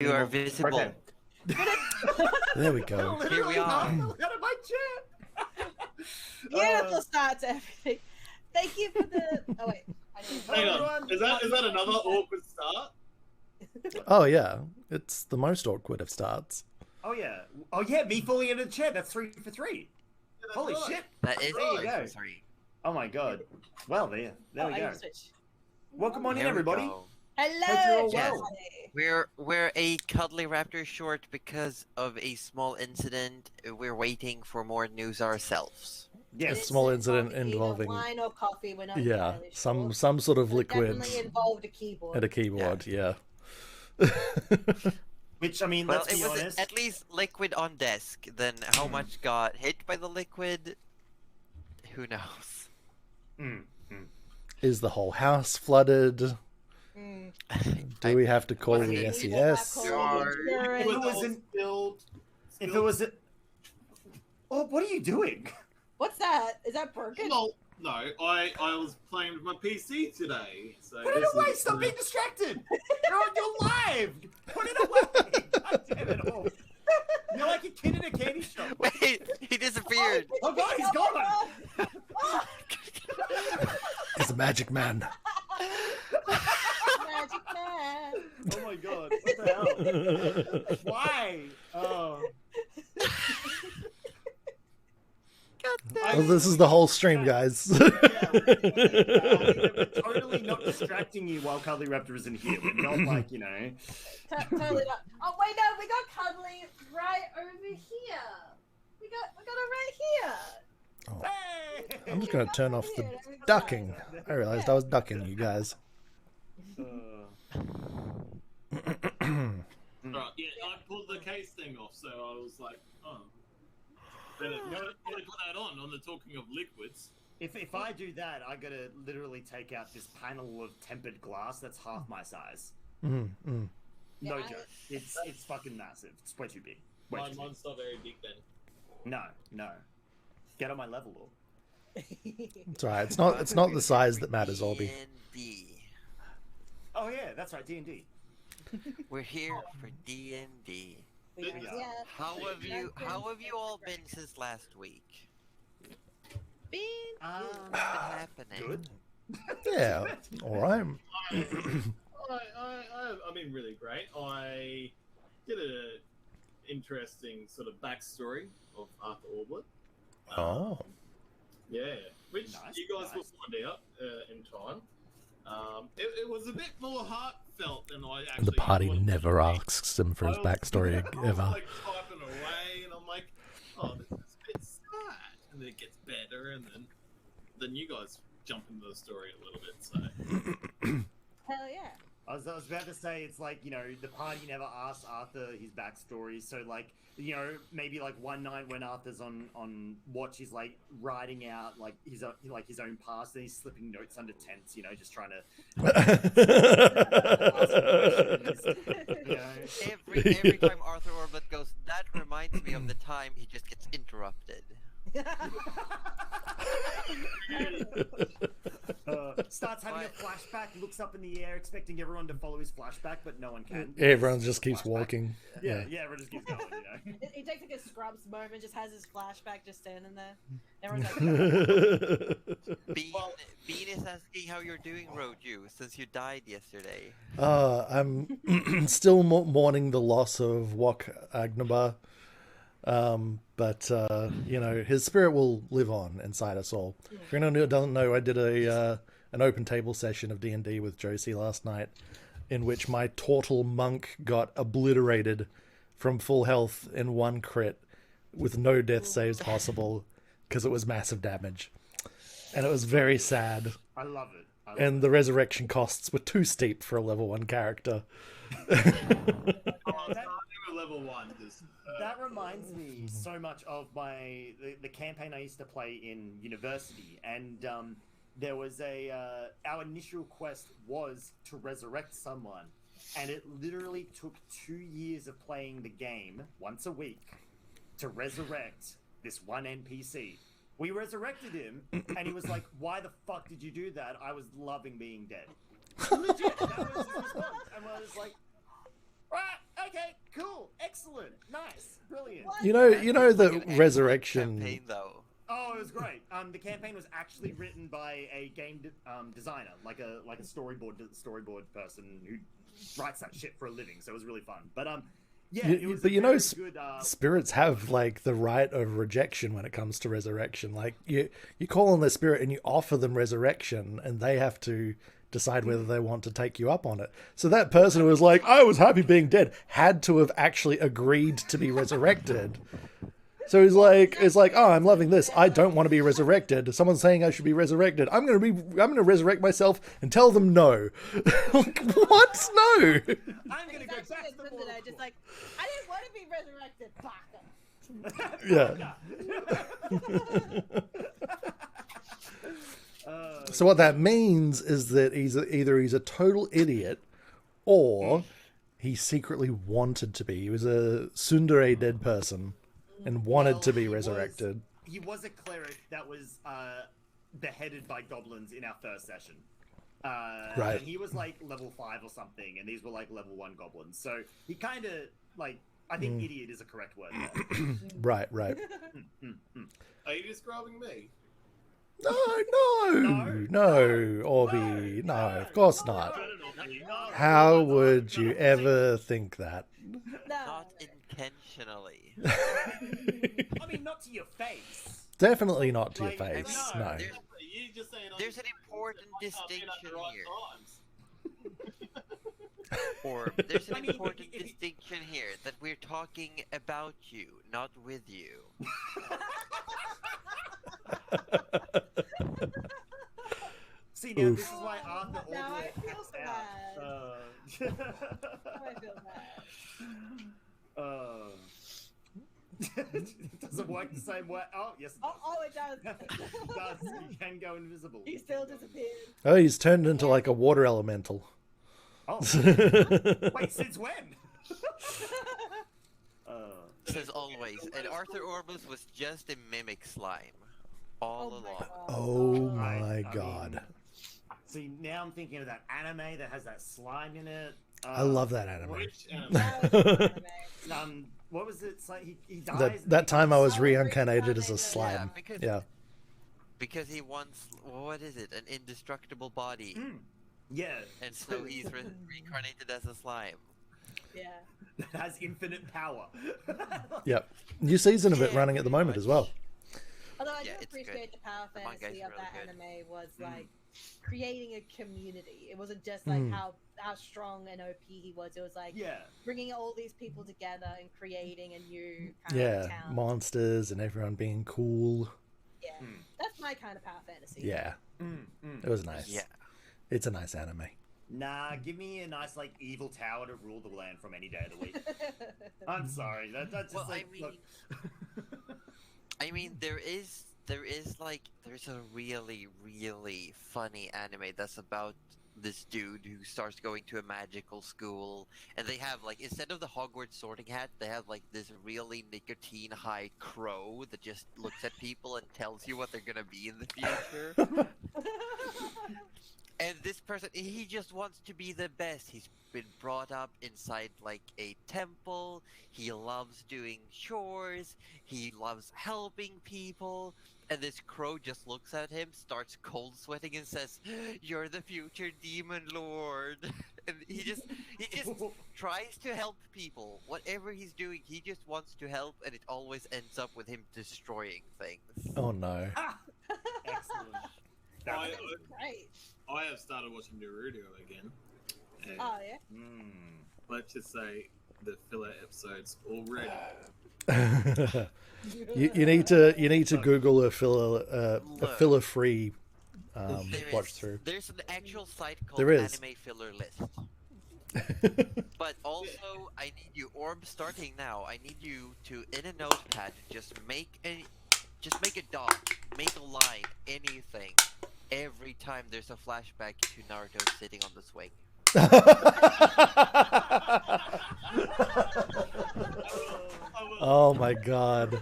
You are visible. Okay. There we go. Here we are. Out of my chair. Beautiful start to everything. Thank you for the. Oh wait. Hang on. Is that another awkward start? Oh yeah, it's the most awkward of starts. Oh yeah, me falling into the chair. That's 3 for 3. Yeah, Holy right. shit! That is There you go. sorry. Oh my god. Well, there we I go. can switch. Welcome on in, Here we everybody. go. Hello, Hope you're all Jesse. We're a cuddly raptor short because of a small incident. We're waiting for more news ourselves. Yes. This small is incident either involving- wine or coffee. We're not Yeah, entirely sure. some sort of But it liquid definitely involved a keyboard. and a keyboard. Yeah. Which, I mean, Well, let's it be was honest. at least liquid on desk. Then how much got hit by the liquid? Who knows? Is the whole house flooded? Mm. Do we have to call Well, the we will SES? have called Sure. insurance. If it wasn't if it was a... Oh, what are you doing? What's that? Is that broken? Well, no, I was playing with my PC today. So Put it this away! is, Stop being distracted! You're live! Put it away! God damn it all! You're like a kid in a candy shop. Wait, he disappeared. Oh god, he's gone! He's a magic man. Magic man. Oh my god, what the hell? Why? Oh. Well, this is the whole stream, guys. We're totally not distracting you while Cuddly Raptor isn't here. We're not like, you know... Totally not. Oh wait, no, we got Cuddly right over here. We got it right here. Hey! I'm just gonna turn off the ducking. I realized I was ducking you guys. Right, yeah, I pulled the case thing off, so I was like, oh. Better put that on the talking of liquids. If I do that, I gotta literally take out this panel of tempered glass that's half my size. No Yeah, joke. It's fucking massive. It's way too big. Way too big. Mine's not very big then. No. Get on my level, or It's alright. It's not the size that matters, Orby. D&D. oh yeah, that's right, D&D. We're here for D&D. We are, Yeah. yeah. How have you all been since last week? Been What's been happening? Good. Yeah. All right. I mean, really great. I did an interesting sort of backstory of Arthur Orblet. Oh. Yeah, which Nice, you guys will find out in time. It was a bit more heartfelt than I actually. The party thought it never would be. asks him for his I was- backstory I was ever. like typing away, and I'm like, oh, this is a bit sad, and then it gets better, and then you guys jump into the story a little bit. So hell yeah. I was about to say, it's like, you know, the party never asked Arthur his backstory, so like, you know, maybe like one night when Arthur's on watch, he's like writing out like his own past, and he's slipping notes under tents, you know, just trying to you know. Every time Arthur Orblet goes, that reminds me of the time, he just gets interrupted. Starts having a flashback, looks up in the air, expecting everyone to follow his flashback, but no one can. Everyone just keeps Flashback. walking. Yeah, Yeah. yeah, everyone just keeps going, you know. He takes like a Scrubs moment, just has his flashback just standing there. Everyone's like, Bean is asking how you're doing, Roju, since you died yesterday. I'm still mourning the loss of Wok Agnabar. But you know, his spirit will live on inside us all. For anyone who doesn't know, I did an open table session of D&D with Josie last night, in which my Tortle monk got obliterated from full health in one crit with no death saves possible because it was massive damage, and it was very sad. I love it. And the resurrection costs were too steep for a level 1 character. level 1. That reminds me so much of the campaign I used to play in university, and there was our initial quest was to resurrect someone, and it literally took 2 years of playing the game once a week to resurrect this one NPC. We resurrected him, and he was like, "Why the fuck did you do that? I was loving being dead." Legit, that was his response, and I was like, Okay, cool, excellent, nice, brilliant. You know Like an the excellent resurrection. campaign, though. Oh, it was great. The campaign was actually written by a game designer, like a storyboard person who writes that shit for a living. So it was really fun. But yeah, it was. But a you know, very good. spirits have like the right of rejection when it comes to resurrection. Like you call on their spirit and you offer them resurrection, and they have to decide whether they want to take you up on it. So that person who was like, I was happy being dead, had to have actually agreed to be resurrected. So he's like, oh, I'm loving this. I don't want to be resurrected. Someone's saying I should be resurrected. I'm going to resurrect myself and tell them no. Like, what? No. I'm gonna go back to the Isn't it? Just like, I didn't want to be resurrected. Baka. Yeah. So what that means is that he's a total idiot, or he secretly wanted to be. He was a tsundere dead person and wanted to be resurrected. He was a cleric that was beheaded by goblins in our first session. Right. And he was like level 5 or something, and these were like level 1 goblins. So he kind of like, I think idiot is a correct word there. Right. Are you describing me? No, Orby. No, of course not. How would you ever think that? Not intentionally. I mean, not to your face. Definitely not to your Like, face. no, No. You just saying There's an important distinction here. Times. Or there's an I mean, important if- distinction here that we're talking about you, not with you. See, now this is why Arthur Now I Orwell feel passed bad. out. Now I feel bad. It doesn't work the same way. Oh, yes, it does. Oh, it does. It does. You can go invisible. He still disappeared. Oh, he's turned into like a water elemental. Oh, wait, since when? Says always, and Arthur Orbus was just a mimic slime. All Oh my along. God. Oh Right, my I god. mean, see, now I'm thinking of that anime that has that slime in it. I love that anime. Which, That was an anime. What was it? It's like he dies. That time I was Oh, reincarnated as a reincarnated, slime. because- Yeah. Because he wants, what is it, an indestructible body. Yeah, And so he's reincarnated as a slime. Yeah. that has infinite power. Yep. New season of it Yeah, running at the pretty moment as much. well. Although I Yeah, do it's good. appreciate the power The manga's fantasy of really that good. anime was like creating a community. It wasn't just like how strong and OP he was. It was like Yeah. bringing all these people together and creating a new kind of Yeah. town. Monsters and everyone being cool. Yeah, that's my kind of power fantasy. Yeah. It was nice. Yeah. It's a nice anime. Nah, give me a nice like evil tower to rule the land from any day of the week. I'm sorry. That's just Well, like I mean, look. I mean, there's a really funny anime that's about this dude who starts going to a magical school, and they have like, instead of the Hogwarts sorting hat, they have like this really nicotine high crow that just looks at people and tells you what they're gonna be in the future. And this person, he just wants to be the best. He's been brought up inside like a temple. He loves doing chores. He loves helping people. And this crow just looks at him, starts cold sweating, and says, "You're the future demon lord." And he just tries to help people. Whatever he's doing, he just wants to help, and it always ends up with him destroying things. Oh no. Excellent. I, Right. I have started watching Naruto again. And Oh yeah. let's just say the filler episodes already. you need to Google a filler free watch through. There's an actual site called There is. Anime Filler List. But also, I need you, Orb, starting now. I need you to, in a notepad, just make a dot, make a line, anything, every time there's a flashback to Naruto sitting on the swing. Oh my god.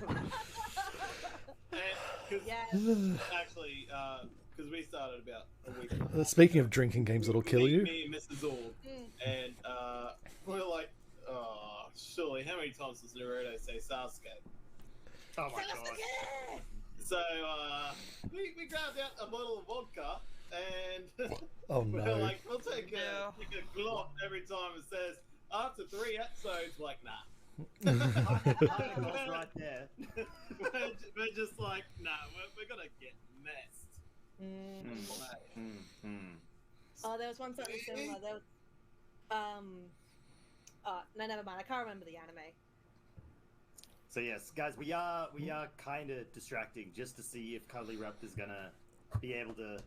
Yes. Actually, because we started about a week ago. Speaking of drinking games that'll kill you. Me and Mrs. Orb, and we're like, comes to Naruto say Sasuke. Oh my god. So we grabbed out a bottle of vodka and Oh we're no. like, we'll take No. a glot every time it says after 3 episodes. Like, nah. Eyeballs right there. we're just like, nah, we're gonna get messed. Oh, there was one something similar. There was, no, never mind. I can't remember the anime. So yes, guys, we are kind of distracting just to see if Cuddly Raptor's gonna be able to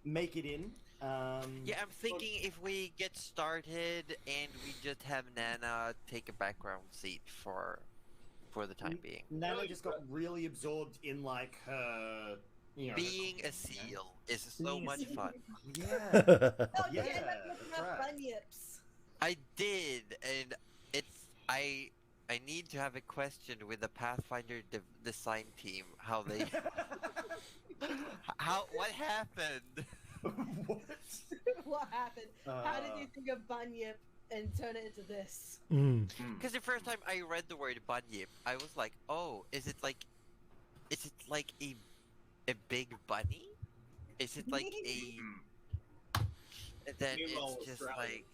make it in. Yeah, I'm thinking if we get started and we just have Nana take a background seat for the time being. Nana just got really absorbed in like her, you know, Being her a seal is so Being a much seal. fun. Yeah. Oh, Yeah, yeah, and that's that's right. bunyips. I did, and I need to have a question with the Pathfinder design team. How they what happened? What? What happened? How did you think of bunyip and turn it into this? Because the first time I read the word bunyip, I was like, oh, is it like a big bunny? Is it like a? And then Meanwhile, it's just Australia. like.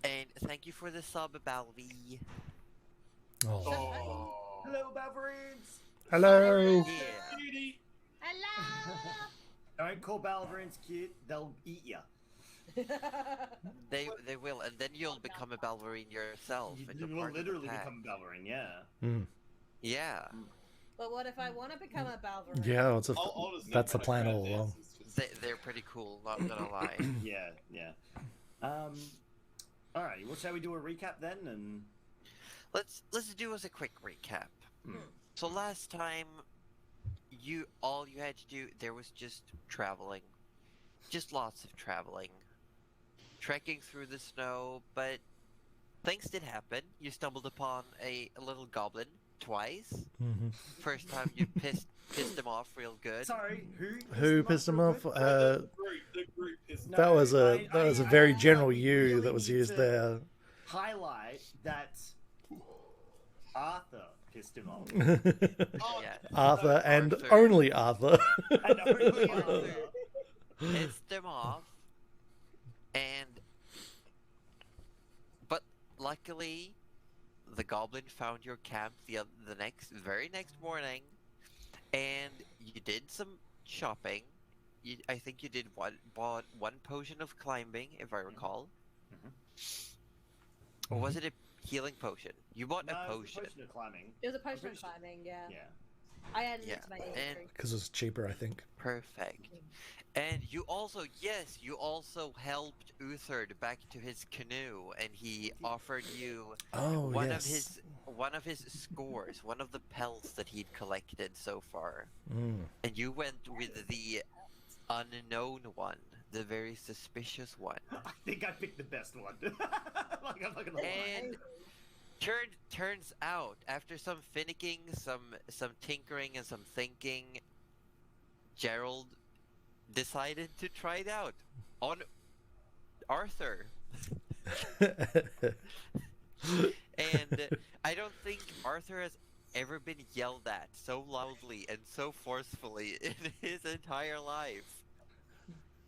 And thank you for the sub, Balvi. Oh. Hello, Balverines. Hello. Yeah. Beauty. Hello. Don't call Balverines cute; they'll eat ya. They will, and then you'll become a Balverine yourself. and You you're will part of the literally pack. become a Balverine. Yeah. Yeah, But what if I want to become a Balverine? Yeah, it's a, I'll just that's the make plan my all along. dances just- they're pretty cool. Not gonna lie. Yeah. Yeah. Alrighty. Well, shall we do a recap then? And Let's do us a quick recap. Hmm. So last time, all you had to do there was just traveling, just lots of traveling, trekking through the snow. But things did happen. You stumbled upon a little goblin twice. First time you pissed him off real good. sorry, Who pissed him off? The group is No, That was a very I general "you" really that was need used to there. highlight that Arthur pissed him off. Oh, Yeah. Arthur and Arthur. only Arthur. And only Arthur. Arthur. Pissed him off, but luckily, the goblin found your camp the very next morning, and you did some shopping. I think you bought one potion of climbing, if I recall. Or was it a healing potion? You bought No, a it was potion. a potion of climbing. It was a potion pretty of sure- climbing, yeah. Yeah. I added Yeah, it to my and- inventory. Because it was cheaper, I think. Perfect. And you also helped Uthard back to his canoe, and he offered you Oh, one yes. of his scores, one of the pelts that he'd collected so far. And you went with the unknown one, the very suspicious one. I think I picked the best one. Like, I'm not gonna lie. And turns out, after some finicking, some tinkering, and some thinking, Gerald decided to try it out on Arthur. And I don't think Arthur has ever been yelled at so loudly and so forcefully in his entire life.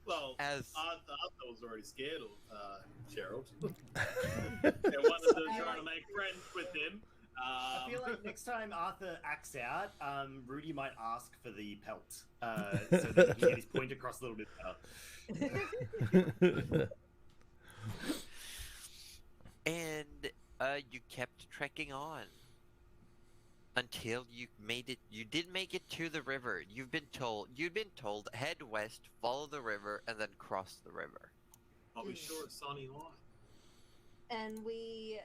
well, As Arthur was already scared of Gerald. They wanted to try to make friends with him. I feel like next time Arthur acts out, Rudy might ask for the pelt, so that he can get his point across a little bit better. And you kept trekking on until you made it. You did make it to the river. You'd been told head west, follow the river, and then cross the river. I'll be sure it's sunny line. And we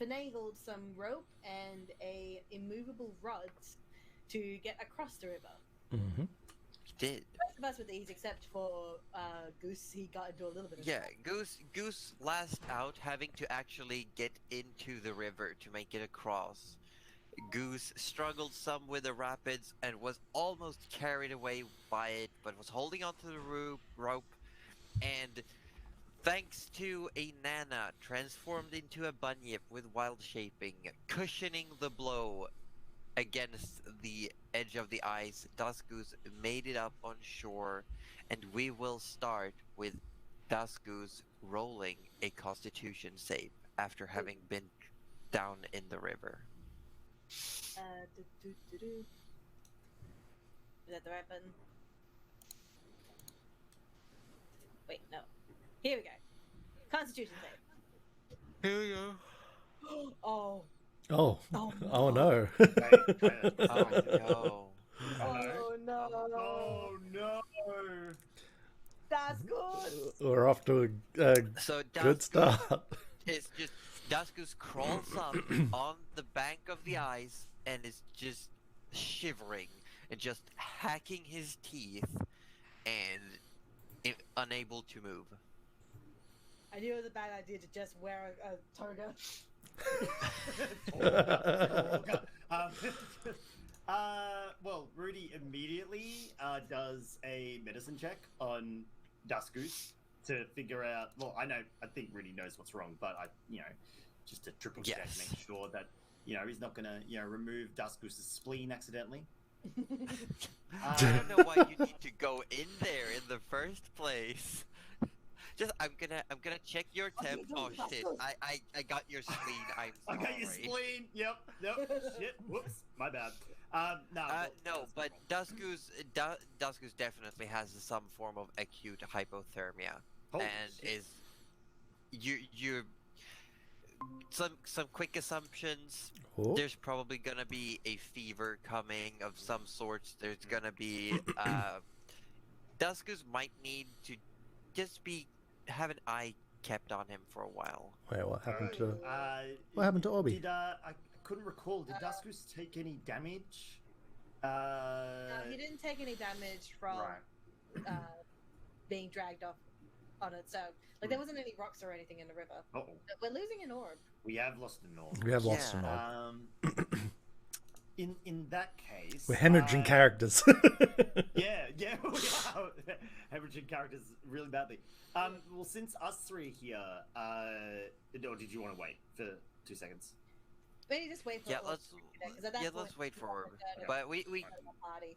finagled some rope and a immovable rod to get across the river. You did. Most of us with ease, except for Goose. He got into a little bit of Yeah, trouble. Goose last out, having to actually get into the river to make it across. Goose struggled some with the rapids and was almost carried away by it, but was holding onto the rope. And Thanks to a Nana transformed into a Bunyip with wild shaping, cushioning the blow against the edge of the ice, Duskus made it up on shore, and we will start with Duskus rolling a Constitution save after having been down in the river. Is that the right button? Wait, no. Here we go. Constitution save. Here we go. Oh. Oh, Oh, oh no. Oh no. Oh no. Oh no! That's good. We're off to a So good start. It's just Duskus crawls up on the bank of the ice and is just shivering and just hacking his teeth and unable to move. I knew it was a bad idea to just wear a toga. Well, Rudy immediately does a medicine check on Duskus to figure out. Well, I think Rudy knows what's wrong, but just to triple check, Yes. make sure that he's not gonna remove Duskus' spleen accidentally. I don't know why you need to go in there in the first place. Just I'm gonna check your temp. Oh shit! I got your spleen. I'm I sorry. got your spleen. Yep. Shit. Whoops. My bad. No, but Duskus definitely has some form of acute hypothermia, Holy and shit. is you some quick assumptions. Oh, There's probably gonna be a fever coming of some sorts. There's gonna be Duskus might need to just have an eye kept on him for a while. wait, what happened to What happened to Obi? Did I couldn't recall. Did Duskus take any damage? No, he didn't take any damage from Right. being dragged off on it. So, like, there wasn't any rocks or anything in the river. Uh-oh. We're losing an orb. We have lost an orb. We have lost an Yeah. orb. In that case, We're hemorrhaging characters. Yeah, we are hemorrhaging characters really badly. Well, since us three are here, or did you want to wait for 2 seconds? Maybe just wait for Yeah, orb let's to get there, 'cause at that point, let's wait we're for on orb. the third But we party.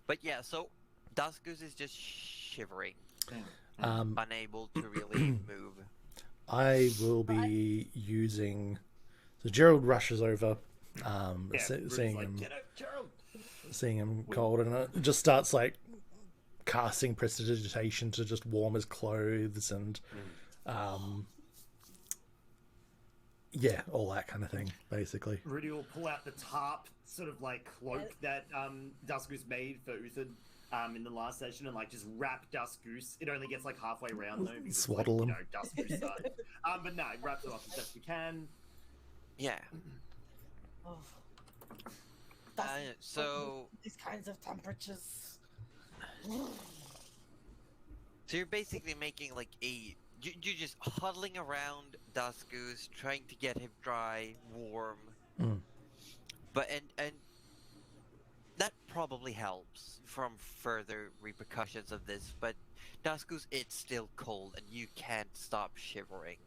but yeah. So Duskus is just shivering, um, unable to really move. I will be using. So Gerald rushes over, Rudy's seeing like, him, "Get out, Gerald!" seeing him cold, and it just starts like casting prestidigitation to just warm his clothes and, yeah, all that kind of thing, basically. Rudy will pull out the tarp, sort of like cloak that Duskus made for Uthid in the last session, and like just wrap Duskus. It only gets like halfway around though, because Swaddle him. it's like, Duskus size. But no, it wraps it up as best we can. Yeah. Oh. So These kinds of temperatures. you're basically making like you're just huddling around Duskus, trying to get him dry, warm. Mm. But and that probably helps from further repercussions of this. But Duskus, it's still cold, and you can't stop shivering.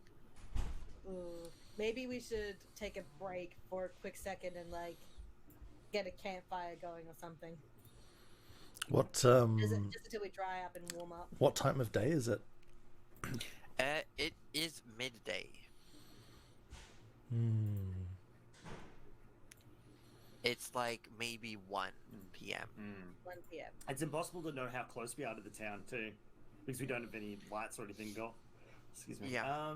Maybe we should take a break for a quick second and like get a campfire going or something. What Just until we dry up and warm up. what time of day is it? It is midday. It's like maybe 1 p.m. 1 p.m. It's impossible to know how close we are to the town too, because we don't have any lights or anything. Excuse me. Yeah.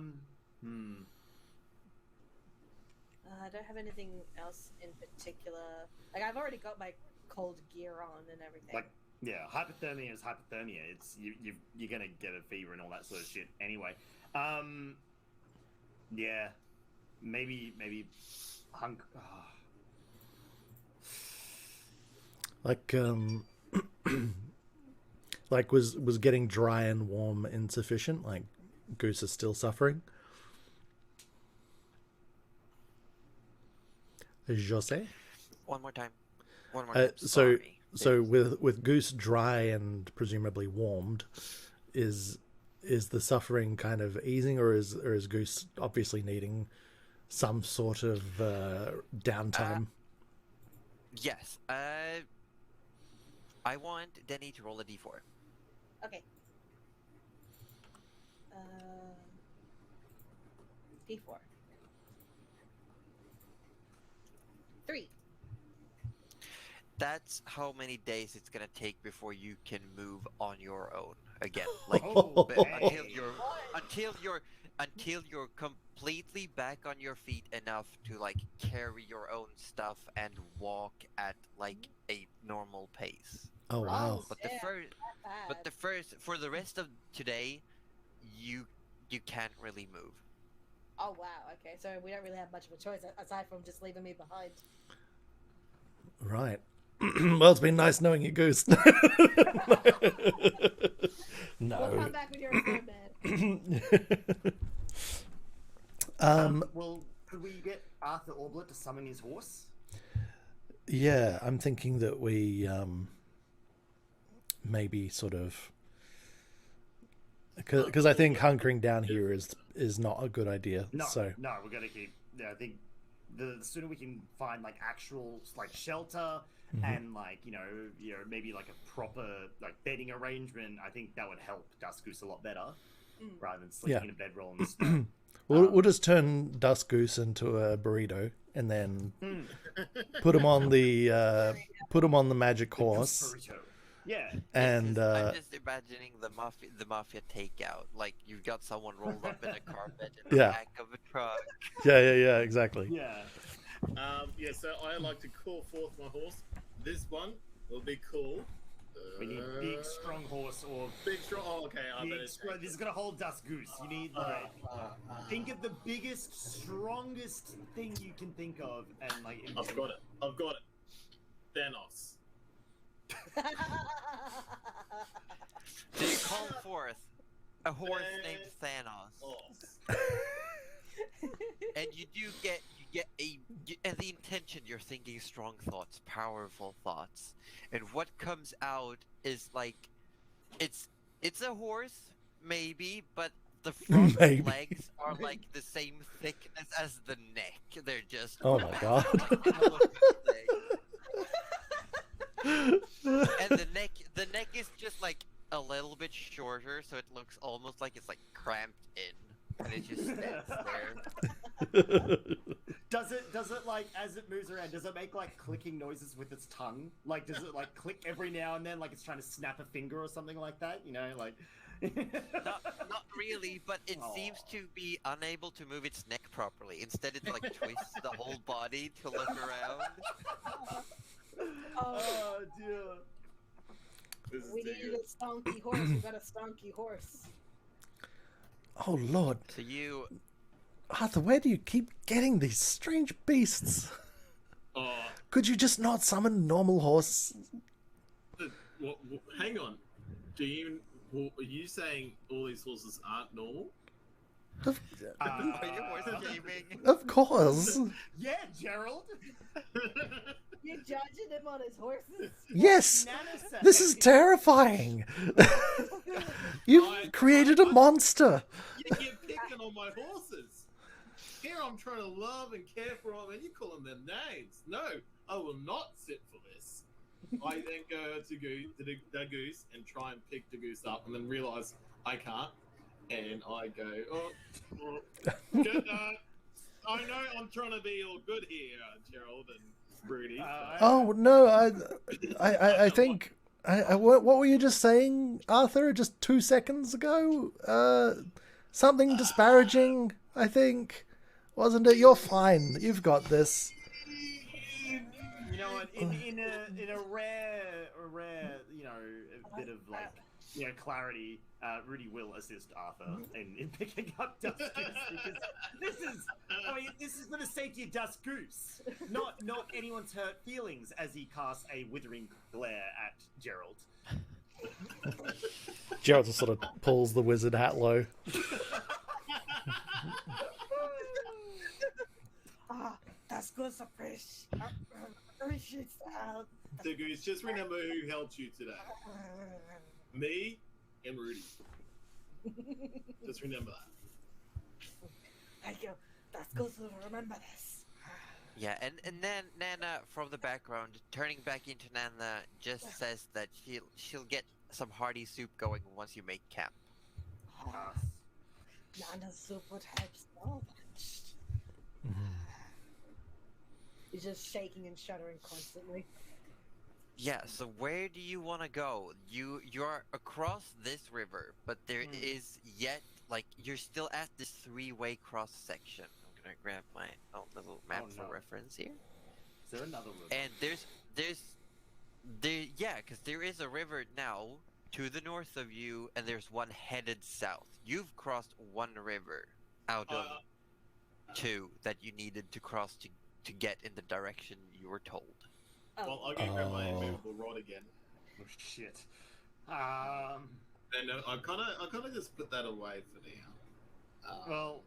I don't have anything else in particular. Like, I've already got my cold gear on and everything. Like, yeah, hypothermia is hypothermia. It's you're gonna get a fever and all that sort of shit. Anyway, yeah, maybe Like like was getting dry and warm insufficient? Like Goose is still suffering. Jose? One more time. One more time. So Sorry. with Goose dry and presumably warmed, is is the suffering kind of easing, or is Goose obviously needing some sort of downtime? Yes. I want Denny to roll a d4. Okay. D4. 3. That's how many days it's gonna take before you can move on your own again. Like Oh, but hey. until you're completely back on your feet enough to like carry your own stuff and walk at like a normal pace. Oh wow! But the first for the rest of today, you can't really move. Oh wow. Okay, so we don't really have much of a choice aside from just leaving me behind. Right. Well, it's been nice knowing you, Goose. We'll No. come back with your phone, man. Well, could we get Arthur Orblet to summon his horse? Yeah, I'm thinking that we maybe sort of, because I think hunkering down here is not a good idea. No, So no, we're gonna keep. Yeah, I think the sooner we can find like actual like shelter and like you know maybe like a proper like bedding arrangement, I think that would help Dusk Goose a lot better rather than sleeping in a bedroll in the snow. we'll just turn Dusk Goose into a burrito and then put him on the magic horse. Burrito. Yeah. And I'm just imagining the mafia takeout. Like you've got someone rolled up in a carpet in the Yeah. back of a truck. yeah, exactly. Yeah. Yeah, so I like to call forth my horse. This one will be cool. We need big, strong horse or Big strong. Oh, okay. I big, better strong. This is gonna hold Dusk Goose. You need like think of the biggest, strongest thing you can think of, and like. I've got it. I've got it. Thanos. So you call forth a horse named Thanos, Oh. and you get and the intention you're thinking strong thoughts, powerful thoughts, and what comes out is like it's a horse maybe, but the front Maybe. legs are like the same thickness as the neck. They're just Oh my god. like elephant legs. And the neck is just like a little bit shorter, so it looks almost like it's like cramped in, and it just stands there. Does it like as it moves around? Does it make like clicking noises with its tongue? Like does it like click every now and then, like it's trying to snap a finger or something like that? You know, like. Not really, but it seems to be unable to move its neck properly. Instead, it like twists the whole body to look around. Oh dear. This is We too need good. a stonky horse. We got a stonky horse. Oh lord, So you, Arthur, where do you keep getting these strange beasts? Oh, Could you just not summon normal horse? hang on. Are you saying all these horses aren't normal? Of, are you horse gaming? of course. Yeah, Gerald. You're judging him on his horses? Yes. Nanosect. This is terrifying. You've created a monster. You keep picking on my horses. Here I'm trying to love and care for them, and you call them their names. No, I will not sit for this. I then go to the goose and try and pick the goose up, and then realize I can't, and I go, good, I know I'm trying to be all good here, Gerald and Rudy. Oh no, I think what were you just saying, Arthur? Just 2 seconds ago, something disparaging. I think, wasn't it? You're fine. You've got this. You know what? In a rare, you know, a bit of like, you know, clarity. Rudy will assist Arthur in picking up Dusk Goose because this is for the safety of Dusk Goose, not anyone's hurt feelings as he casts a withering glare at Gerald. Gerald just sort of pulls the wizard hat low. That's good, surprise. Appreciates that. The goose, just remember who helped you today. Me and Rudy. Just remember that. Thank you. That's good to remember this. Yeah, and then Nana from the background, turning back into Nana, just says that she'll get some hearty soup going once you make camp. Nana's soup would help so much. He's just shaking and shuddering constantly. Yeah, so where do you want to go? You're across this river, but there is yet you're still at this three-way cross section. I'm gonna grab my little map for reference here. Is there another river? And because there is a river now to the north of you, and there's one headed south. You've crossed one river out of two that you needed to cross to get in the direction you were told. Well, I'll go grab my immovable rod again. Oh shit. And I kind of just put that away for now. Well,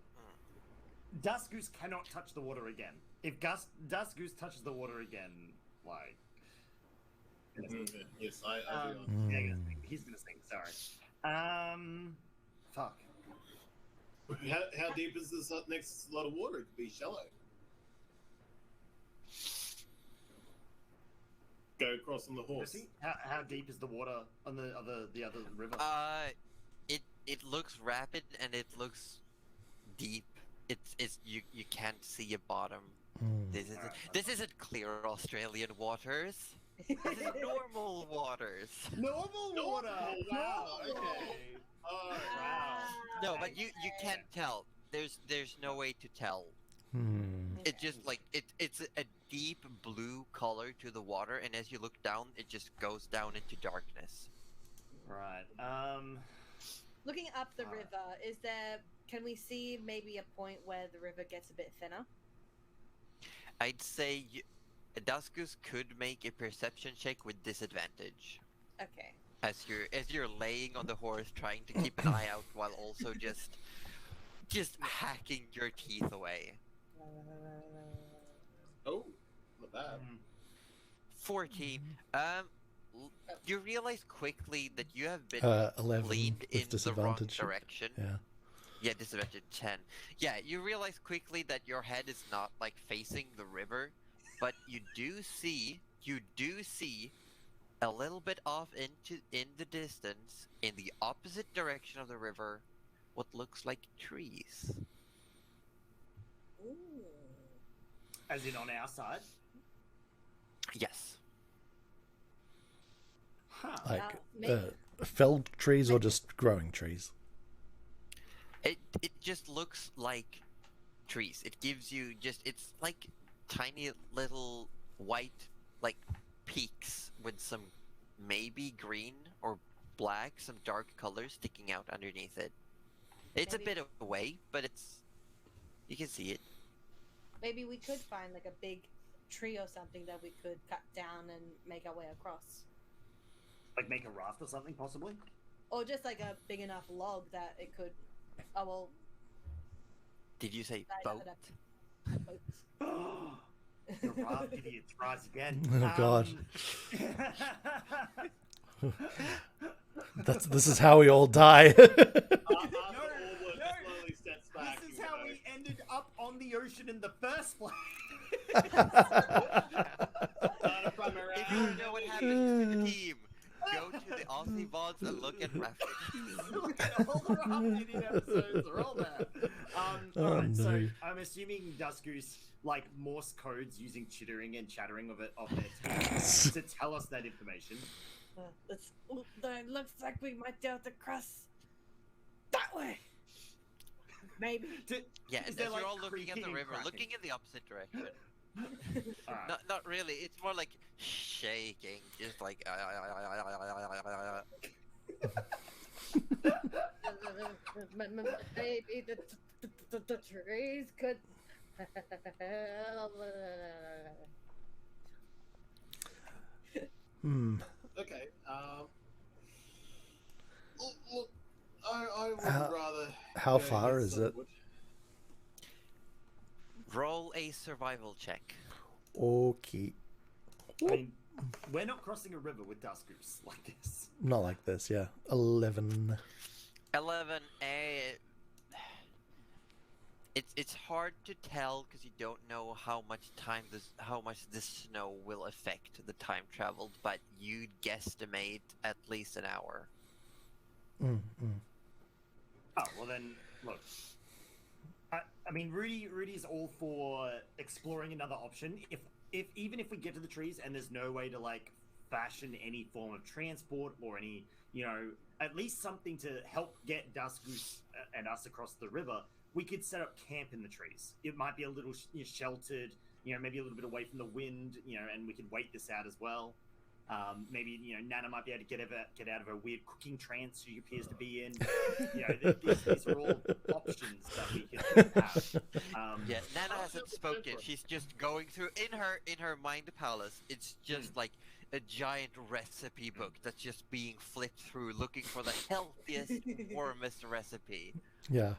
Dust Goose cannot touch the water again. If Dust Goose touches the water again, like. Yes, I yeah, he's gonna sing. Sorry. Fuck. How deep is this next lot of water? It could be shallow. Go across on the horse. How deep is the water on the other river? It looks rapid and it looks deep. It's you can't see a bottom. This isn't clear Australian waters. This is normal waters. Normal water. Wow. Okay. Oh, wow. No, but you can't tell. There's no way to tell. It's just it's a deep blue color to the water, and as you look down, it just goes down into darkness. Right. Looking up the river, can we see maybe a point where the river gets a bit thinner? I'd say Duskus could make a perception check with disadvantage. Okay. As you're laying on the horse, trying to keep an eye out while also just hacking your teeth away. Oh, not bad. 14. You realize quickly that you have been 11 leaned in with disadvantage. the wrong direction. Yeah, disadvantage 10. Yeah, you realize quickly that your head is not facing the river, but you do see a little bit off in the distance, in the opposite direction of the river, what looks like trees. Ooh. As in on our side? Yes. Huh. Like felled trees or just growing trees? It just looks like trees. It gives you it's like tiny little white peaks with some maybe green or black, some dark colors sticking out underneath it. It's a bit away, but you can see it. Maybe we could find a big tree or something that we could cut down and make our way across. Like make a raft or something, possibly? Or just a big enough log that it could. Oh well. Did you say boat? The raft idiots rise again. Oh god. This is how we all die. This is how we ended up on the ocean in the first place. If you want to know what happens to the team, go to the Aussie VODs and look at references. Look at all the Raft Idiot episodes, they're all there. Alright, no. so I'm assuming Dust Goose Morse codes using chittering and chattering of their team to tell us that information. It looks like we might be able to cross that way. Maybe. Yeah, Is as there, you're all looking at creaking the and river, cracking? looking in the opposite direction. Alright. Not really. It's more like shaking, just like. Maybe the trees could. Okay. Look, I would rather. How go far get is some it? wood. Roll a survival check. Okay. I mean, we're not crossing a river with Dust Goose like this. Not like this, yeah. 11. 11. It's hard to tell because you don't know how much this snow will affect the time traveled, but you'd guesstimate at least an hour. Mm, mm. Oh well, then look. I mean, Rudy's all for exploring another option. If even if we get to the trees and there's no way to like fashion any form of transport or any, at least something to help get Duskus and us across the river, we could set up camp in the trees. It might be a little sheltered, maybe a little bit away from the wind, and we could wait this out as well. Maybe Nana might be able to get out of her weird cooking trance she appears to be in. These are all options that we could have. Yeah, Nana hasn't spoken. She's just going through in her mind palace. It's just like a giant recipe book that's just being flipped through, looking for the healthiest, warmest recipe. Yeah.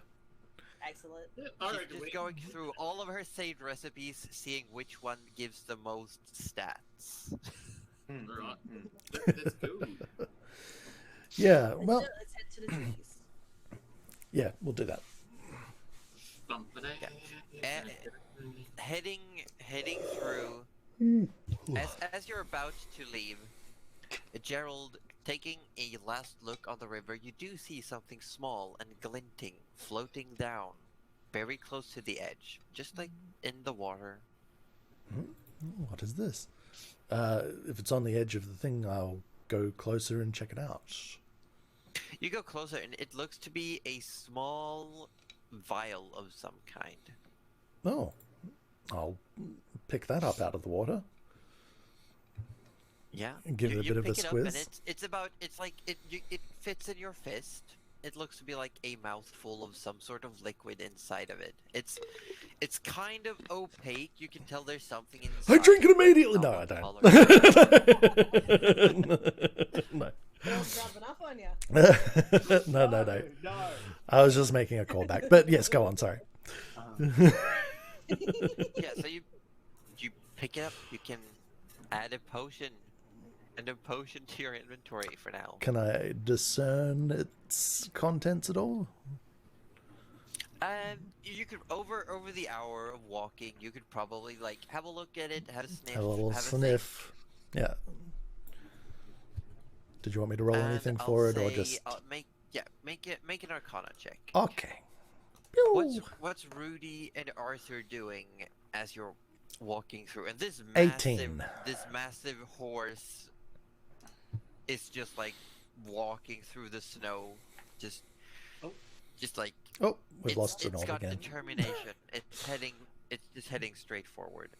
Excellent. She's just going through all of her saved recipes, seeing which one gives the most stats. Right. That's cool. Yeah. Well. Let's head to the trees. Yeah, we'll do that. Heading through. As you're about to leave, Gerald, taking a last look on the river, you do see something small and glinting floating down, very close to the edge, just like in the water. What is this? If it's on the edge of the thing, I'll go closer and check it out. You go closer, and it looks to be a small vial of some kind. Oh, I'll pick that up out of the water. Yeah, And give it a bit of a pick it up, and squiz. it fits in your fist. It looks to be like a mouthful of some sort of liquid inside of it. It's kind of opaque. You can tell there's something inside. I drink it immediately. No, I Not don't. No. Girls rubbing up on you. No. No. I was just making a callback. But yes, go on. Sorry. Yeah, so you pick it up. You can add a potion to your inventory for now. Can I discern its contents at all? You could over the hour of walking, you could probably like have a look at it, have a sniff, Have a little have sniff. Yeah. Did you want me to roll and anything I'll for it, or say, just make an Arcana check. okay? What's Rudy and Arthur doing as you're walking through? And this 18. massive horse is just like walking through the snow, just like Oh, we've lost an it's orb got again. determination. It's just heading straight forward.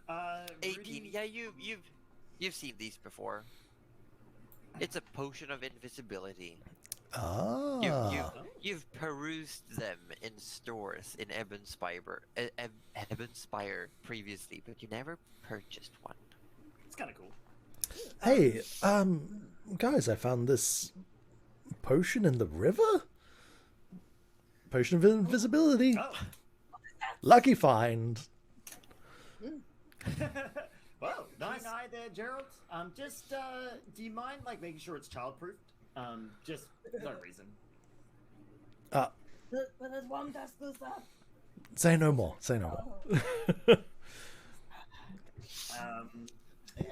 18. Rudy, Yeah, you've seen these before. It's a potion of invisibility. Ah. You've perused them in stores in Ebenspire previously, but you never purchased one. it's kind of cool. Hey, guys, I found this potion in the river. Potion of invisibility. Oh. Lucky find. Well, nice eye there, Gerald. Just do you mind like making sure it's childproofed? Just no reason. But there's one Duskus up. Say no more. Say no more. Yeah.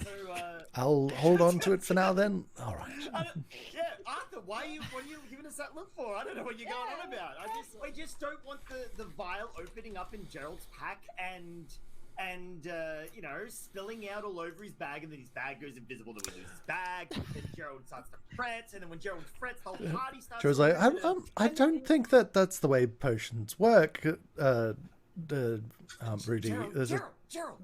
So, I'll hold on to it for now then. All right. yeah, Arthur, what are you giving us that look for? I don't know what you're going on about. I just don't want the vial opening up in Gerald's pack and spilling out all over his bag, and then his bag goes invisible, then we lose his bag, then Gerald starts to fret, and then when Gerald frets, the whole party starts Gerald's like, I don't think that's the way potions work. Rudy. Gerald.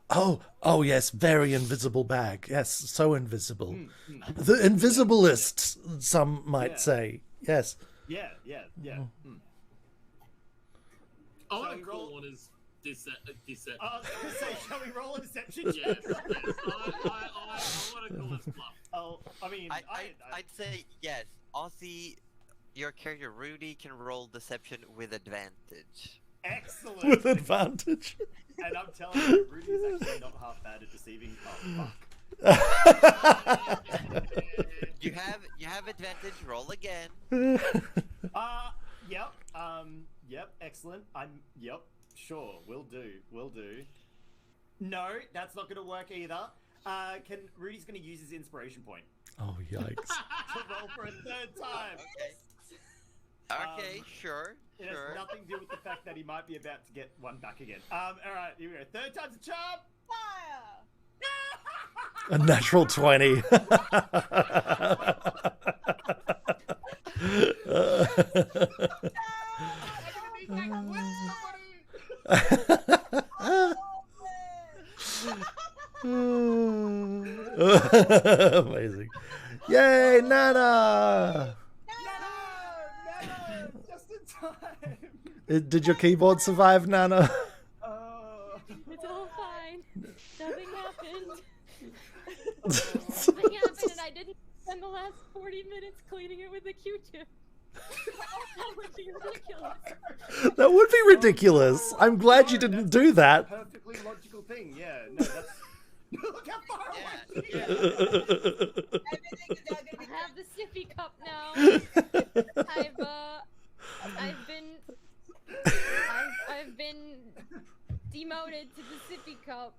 Oh, yes, very invisible bag. Yes, so invisible. The invisiblest, some might say. Yes. Yeah. I So want to you call roll- one as deception. I was going to say, shall we roll a deception? Yes. I want to call it bluff. Oh, I mean, I'd say yes. Aussie, your character Rudy can roll deception with advantage. excellent. With advantage. And I'm telling you, Rudy is actually not half bad at deceiving. Oh, fuck. You have advantage. Roll again. Yep. Yep. Excellent. Yep. Sure. Will do. No, that's not going to work either. Rudy's going to use his inspiration point Oh, yikes. to roll for a third time. Okay, sure. It has nothing to do with the fact that he might be about to get one back again. All right, here we go. Third time's a charm. Fire! A natural 20. Amazing. Yay, Nana! No, just in time. Did your keyboard survive, Nana? It's all fine. Nothing happened. Nothing happened, and I didn't spend the last 40 minutes cleaning it with a Q-tip. That would be ridiculous. That would be ridiculous. I'm glad you didn't do that. Perfectly logical thing. Yeah. No, that's. Look how far away. Yeah. Everything is now gonna I be have the sippy cup now. I've been demoted to the sippy cup.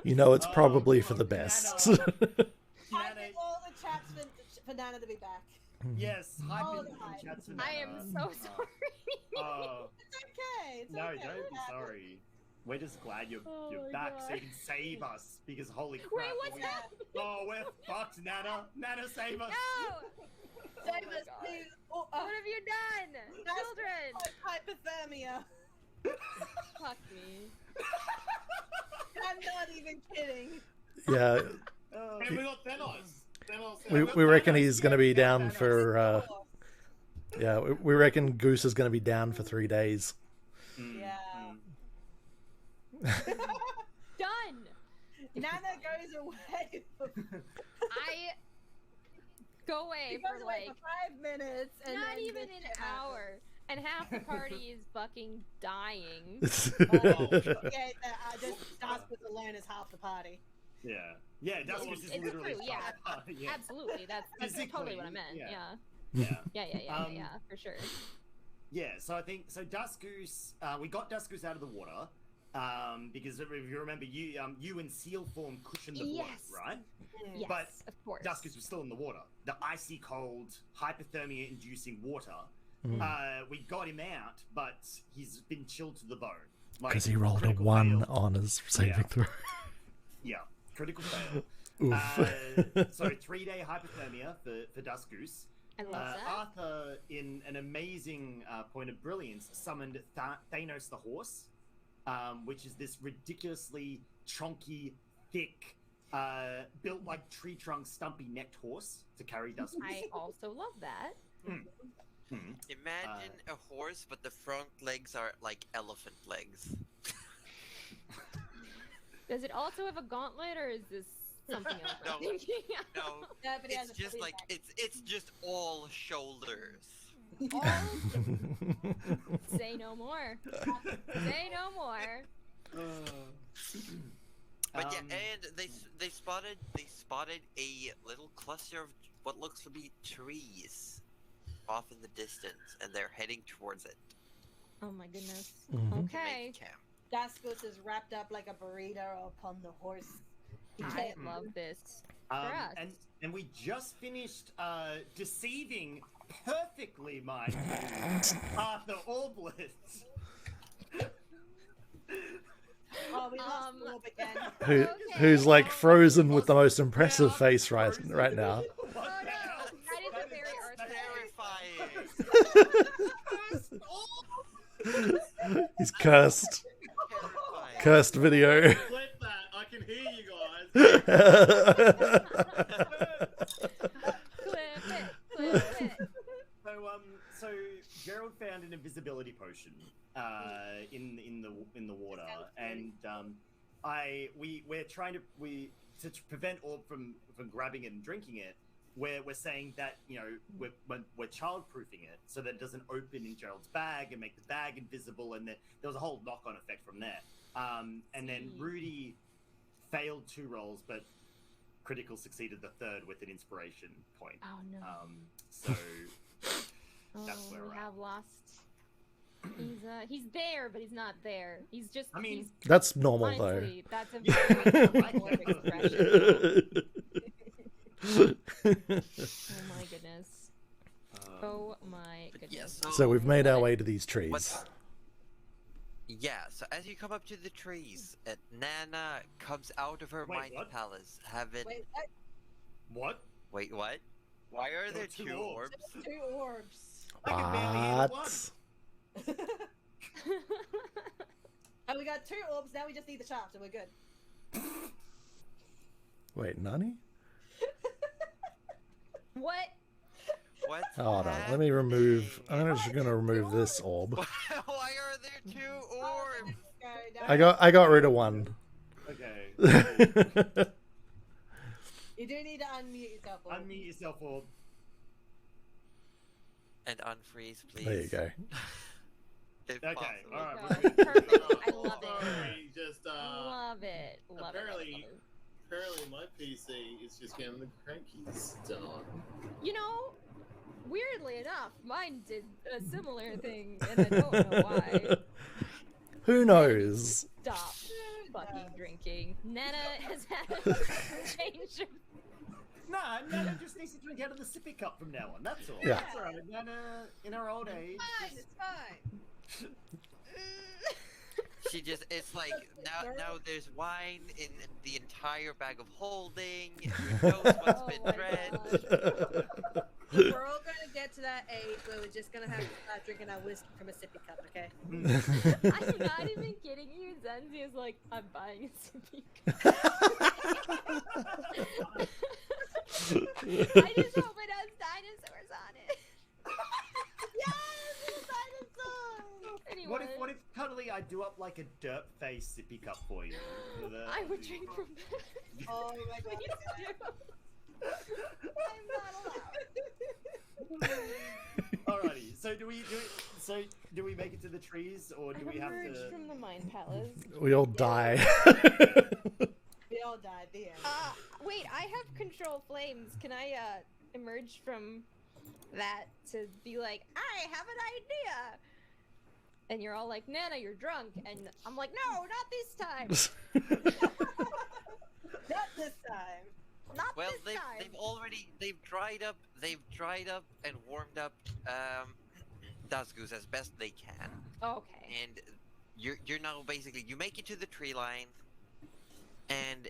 You know, it's probably for the best. Type in all the chats for Nana to be back. Yes, hype All in the hype. chats for I am Nana. so sorry. It's okay. It's No, okay. don't be sorry. We're just glad you're Oh my back so God. you can save us because holy crap. Wait, what's we- that? Oh, we're fucked, Nana. Nana, save us. No! Save my us, God. please. Oh, What have you done? Children! hypothermia. Fuck me. I'm not even kidding. Yeah, Oh, And we got Thanos. we reckon he's going to be down Thanos. for... yeah, we reckon Goose is going to be down for 3 days. Yeah. Done! Nana goes away. I go away She goes for away like for 5 minutes, and not then even this an shit happens. hour. And half the party is fucking dying. Yeah, just Dusk was alone as half the party. Yeah. Yeah, Duskus is It's literally true, yeah. fucked. Yeah. Absolutely, that's Physically, totally what I meant. yeah. Yeah, Yeah. yeah, for sure. Yeah, so I think Duskus. We got Duskus out of the water because if you remember, you and Seal Form cushioned the blow, Yes. right? Yes, But of course. Duskus was still in the water. The icy cold, hypothermia-inducing water. We got him out, but he's been chilled to the bone. Because he rolled a critical 1 fail. on his saving Yeah. throw. Yeah, critical fail. Oof. So 3-day hypothermia for Duskus. I love that. Arthur, in an amazing point of brilliance, summoned Thanos the horse, which is this ridiculously chunky, thick, built like tree trunk, stumpy-necked horse to carry Duskus. I also love that. Imagine a horse, but the front legs are like elephant legs. Does it also have a gauntlet, or is this something else? I'm No. thinking? No, Yeah, but he has it's a just fully like it's just all shoulders. Say no more. Say no more. But yeah, and they spotted a little cluster of what looks to be trees off in the distance, and they're heading towards it. Oh my goodness. Mhm. to Okay. make camp. Daskus is wrapped up like a burrito upon the horse. I love this. For us. And we just finished deceiving perfectly, mind you, Arthur Orblit. Oh, we lost Um, Orb again. Who's like frozen with the most impressive face right now. Oh no, that is a very Arthur. Terrifying. He's cursed. Terrifying. Cursed video. Clip that. I can hear you guys. Clip it. Clip it. So Gerald found an invisibility potion in the water, and we're trying to prevent Orb from grabbing it and drinking it. we're saying that we're child-proofing it so that it doesn't open in Gerald's bag and make the bag invisible, and then there was a whole knock-on effect from there. And then Rudy failed 2 rolls, but critical succeeded the 3rd with an inspiration point. Oh no. So that's where we we're at. have lost. He's there, but he's not there. He's just. I mean, That's normal honestly, that's a I very like expression. though. Oh my goodness. Oh my But goodness. yeah, So we've made our way to these trees. What's- Yeah, so as you come up to the trees, Nana comes out of her Wait, mind what? palace, having... Wait, What? Wait, what? Why are There there were 2 2 orbs. orbs? 2 orbs. I can barely handle one. What? And we got 2 orbs. Now we just need the chapter. We're good. Wait, Nani? What? What? Hold on, let me remove. I'm just gonna remove this orb. Why are there 2 orbs? I got rid of one. Okay. You do need to unmute yourself. Orb. Unmute yourself, Orb. And unfreeze, please. There you go. If Okay, possible. all right. God, we're good. perfect. I love it. Sorry, just Love it. Love apparently- it. apparently my PC is just getting the crankies done. You know, weirdly enough, mine did a similar thing, and I don't know why. Who knows? Stop fucking drinking. Nana has had a change of. Nah, Nana just needs to drink out of the sippy cup from now on. That's all. Yeah. That's all right. Nana, in her old age. Fine, just- it's fine. She just, it's like, now there's wine in the entire bag of holding, who knows what's Oh been my drank. God. We're all going to get to that age where we're just going to have to start drinking our whiskey from a sippy cup, okay? I'm not even kidding you. Zenzi is like, I'm buying a sippy cup. I just hope it has dinosaurs on it. Yes, it's a dinosaur! Anyway, What if cuddly I do up like a dirt face sippy cup for you? For the- I would drink from that. Oh my god. Please do. I'm not allowed. Alrighty. So do we make it to the trees, or do we have Emerged to? from the Mind Palace. We all die. We all died at the end. Wait, I have control flames. Can I emerge from that to be like, I have an idea? And you're all like, Nana, you're drunk. And I'm like, no, not this time. Not this time. Not Well, this time. they've dried up and warmed up Dazgoose as best they can. Okay. And you're now basically, you make it to the tree line, and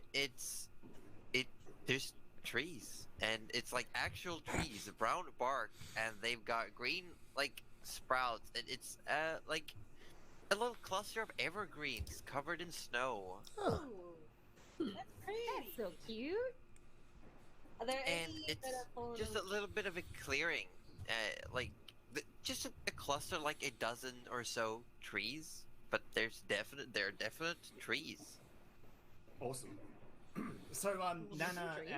there's trees, and it's like actual trees, brown bark, and they've got green like sprouts, and it's like a little cluster of evergreens covered in snow. Oh. Ooh, that's pretty. That's so cute. Are there And any it's that are fallen just a on- little bit of a clearing, just a cluster, like a dozen or so trees, but there are definite trees. Awesome. So Nana, trees?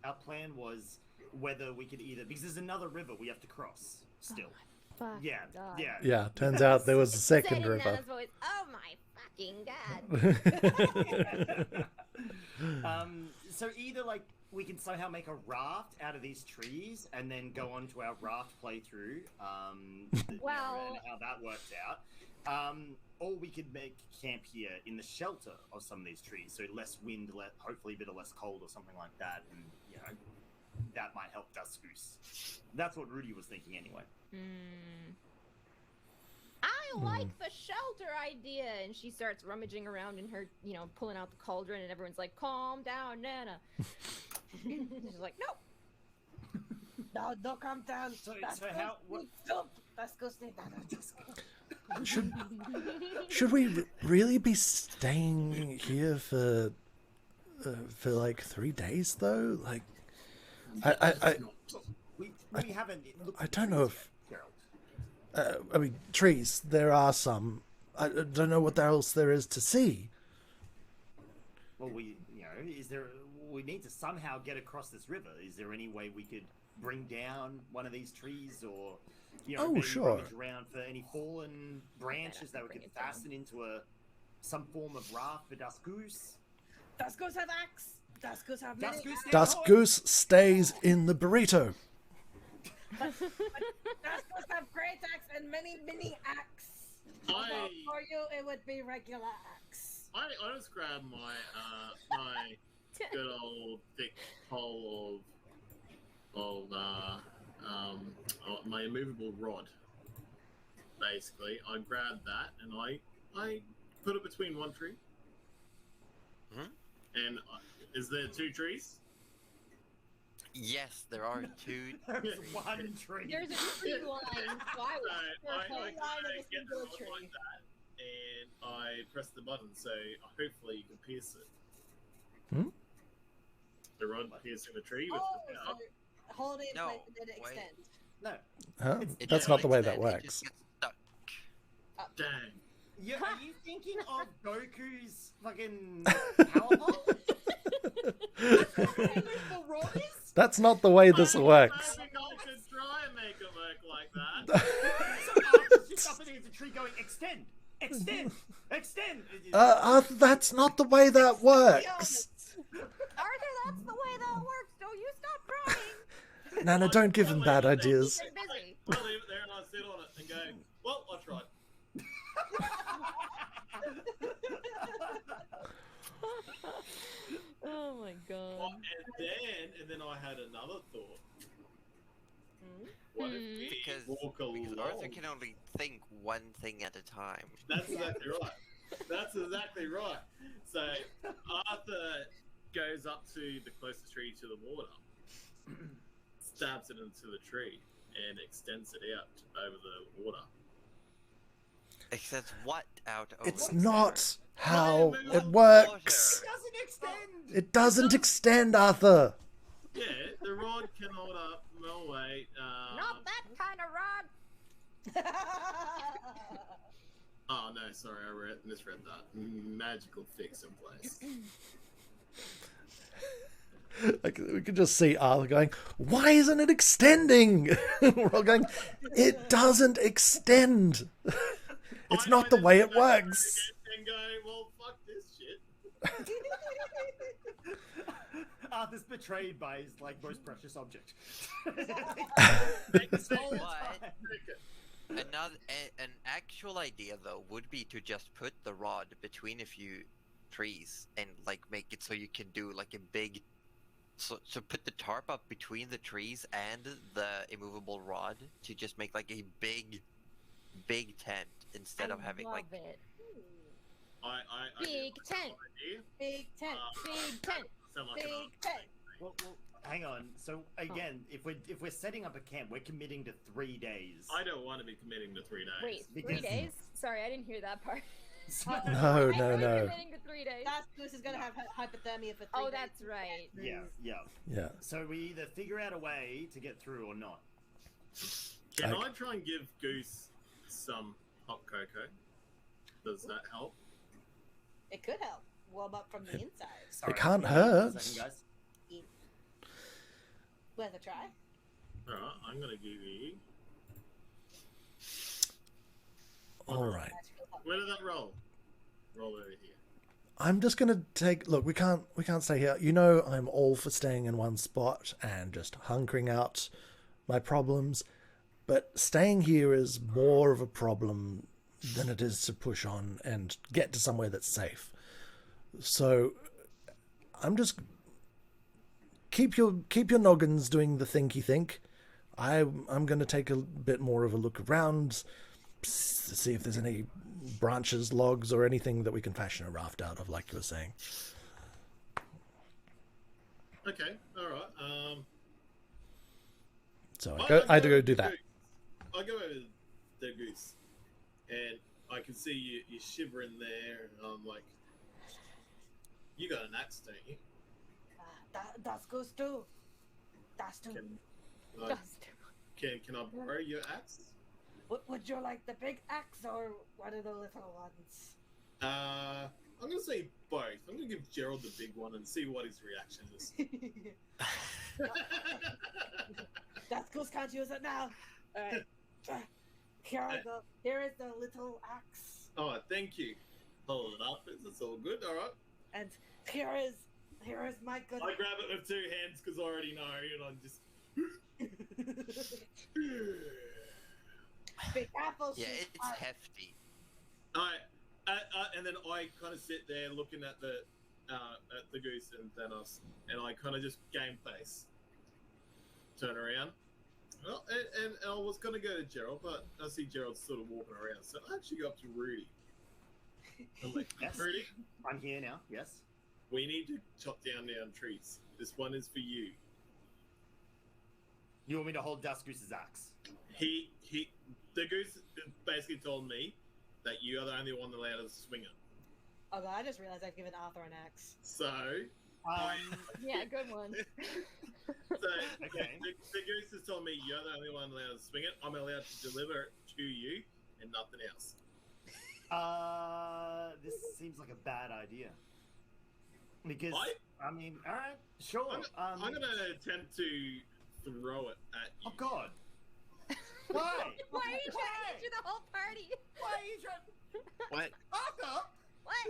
our plan was whether we could either, because there's another river we have to cross still. Fuck Yeah, God. yeah. Yeah, turns out there was a Said second in river. Nana's voice, oh my fucking God. So either like we can somehow make a raft out of these trees and then go on to our raft playthrough. Well- and how that worked out. Or we could make camp here in the shelter of some of these trees, so less wind, hopefully a bit of less cold or something like that, and that might help Duskus. That's what Rudy was thinking anyway. I like the shelter idea, and she starts rummaging around in her, pulling out the cauldron, and everyone's like, "Calm down, Nana." She's like, "Nope." No, don't come down. So how? What? That's good. That's good. Should we really be staying here for like 3 days though? Like, We haven't. Looked I at don't the know trees if- yet, Gerald. I mean, trees. There are some. I don't know what else there is to see. Well, is there? we need to somehow get across this river. Is there any way we could bring down one of these trees, or maybe sure. rummage around for any fallen branches that we could fasten into some form of raft for Duskus? Duskus have axe. Duskus have many Duskus axe. Dusk Goose stays in the burrito. Duskus have great axe and many mini axe. But for you, it would be regular axe. I just grab my my good old thick pole of my immovable rod. Basically, I grab that and I put it between one tree. And is there 2 trees? Yes, there are 2. There's one tree. There's a tree line. So I I was get the rod like that, and I press the button, so hopefully you can pierce it. The rod piercing the tree with the so hold it in No, place and then wait. extend. No. Huh? It That's doesn't not the way that extend, it works. just gets stuck. Dang. Are you thinking of Goku's fucking power pole? That's what the rod is? That's not the way this works. I think I should try and make it work like that. So Arthur's just up against a tree going, extend, extend, extend. That's not the way that works. Arthur, that's the way that works. Don't you stop trying. Nana, don't give him bad ideas. Get busy. I'll leave it there and I'll sit on it and go, well, I tried. Oh my god. And then I had another thought. What if we Because walk along? Arthur can only think one thing at a time. That's exactly right. That's exactly right. So Arthur goes up to the closest tree to the water, stabs it into the tree, and extends it out over the water. Except what out over It's the not how water? it works. It doesn't extend. It doesn't extend, Arthur. Yeah, the rod can hold up no weight. Not that kind of rod. Oh no, sorry, I misread that. Magical fix in place. Like, we could just see Arthur going, why isn't it extending? We're all going, it doesn't extend. It's not the way it works. And go, well, fuck this shit. Arthur's betrayed by his most precious object. Make the same But an actual idea though would be to just put the rod between a few trees and make it so you can do a big. So put the tarp up between the trees and the immovable rod to just make a big tent instead of having love it. I Big tent. idea. Big tent. Big tent. Sound like Big an tent. Well, hang on. So again, if we're setting up a camp, we're committing to 3 days. I don't want to be committing to 3 days. Wait, 3 Because- days? Sorry, I didn't hear that part. No, I'm no, only no. committing to 3 days. Duskus is gonna have hypothermia for 3 Oh, days. that's right. Yeah. Yeah. So we either figure out a way to get through or not. Can Okay. I try and give Goose some hot cocoa? Does that help? It could help warm up from the inside. Sorry, can't give me one hurt. second, guys. Worth a try. Alright, I'm gonna give you. All right. Magical help. Where did that roll? Roll over here. I'm just gonna look, we can't stay here. I'm all for staying in one spot and just hunkering out my problems. But staying here is more of a problem than it is to push on and get to somewhere that's safe. So I'm just keep your noggins doing the thinky think. I'm gonna take a bit more of a look around, see if there's any branches, logs, or anything that we can fashion a raft out of, like you were saying. Okay, alright. So I had to go do that. I go over the Goose, and I can see you shivering there, and I'm like, you got an axe, don't you? Duskus too. Dust too. Like, can I borrow your axe? Would you like the big axe or one of the little ones? I'm I'm gonna say both. I'm gonna give Gerald the big one and see what his reaction is. Daskus can't use it now. Alright. Here is the little axe. Oh, thank you. Hold it up. It's all good. All right. And here is my good I grab it with two hands because I already know, and I'm just. Be careful, Yeah, she's it's hard. hefty. And then I kind of sit there looking at the goose and Thanos, and I kind of just game face, turn around. Well, and I was gonna go to Gerald, but I see Gerald sort of walking around, so I actually go up to Rudy. I'm like, Yes. Rudy, I'm here now. Yes. we need to chop down trees. This one is for you. You want me to hold Duskus' axe? The goose basically told me that you are the only one allowed to swing it. Oh god, I just realized I've given Arthur an axe. So, Yeah, good one. Okay. the goose has told me you're the only one allowed to swing it. I'm allowed to deliver it to you and nothing else. This seems like a bad idea. Because I mean, all right, sure. I'm gonna attempt to throw it at you. Oh God! Why? Why are you trying to get through the whole party? Why are you trying? What? Arthur! What?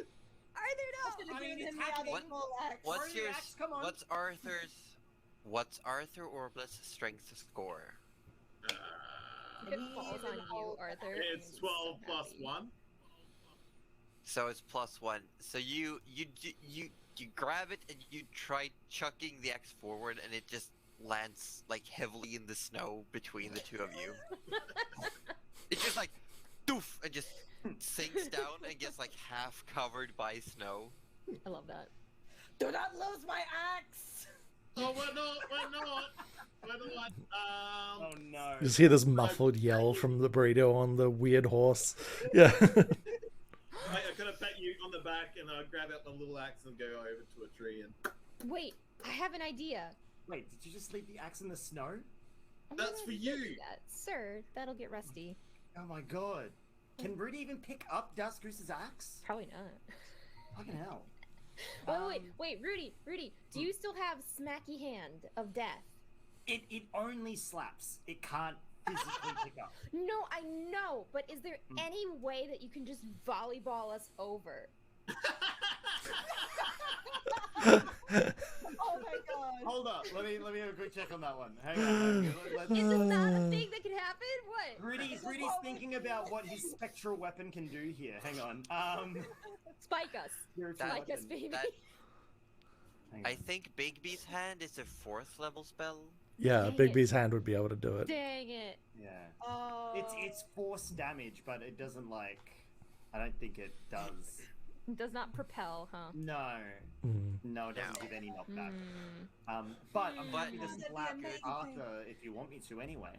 Arthur, no! I mean, Given it's him the happening. other small axe. What's Throw your your axe, come on. what's Arthur Orble's strength score? If it falls on you, Arthur. It's 12 plus 1. So it's +1. So you grab it and you try chucking the axe forward, and it just lands like heavily in the snow between the two of you. It's just like doof and just sinks down and gets like half covered by snow. I love that. Do not lose my axe! Oh, we're not. Oh no! You just hear this muffled yell from the burrito on the weird horse. Yeah. I kind of pat you on the back and I grab out my little axe and go over to a tree and. Wait, I have an idea. Wait, did you just leave the axe in the snow? That's for you. That. Sir, that'll get rusty. Oh my God! Can Rudy even pick up Duskus' axe? Probably not. Fucking hell! Wait, Rudy, do you still have smacky hand of death? It only slaps. It can't physically pick up. No, I know, but is there any way that you can just volleyball us over? Oh my god! Hold up, let me have a quick check on that one. Hang on. Is this not a thing that can happen? What? Rudy's thinking about what his spectral weapon can do here. Hang on. Spike us. Spiritual Spike us, weapon. baby. That, Hang I on. think Bigby's hand is a 4th level spell. Yeah, Dang Big it. B's hand would be able to do it. Dang it. Yeah. Oh. It's force damage, but it doesn't like. I don't think it does. Does not propel, huh? No. Mm. No, it doesn't give any knockback. Mm. But I'm But- happy to That'd be slap amazing. Arthur if you want me to anyway.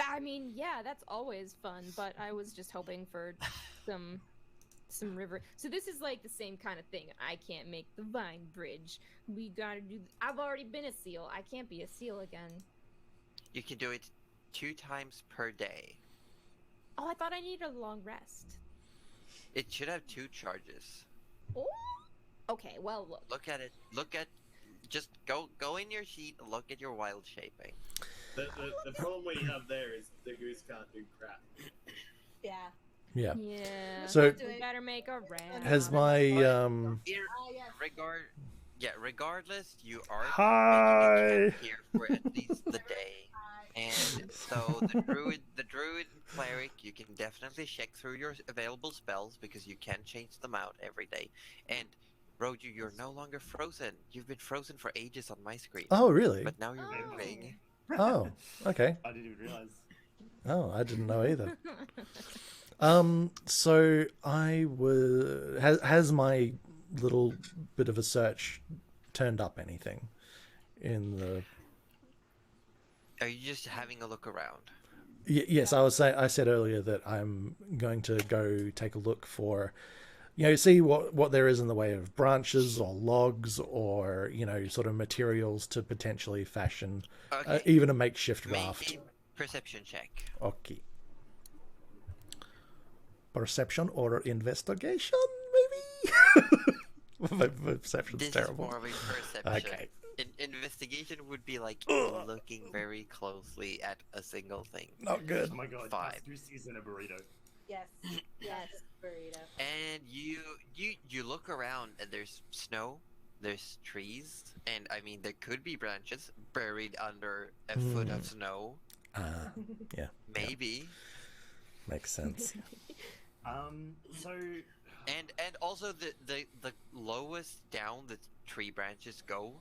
I mean, yeah, that's always fun, but I was just hoping for some river. So this is like the same kind of thing. I can't make the vine bridge. We gotta do. I've already been a seal. I can't be a seal again. You can do it 2 times per day. Oh, I thought I needed a long rest. It should have 2 charges. Oh. Okay. Well, look. Just go in your sheet, look at your wild shaping. The problem we have there is the goose can't do crap. Yeah. Yeah. Yeah. So- we better make a rat. Has my Here, Ah, yes. regardless, you are Hi. making a camp here for at least the day. And so the druid and cleric, you can definitely check through your available spells because you can change them out every day. And Roju, you're no longer frozen. You've been frozen for ages on my screen. Oh, really? But now you're Oh. moving. Oh, okay. I didn't even realize. Oh, I didn't know either. So I was. Has my little bit of a search turned up anything in the? Are you just having a look around? Yes, I said earlier that I'm going to go take a look for, see what there is in the way of branches or logs or sort of materials to potentially fashion Okay. even a makeshift Make raft. a perception check. Okay. perception or investigation, maybe? My perception's This terrible. is more of a perception. Okay. Investigation would be like looking very closely at a single thing. Not good. Oh my god, 5. that's Goose is in a burrito. Yes. Yes. Burrito. And you look around and there's snow, there's trees, and I mean there could be branches buried under a foot of snow. Yeah. Maybe. Makes sense. So And also the lowest down the tree branches go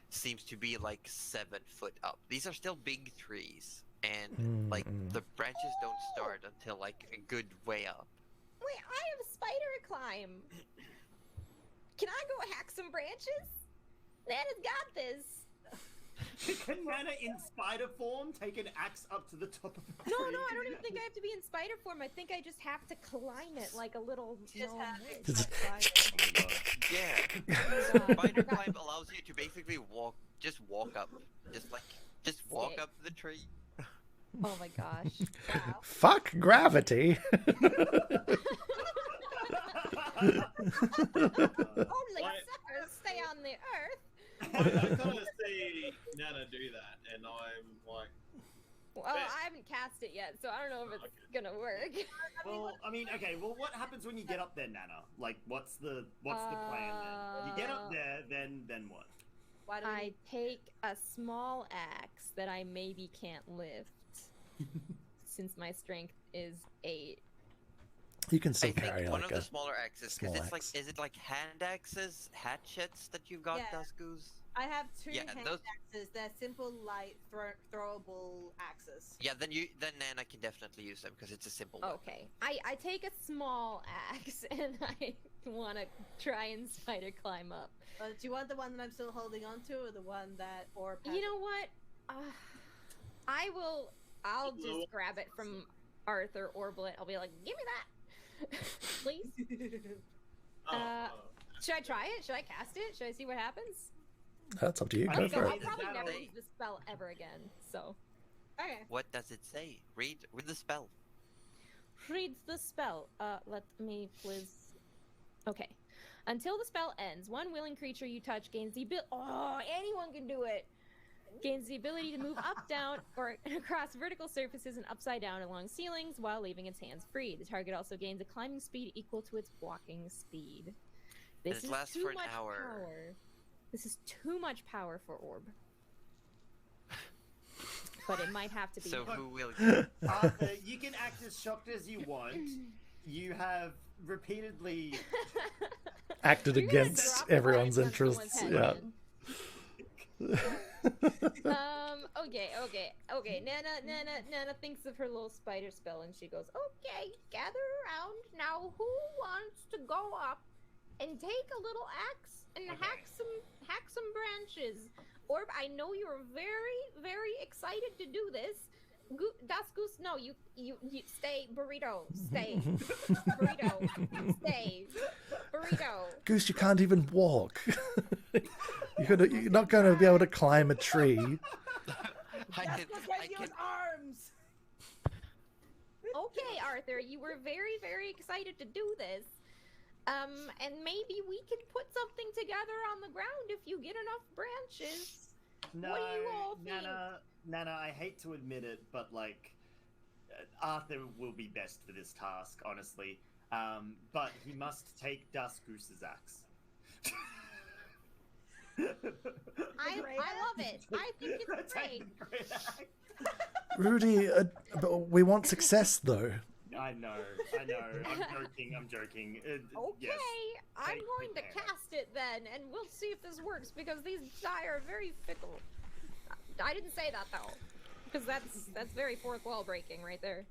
seems to be like 7 foot up. These are still big trees, and like the branches don't start until like a good way up. Wait, I have spider climb. Can I go hack some branches? Nana's got this. can Nana in spider form take an axe up to the top of the No, tree? no, I don't even think I have to be in spider form. I think I just have to climb it like a little. Just gnome have is. it. Oh my god. Yeah. Spider climb allows you to basically walk up, just walk Sick. up the tree. Oh my gosh! Wow. Fuck gravity. Only Why- suckers stay on the earth. I kind of see Nana do that, and I'm like, Well, I haven't cast it yet, so I don't know if it's gonna work. Well, I mean, okay. Well, what happens when you get up there, Nana? Like, what's the plan then? You get up there, then what? Why do we I take a small axe that I maybe can't lift, since my strength is 8. You can I still think carry one like of a the smaller axes, because small it's like, axe. is it like hand axes, hatchets that you've got, Yeah. Duskus? I have 2 Yeah, hand those- axes. They're simple, light, throwable axes. Yeah, then Nana can definitely use them because it's a simple one. Okay, I take a small axe and I want to try and spider climb up. Do you want the one that I'm still holding on to, or the one that Orb has? You know what? I'll just grab it from Arthur Orblet. I'll be like, give me that, please. oh, Should I try it? Should I cast it? Should I see what happens? That's up to you. I Go think for I'll it. probably never Say- use the spell ever again. So Okay. What does it say? Read the spell. read the spell. Let me please. Okay. Until the spell ends, one willing creature you touch gains the ability. Oh, anyone can do it. Gains the ability to move up, down, or across vertical surfaces and upside down along ceilings while leaving its hands free. The target also gains a climbing speed equal to its walking speed. This it is lasts too for an much hour. power. This is too much power for Orb. But it might have to be. So who will? Arthur, you can act as shocked as you want. You have repeatedly. Acted You're gonna against drop a everyone's line on someone's interests. head, Yeah. Okay. Nana thinks of her little spider spell and she goes, okay, gather around. Now who wants to go up and take a little axe and hack some branches? Orb, I know you're very, very excited to do this. Das Goose, no, you stay. Burrito, stay. Burrito, stay. Burrito. Goose, you can't even walk. You're not going to be able to climb a tree. I can. arms. Okay, Arthur, you were very, very excited to do this. And maybe we can put something together on the ground if you get enough branches. No, What do you all think? Nana, I hate to admit it, but like, Arthur will be best for this task, honestly. But he must take Dust Goose's axe. I love it. I think it's great. Take the great axe. Rudy, but we want success, though. I know. I'm joking. Okay, Yes. I'm Take going to the axe. cast it then, and we'll see if this works because these die are very fickle. I didn't say that though, because that's very fourth wall breaking right there.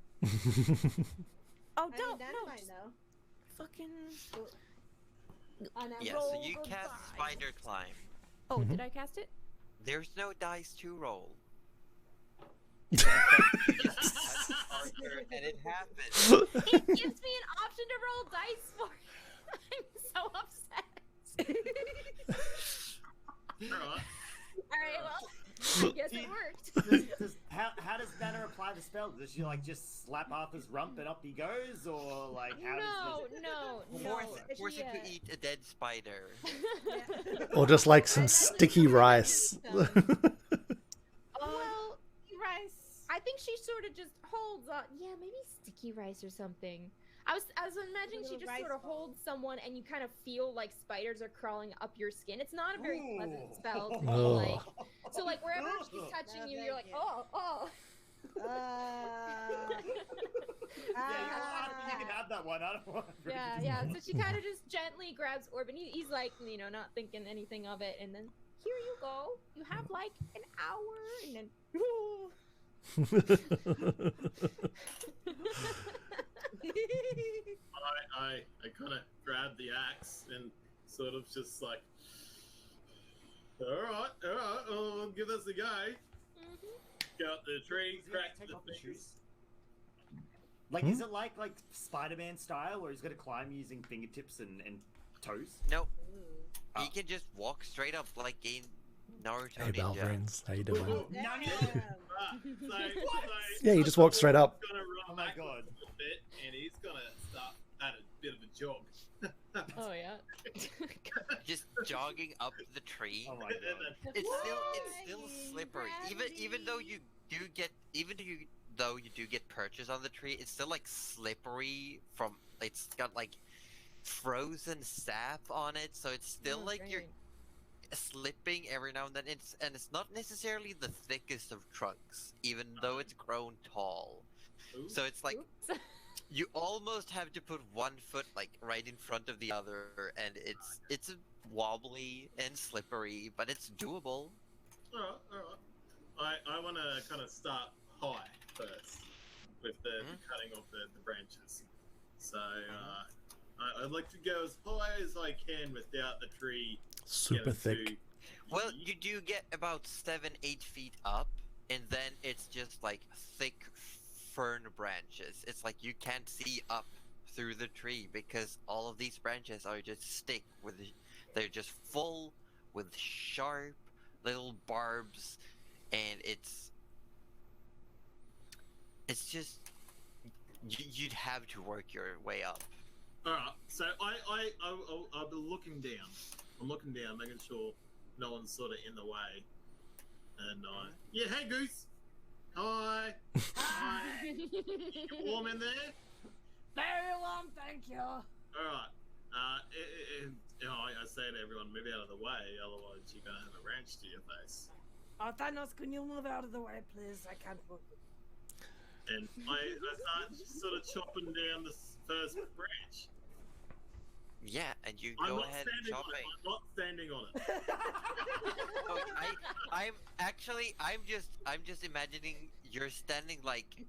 Oh, don't Nana no, might just know. fucking. Oh, no. Yeah, Roll so you or cast die. spider climb. Oh, did I cast it? There's no dice to roll. You just touch Arthur and it happens. It gives me an option to roll dice for it. I'm so upset. Alright. Alright, well, I guess it worked. How does Nana apply the spell? Does she like just slap Arthur's rump and up he goes, or like how does Force him to eat a dead spider. Or just like some sticky rice. Well, rice. I think she sort of just holds on. Yeah, maybe sticky rice or something. I was imagining she just sort of holds someone and you kind of feel like spiders are crawling up your skin. It's not a very pleasant spell to be like. So like wherever she's touching you, you're like, oh. Yeah, you can have that one. I don't want. Yeah. So she kind of just gently grabs Orb, and he's like, not thinking anything of it, and then here you go. You have like an hour, and then. I kind of grab the axe and sort of just like, all right, we'll give this a go. Go up the tree, crack the fingers. Like, is it like Spider-Man style, where he's got to climb using fingertips and toes? Nope. He can just walk straight up like a Naruto Hey, ninja. Balverins, how you doing? Yeah, you just walk straight up. Oh my god. A bit, and he's gonna start at a bit of a jog. Oh yeah. Just jogging up the tree. Oh my god. It's still slippery. Even though you do get purchase on the tree, it's still like slippery from. It's got like frozen sap on it, so it's still you're slipping every now and then. It's not necessarily the thickest of trunks, even though it's grown tall. Ooh. So it's like you almost have to put one foot like right in front of the other, and it's wobbly and slippery, but it's doable. All right. I want to kind of start high first with the cutting off the branches. So I'd like to go as high as I can without the tree Super thick. Well, you do get about 7-8 feet up, and then it's just like thick fern branches. It's like you can't see up through the tree because all of these branches are just they're just full with sharp little barbs, and it's just you'd have to work your way up. Alright, so I'll be looking down. I'm looking down, making sure no one's sort of in the way. And yeah, hey Goose! Hi! Hi! You warm in there? Very warm, thank you. Alright. I say to everyone, move out of the way, otherwise you're gonna have a wrench to your face. Oh, Thanos, can you move out of the way, please? I can't move. And I start sort of chopping down this first branch. Yeah, and you I'm go not ahead standing chopping. on it. I'm not standing on it. I'm just imagining you're standing like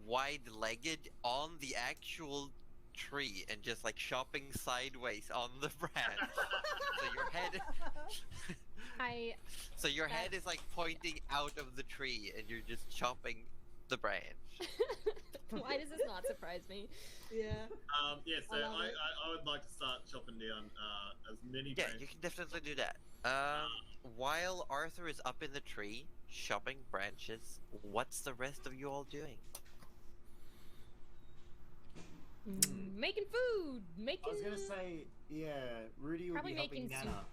wide-legged on the actual tree and just like chopping sideways on the branch. So your head is like pointing out of the tree, and you're just chopping the branch. Why does this not surprise me? Yeah. Yeah, so I would like to start chopping down as many Yeah, branches. you can definitely do that. While Arthur is up in the tree chopping branches, what's the rest of you all doing? Making food. I was gonna say, yeah, Rudy would Probably be helping making Nana.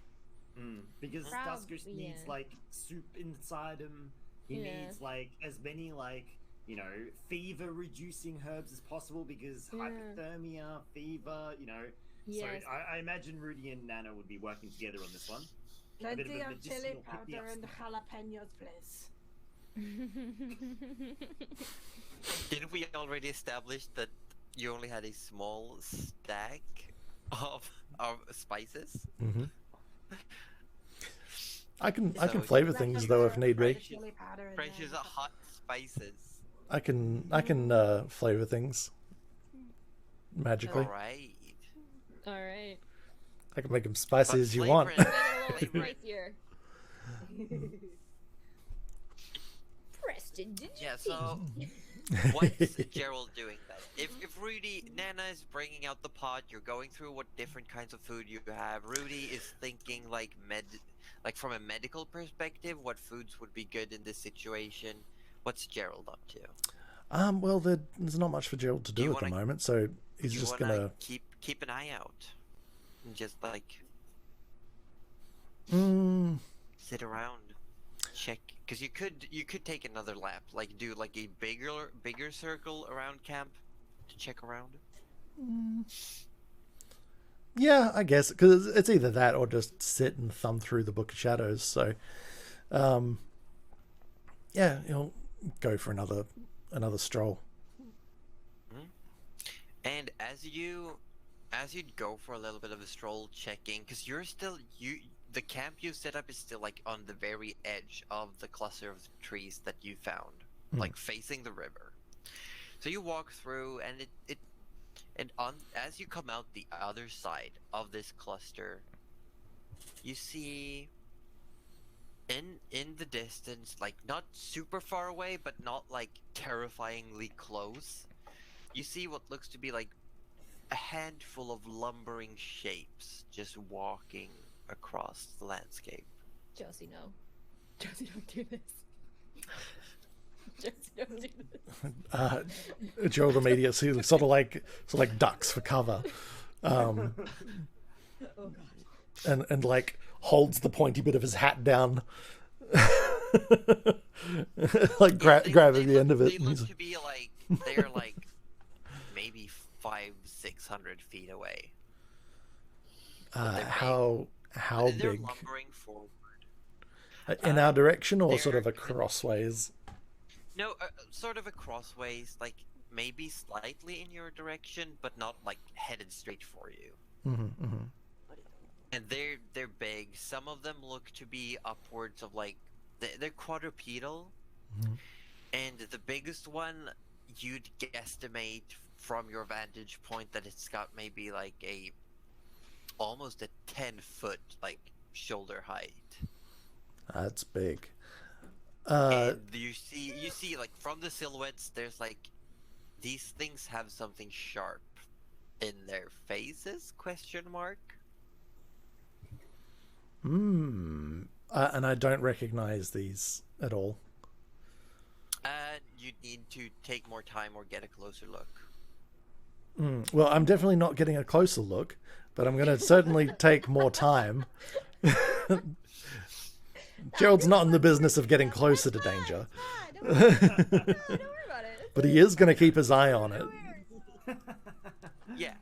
Because Probably, Duskus needs yeah. like soup inside him. He needs like as many fever reducing herbs as possible because hypothermia, fever, Yes. So I imagine Rudy and Nana would be working together on this one. Plenty of chili medicinal pick-me-up powder and stuff. jalapenos, please. Didn't we already establish that you only had a small stack of spices? Mm-hmm. I can So flavor you things though if need be. Chili powder in Branches there. are hot spices. I can flavor things magically. Alright. All right. I can make them spicy But as you flavor want. it- Make it a little Flavor it. spicier. Preston, did you Yeah, see? so what's Gerald doing then? If Nana is bringing out the pot, you're going through what different kinds of food you have. Rudy is thinking like like from a medical perspective, what foods would be good in this situation? What's Gerald up to? Well, there's not much for Gerald to Do do you at the wanna- moment, so he's You just wanna gonna. keep an eye out, and just like Mm, sit around, check, because you could take another lap, like do like a bigger circle around camp to check around. yeah, I guess because it's either that or just sit and thumb through the Book of Shadows. So, yeah, you'll go for another stroll. And as you'd go for a little bit of a stroll checking, because the camp you set up is still like on the very edge of the cluster of trees that you found, like facing the river. So you walk through, and as you come out the other side of this cluster, you see in the distance, like not super far away, but not like terrifyingly close, you see what looks to be like a handful of lumbering shapes just walking across the landscape. Josie, no. Josie, don't do this. Josie, don't do this. Gerald immediately sort of like ducks for cover, Oh god. and like holds the pointy bit of his hat down, like grabbing the end of it. They look to be like they're like maybe 500-600 feet away. How They're big? lumbering forward. In our direction, or they're- sort of a crossways? No, sort of a crossways, like maybe slightly in your direction, but not like headed straight for you. Mm-hmm. And they're big. Some of them look to be upwards of like they're quadrupedal, and the biggest one you'd guesstimate from your vantage point that it's got maybe like almost a 10-foot like shoulder height. That's big. And you see like from the silhouettes, there's like these things have something sharp in their faces? Question mark. And I don't recognize these at all. You need to take more time or get a closer look. Well, I'm definitely not getting a closer look, but I'm going to certainly take more time. Gerald's not in the business of getting closer to danger, Don't worry about it. but he is going to keep his eye on it. Yeah.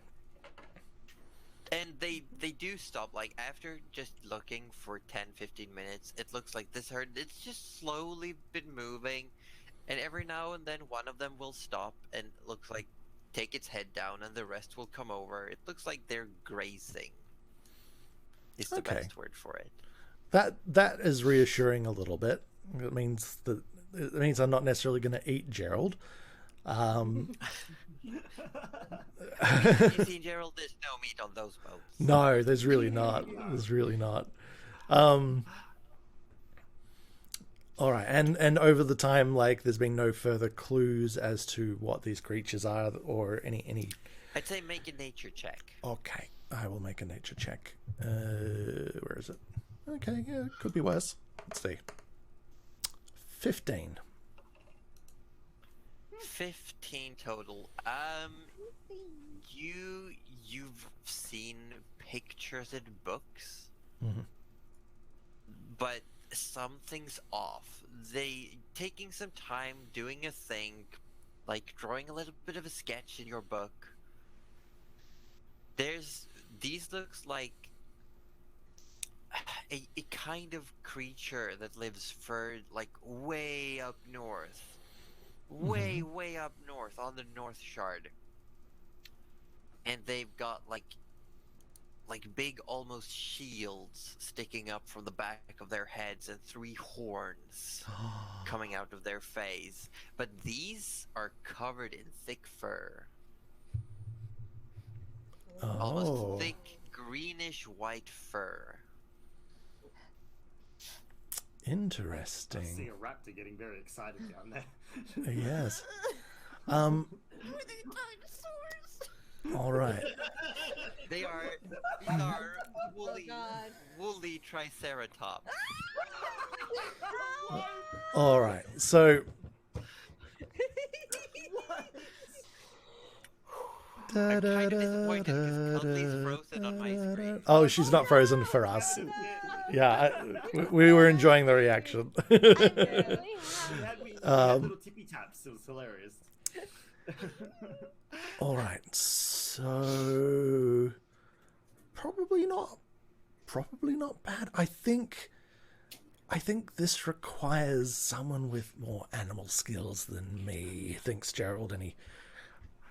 And they do stop, like, after just looking for 10-15 minutes, it looks like this herd, it's just slowly been moving, and every now and then one of them will stop and looks like take its head down and the rest will come over. It looks like they're grazing. Is the Okay. best word for it. That is reassuring a little bit. It means I'm not necessarily going to eat Gerald. You see, Gerald, there's no meat on those boats. No, there's really not. There's really not. All right, and over the time, like, there's been no further clues as to what these creatures are, or any. I'd say make a nature check. Okay, I will make a nature check. Where is it? Okay, yeah, could be worse. Let's see. 15. 15 total. You've seen pictures in books, but something's off. They taking some time doing a thing, like drawing a little bit of a sketch in your book. These looks like a kind of creature that lives like way up north. Way up north on the North Shard. And they've got like big almost shields sticking up from the back of their heads and 3 horns coming out of their face. But these are covered in thick fur. Almost thick greenish white fur. I see Interesting. a raptor getting very excited down there. Yes. Who are these dinosaurs? All right. These are God. woolly triceratops. All right. So I'm kind of disappointed because Cuddly's frozen on my screen. oh, she's not frozen for us. Yeah, we were enjoying the reaction. I really We have. had little tippy taps. It was hilarious. All right. So probably not bad. I think this requires someone with more animal skills than me, thinks Gerald, and he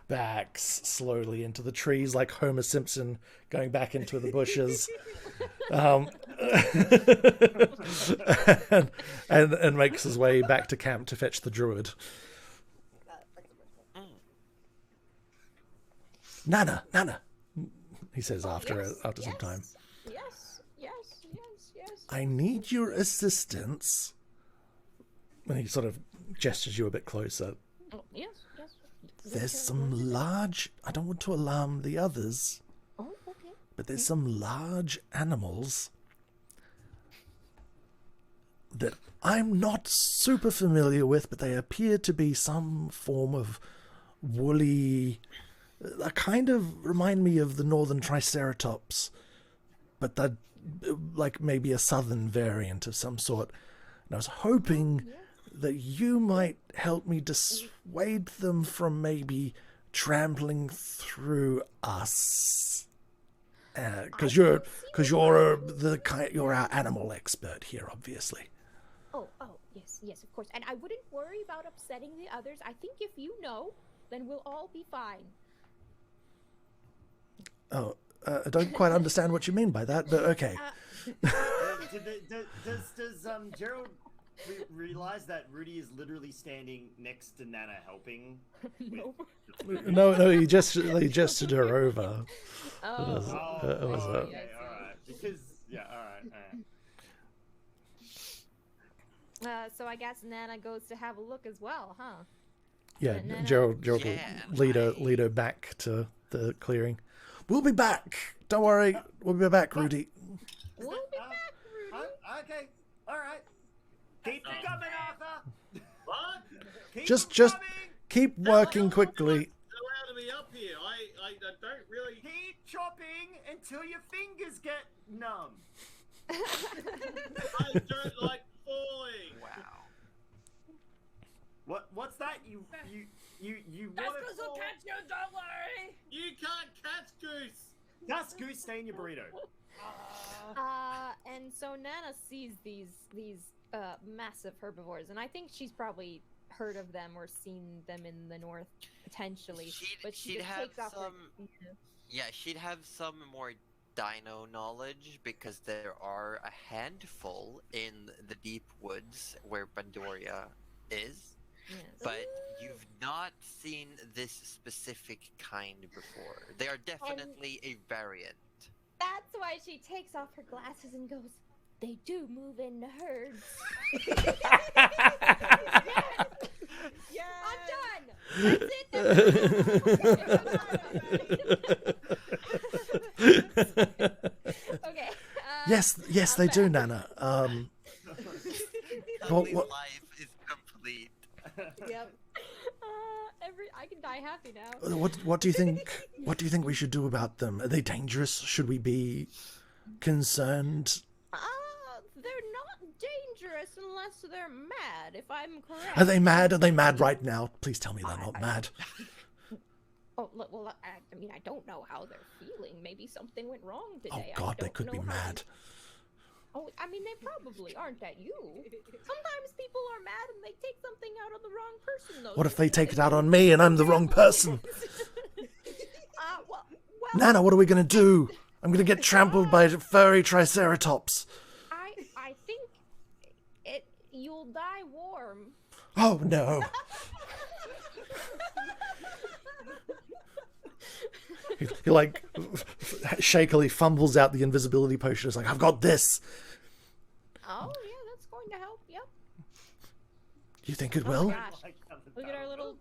backs slowly into the trees like Homer Simpson going back into the bushes. And makes his way back to camp to fetch the druid. Nana, he says after some time. Yes. I need your assistance. And he sort of gestures you a bit closer. Oh, yes. There's some large... I don't want to alarm the others, Oh, okay. but there's some large animals that I'm not super familiar with, but they appear to be some form of woolly... kind of remind me of the northern triceratops, but they're like maybe a southern variant of some sort. And I was hoping that you might help me dissuade them from maybe trampling through us. Because you're our animal expert here, obviously. Oh, yes, of course. And I wouldn't worry about upsetting the others. I think if you know, then we'll all be fine. Oh, I don't quite understand what you mean by that, but okay. Does Gerald realize that Rudy is literally standing next to Nana helping? Nope. No, he gestured her over. Oh. It was Okay, all right. Because all right. So I guess Nana goes to have a look as well, huh? Yeah, Nana. Gerald will Yeah, lead her back to the clearing. We'll be back. Don't worry. We'll be back, Rudy. We'll be back, Rudy. Okay, all right. Keep it coming, Arthur. What? Keep Just it coming. keep working quickly. Allowed to be up here. I don't really. Keep chopping until your fingers get numb. I don't like falling. Wow. What's that? You want Goose will catch you, don't worry! You can't catch Goose. That's Goose stay in your burrito. And so Nana sees these massive herbivores, and I think she's probably heard of them or seen them in the north potentially. But she She'd just have takes off her- some. Yeah, she'd have some more dino knowledge because there are a handful in the deep woods where Pandoria is. Yes. But you've not seen this specific kind before. They are definitely a variant. That's why she takes off her glasses and goes, "They do move in herds." Yeah! I'm done! That's it! Okay. Yes, they do, Nana. Cuddly's life is complete. Yep. I can die happy now. What do you think? What do you think we should do about them? Are they dangerous? Should we be concerned? They're not dangerous unless they're mad, if I'm correct. Are they mad? Are they mad right now? Please tell me they're not mad. Oh, look, well, I mean, I don't know how they're feeling. Maybe something went wrong Oh today. God, I they don't could be know how mad. Oh, I mean, they probably aren't at you. Sometimes people are mad and they take something out on the wrong person, though. What if they take it out on me and I'm the wrong person? Well, Nana, what are we gonna do? I'm gonna get trampled by a furry triceratops. I think you'll die warm. Oh no. He like shakily fumbles out the invisibility potion. It's like, I've got this. Oh, yeah, that's going to help. Yep. You think it Oh, will? gosh. Look at our little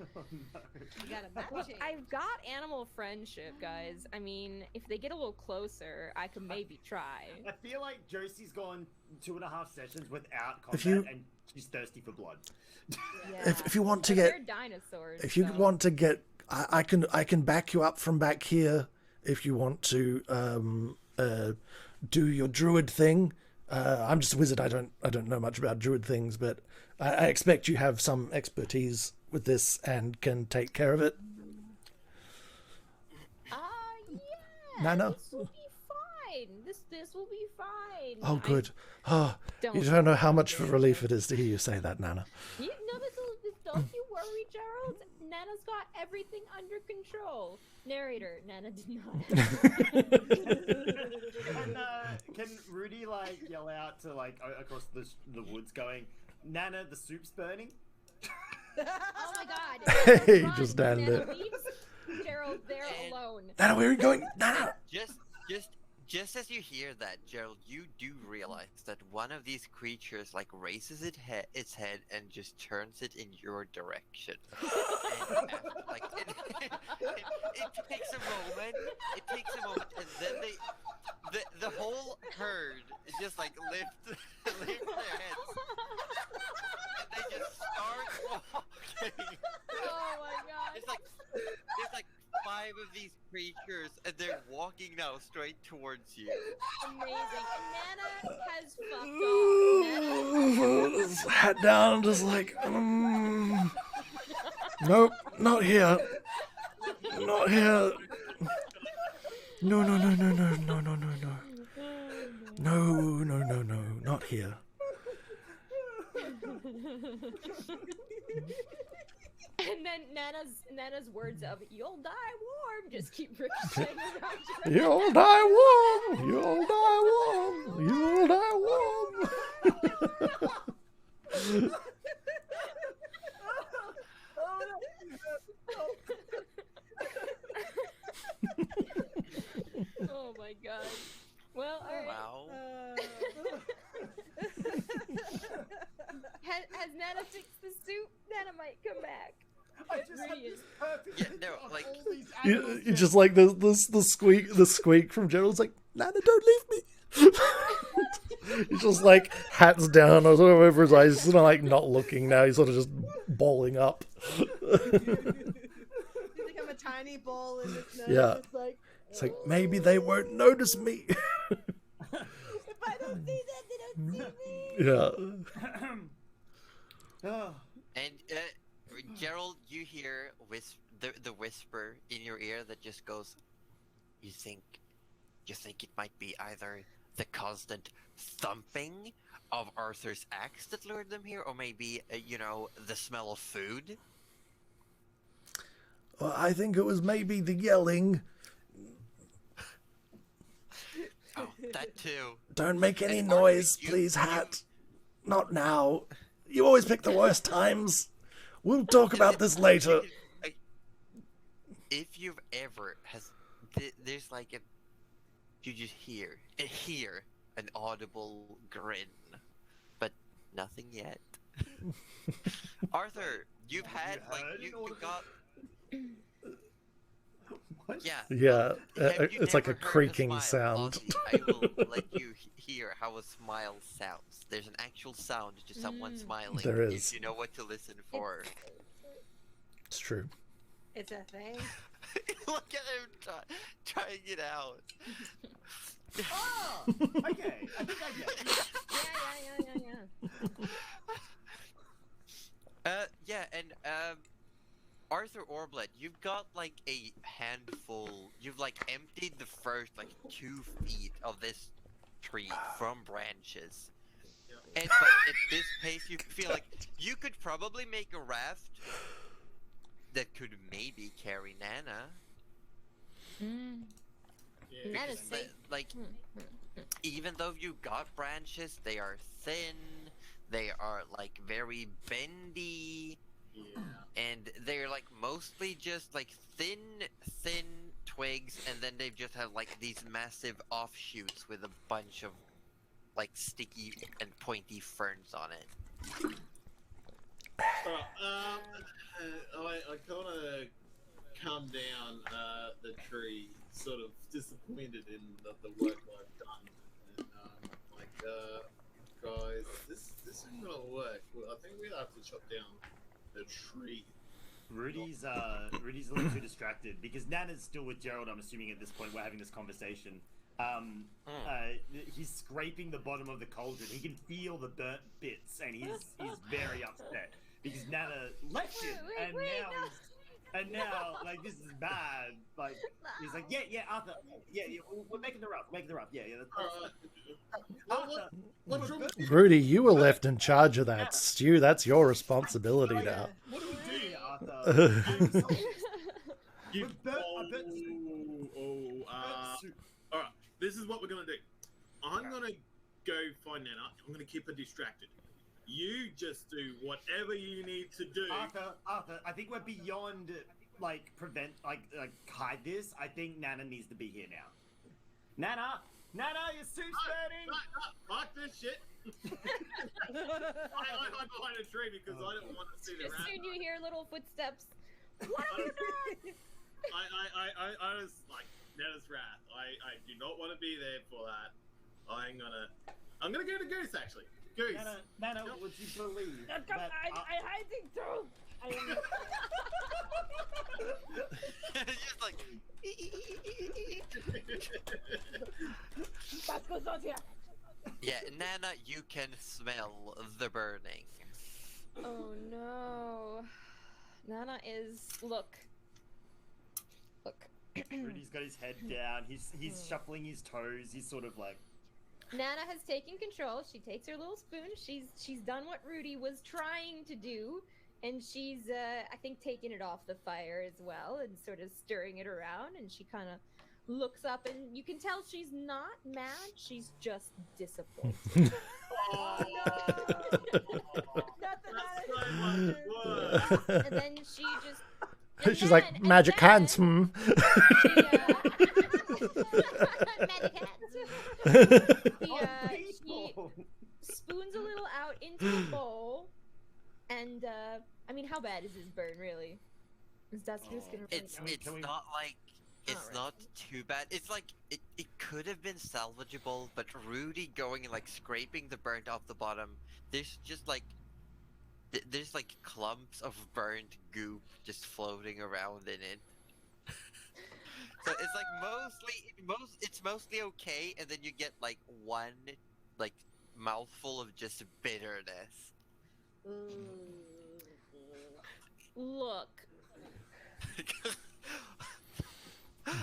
Oh, no. You got a Look, matching. I've got animal friendship, guys. I mean, if they get a little closer, I could maybe try. I feel like Josie's gone 2.5 sessions without If combat, you- and she's thirsty for blood. Yeah. If you want to But get they're dinosaurs. if you so- want to get I can back you up from back here if you want to do your druid thing. I'm just a wizard. I don't know much about druid things, but I expect you have some expertise with this and can take care of it. Yeah. Nana? This will be fine. This will be fine. Oh, good. Oh, Don't, you don't know how much of a relief it is to hear you say that, Nana. Don't you worry, Gerald. Nana's got everything under control. Narrator, Nana did not. Can Rudy like yell out to like across the woods, going, "Nana, the soup's burning"? Oh my god. Hey, Run, just stand Nana there. leaves Gerald there And- alone. Nana, where are you going? Nana! Just as you hear that, Gerald, you do realize that one of these creatures like raises its head and just turns it in your direction. And like it takes a moment. It takes a moment, and then the whole herd just like lift their heads, and they just start walking. Oh my god. It's like there's like 5 of these creatures, and they're walking now straight towards you. Amazing. And Nana has fucked off. Nana. Just hat down, just like, nope, not here. Not here. No, no, no, no, no, no, no, no, no. No, no, no, no, not here. And then Nana's words of "You'll die warm" just keep ricocheting around you. You'll die warm. You'll die warm. You'll die warm. Oh my god. Well, alright. Wow. Has Nana fixed the soup? Nana might come back. I just have this perfect Yeah, no, of like- all these You animals just like the squeak from Gerald's like, Nana, don't leave me. He's just like hats down or sort of over his eyes, sort of like not looking now. He's sort of just balling up. You become a tiny ball in its nose. Yeah. It's like, It's like maybe they won't notice me. if I don't see them, they don't see me. Yeah. Oh, And Gerald, you hear the whisper in your ear that just goes, you think it might be either the constant thumping of Arthur's axe that lured them here, or maybe the smell of food. Well, I think it was maybe the yelling. Oh, that too. Don't make any And Arthur, noise, you- please, Hat. Not now. You always pick the worst times. We'll talk about this later. If you've ever there's like you just hear an audible grin, but nothing yet. Arthur, you've had heard an you audible- got what? yeah. Yeah, Have you it's like a never heard creaking smile? sound. I will let you hear how a smile sounds. There's an actual sound to someone smiling. There is. If you know what to listen for. It's true. It's a thing. Look at him trying it out. Oh, okay. I think I get it. Yeah. And Arthur Orblet, you've got like a handful. You've like emptied the first like 2 feet of this tree from branches. And but at this pace, you feel like you could probably make a raft that could maybe carry Nana. Yeah. Nana's But, safe. like, even though you got branches, they are thin. They are like very bendy. Yeah. And they're like mostly just like thin twigs, and then they just have like these massive offshoots with a bunch of like sticky and pointy ferns on it. Alright, I kind of come down the tree, sort of disappointed in the work I've done, and guys, this isn't gonna work. Well, I think we have to chop down the tree. Rudy's a little too distracted because Nana's still with Gerald. I'm assuming at this point we're having this conversation. He's scraping the bottom of the cauldron. He can feel the burnt bits, and he's very upset because Nana left him, and now like this is bad. Like he's like, yeah, Arthur, yeah, we're making the rough, yeah. Arthur, What's wrong? Rudy, you were left in charge of that stew. That's your responsibility now. What do we do here, Arthur? You burnt all right. This is what we're gonna do. I'm gonna go find Nana. I'm gonna keep her distracted. You just do whatever you need to do. Arthur, I think we're beyond hide this. I think Nana needs to be here now. Nana, your suit's burning. Fuck this shit. I hide behind a tree because I don't want to see the rat. Soon you hear little footsteps. What have you done? I was like, Nana's wrath. I do not want to be there for that. I'm gonna go to Goose actually. Goose. Nana, would you believe that? I hiding too. Just like. What goes on here? Yeah, Nana, you can smell the burning. Oh no. Nana is look. Rudy's got his head down. He's shuffling his toes. He's sort of like. Nana has taken control. She takes her little spoon. She's done what Rudy was trying to do, and she's I think taking it off the fire as well and sort of stirring it around. And she kind of looks up, and you can tell she's not mad. She's just disappointed. Oh Nothing. And then she just. She's like, magic hands, Magic hands. She spoons a little out into the bowl, and I mean, how bad is this burn really? Is that just gonna? It's not like it's not too bad. It's like it could have been salvageable, but Rudy going and like scraping the burnt off the bottom. There's just like. There's like clumps of burnt goop just floating around in it. So it's like it's mostly okay, and then you get like one like mouthful of just bitterness. Look.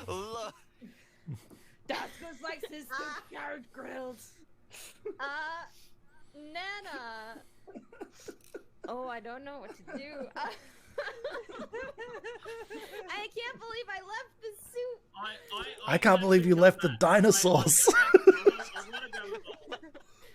Look. That's just like sister carrot grills. Nana. Oh, I don't know what to do. I can't believe I left the soup. I can't believe you left the dinosaurs. I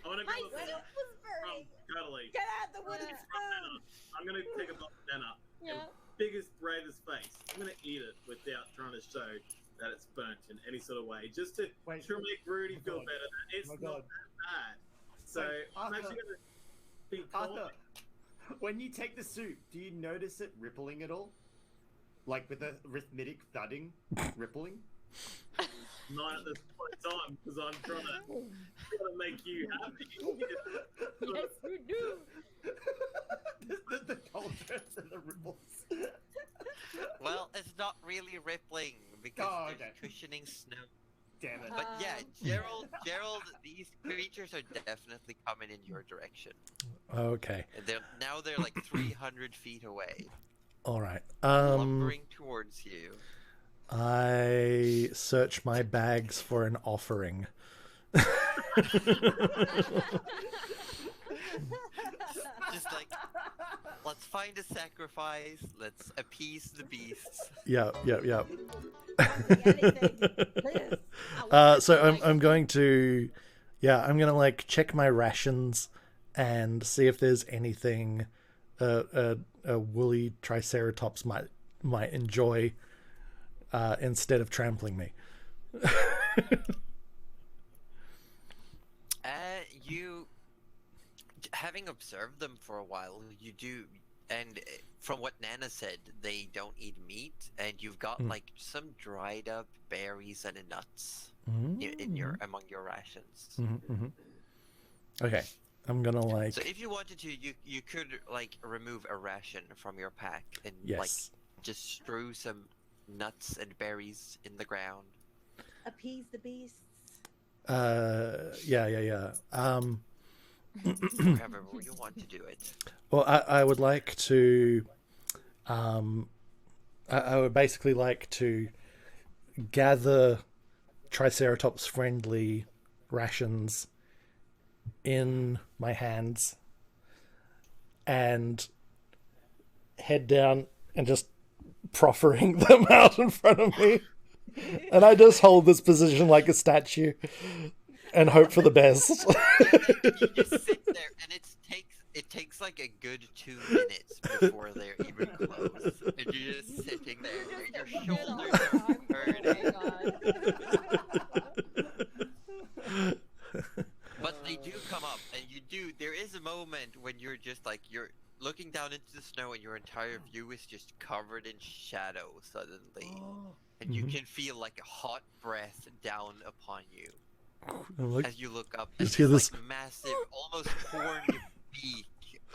want to My go soup was burning. cuddly. Get out the wooden spoon. I'm gonna take a bite of Nana. Yeah. Biggest, bravest face. I'm gonna eat it without trying to show that it's burnt in any sort of way, just to make Rudy feel better. It's not that bad. So I'm actually gonna be Arthur, when you take the soup, do you notice it rippling at all? Like with a rhythmic thudding, rippling? Not at this point in time, because I'm trying to make you happy. Yes, you do. the cauldrons and the ripples. Well, it's not really rippling because there's cushioning snow. Damn it. But yeah, Gerald, these creatures are definitely coming in your direction. Okay. And they're like 300 feet away, All right. lumbering towards you. I search my bags for an offering. Just like, let's find a sacrifice. Let's appease the beasts. Yeah. Anything. So I'm going to, I'm gonna like check my rations and see if there's anything a woolly triceratops might enjoy instead of trampling me. You, having observed them for a while, And from what Nana said, they don't eat meat, and you've got like some dried up berries and nuts in your among your rations. Okay, I'm gonna like. So if you wanted to, you could like remove a ration from your pack and like Yes. just strew some nuts and berries in the ground. Appease the beasts. Yeah. However you want to do it. Well, I would like to. I would basically like to gather Triceratops friendly rations in my hands and head down and just proffering them out in front of me. And I just hold this position like a statue and hope for the best. You just sit there, and it takes like a good 2 minutes before they're even close, and you're just sitting there. Your shoulders are hurting. But they do come up, and you do. There is a moment when you're just like you're looking down into the snow, and your entire view is just covered in shadow suddenly, and you can feel like a hot breath down upon you. Like, As you look up, just and hear this this- like, massive, almost horny beak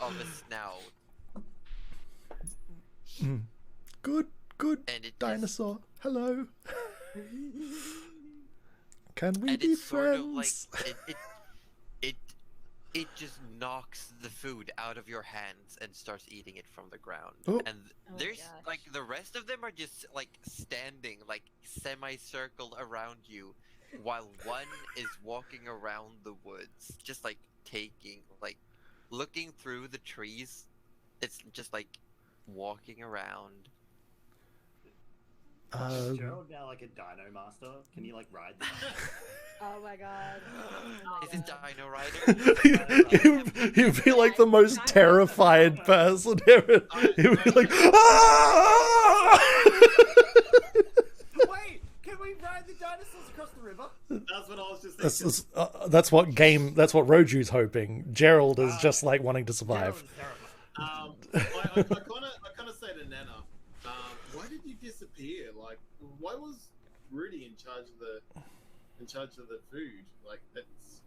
of a snout, good and it dinosaur. Hello. Can we and be it's sort of like friends? it just knocks the food out of your hands and starts eating it from the ground. Oh. And Oh there's gosh. like the rest of them are just like standing like semicircle around you, while one is walking around the woods, just like looking through the trees. It's just like walking around. Is Gerald now like a dino master? Can you like ride them? Oh my god. Is it Dino Rider? He'd be like the most terrified person ever. He'd be like, ah! Wait, can we ride the dinosaurs across the river? That's what I was just thinking. That's what Roju's hoping. Gerald is just like wanting to survive. Gerald is terrible. I kind of say to Nana, why did you disappear? Like, why was Rudy in charge of the food? Like, that's.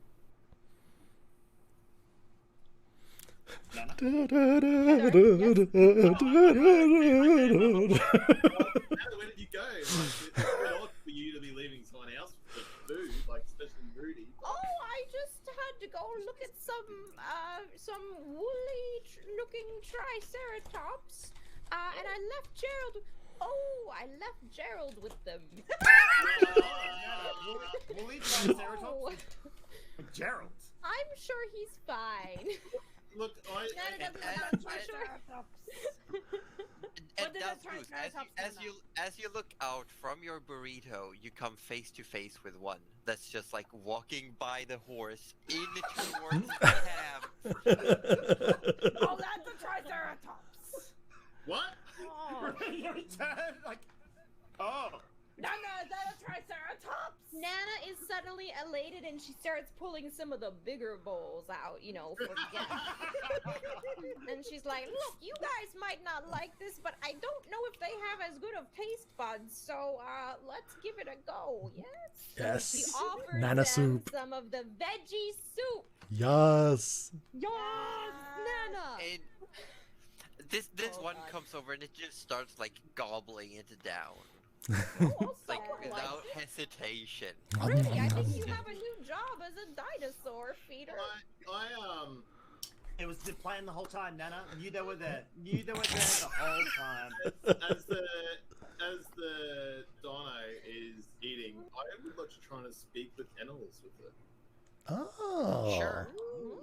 Nana, where did you go? Like, it's a bit odd for you to be leaving someone else with food, like especially Rudy. Oh, I just had to go look at some woolly looking triceratops. And I left Gerald. Oh, I left Gerald with them. Woolly Triceratops with Gerald. I'm sure he's fine. Look, Nana doesn't have and- triceratops. And What did the that's Bruce, Triceratops as you look out from your burrito, you come face to face with one that's just like walking by the horse in towards the cab. Oh, that's a Triceratops. what? Oh. You return like, oh. Nana, is that a Triceratops? Nana is suddenly elated and she starts pulling some of the bigger bowls out, you know, for guests. And she's like, look, you guys might not like this, but I don't know if they have as good of taste buds, so let's give it a go, yes? She Yes. offers Nana them soup. some of the veggie soup. Yes. Yes, Nana! And this Oh, one God. comes over and it just starts like gobbling it down, Also, like without hesitation. Rudy, I think you have a new job as a dinosaur feeder. It was the plan the whole time, Nana. Knew they were there. Knew they were there the whole time. As the dino is eating, I would like to try and speak with animals with it. Oh. Sure. Ooh.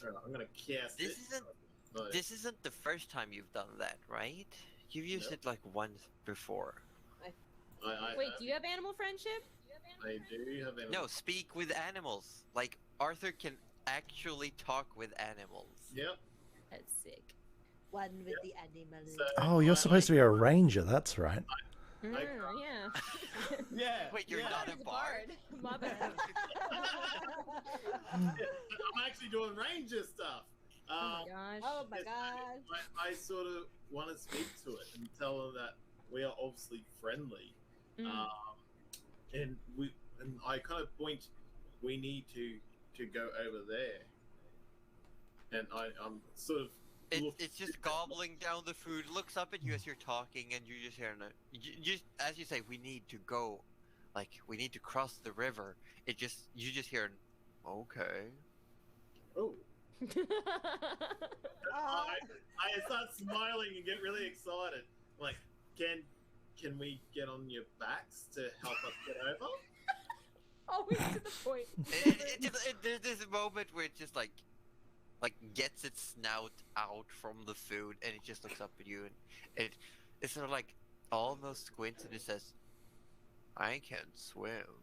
Alright, I'm gonna cast This it. isn't No, this isn't the first time you've done that, right? You've used it like once before. Wait, do you have animal friendship? I do have animals. No, speak with animals. Like Arthur can actually talk with animals. Yep. That's sick. One with the animals. So Oh, you're supposed to be a ranger. That's right. Mm, I- yeah. Yeah. Wait, you're yeah. not a He's bard? My bad. I'm actually doing ranger stuff. Oh my gosh. Oh my yes, god. I sort of want to speak to it and tell her that we are obviously friendly. Mm. And I kind of point. We need to go over there. And I'm sort of. It's just gobbling down the food, looks up at you as you're talking, and you just hear just as you say, we need to go, like we need to cross the river. You just hear, okay. Oh. I start smiling and get really excited. Like, can we get on your backs to help us get over? Always to the point. There's this moment where it just like gets its snout out from the food, and it just looks up at you, and it sort of like almost squints, and it says, "I can swim."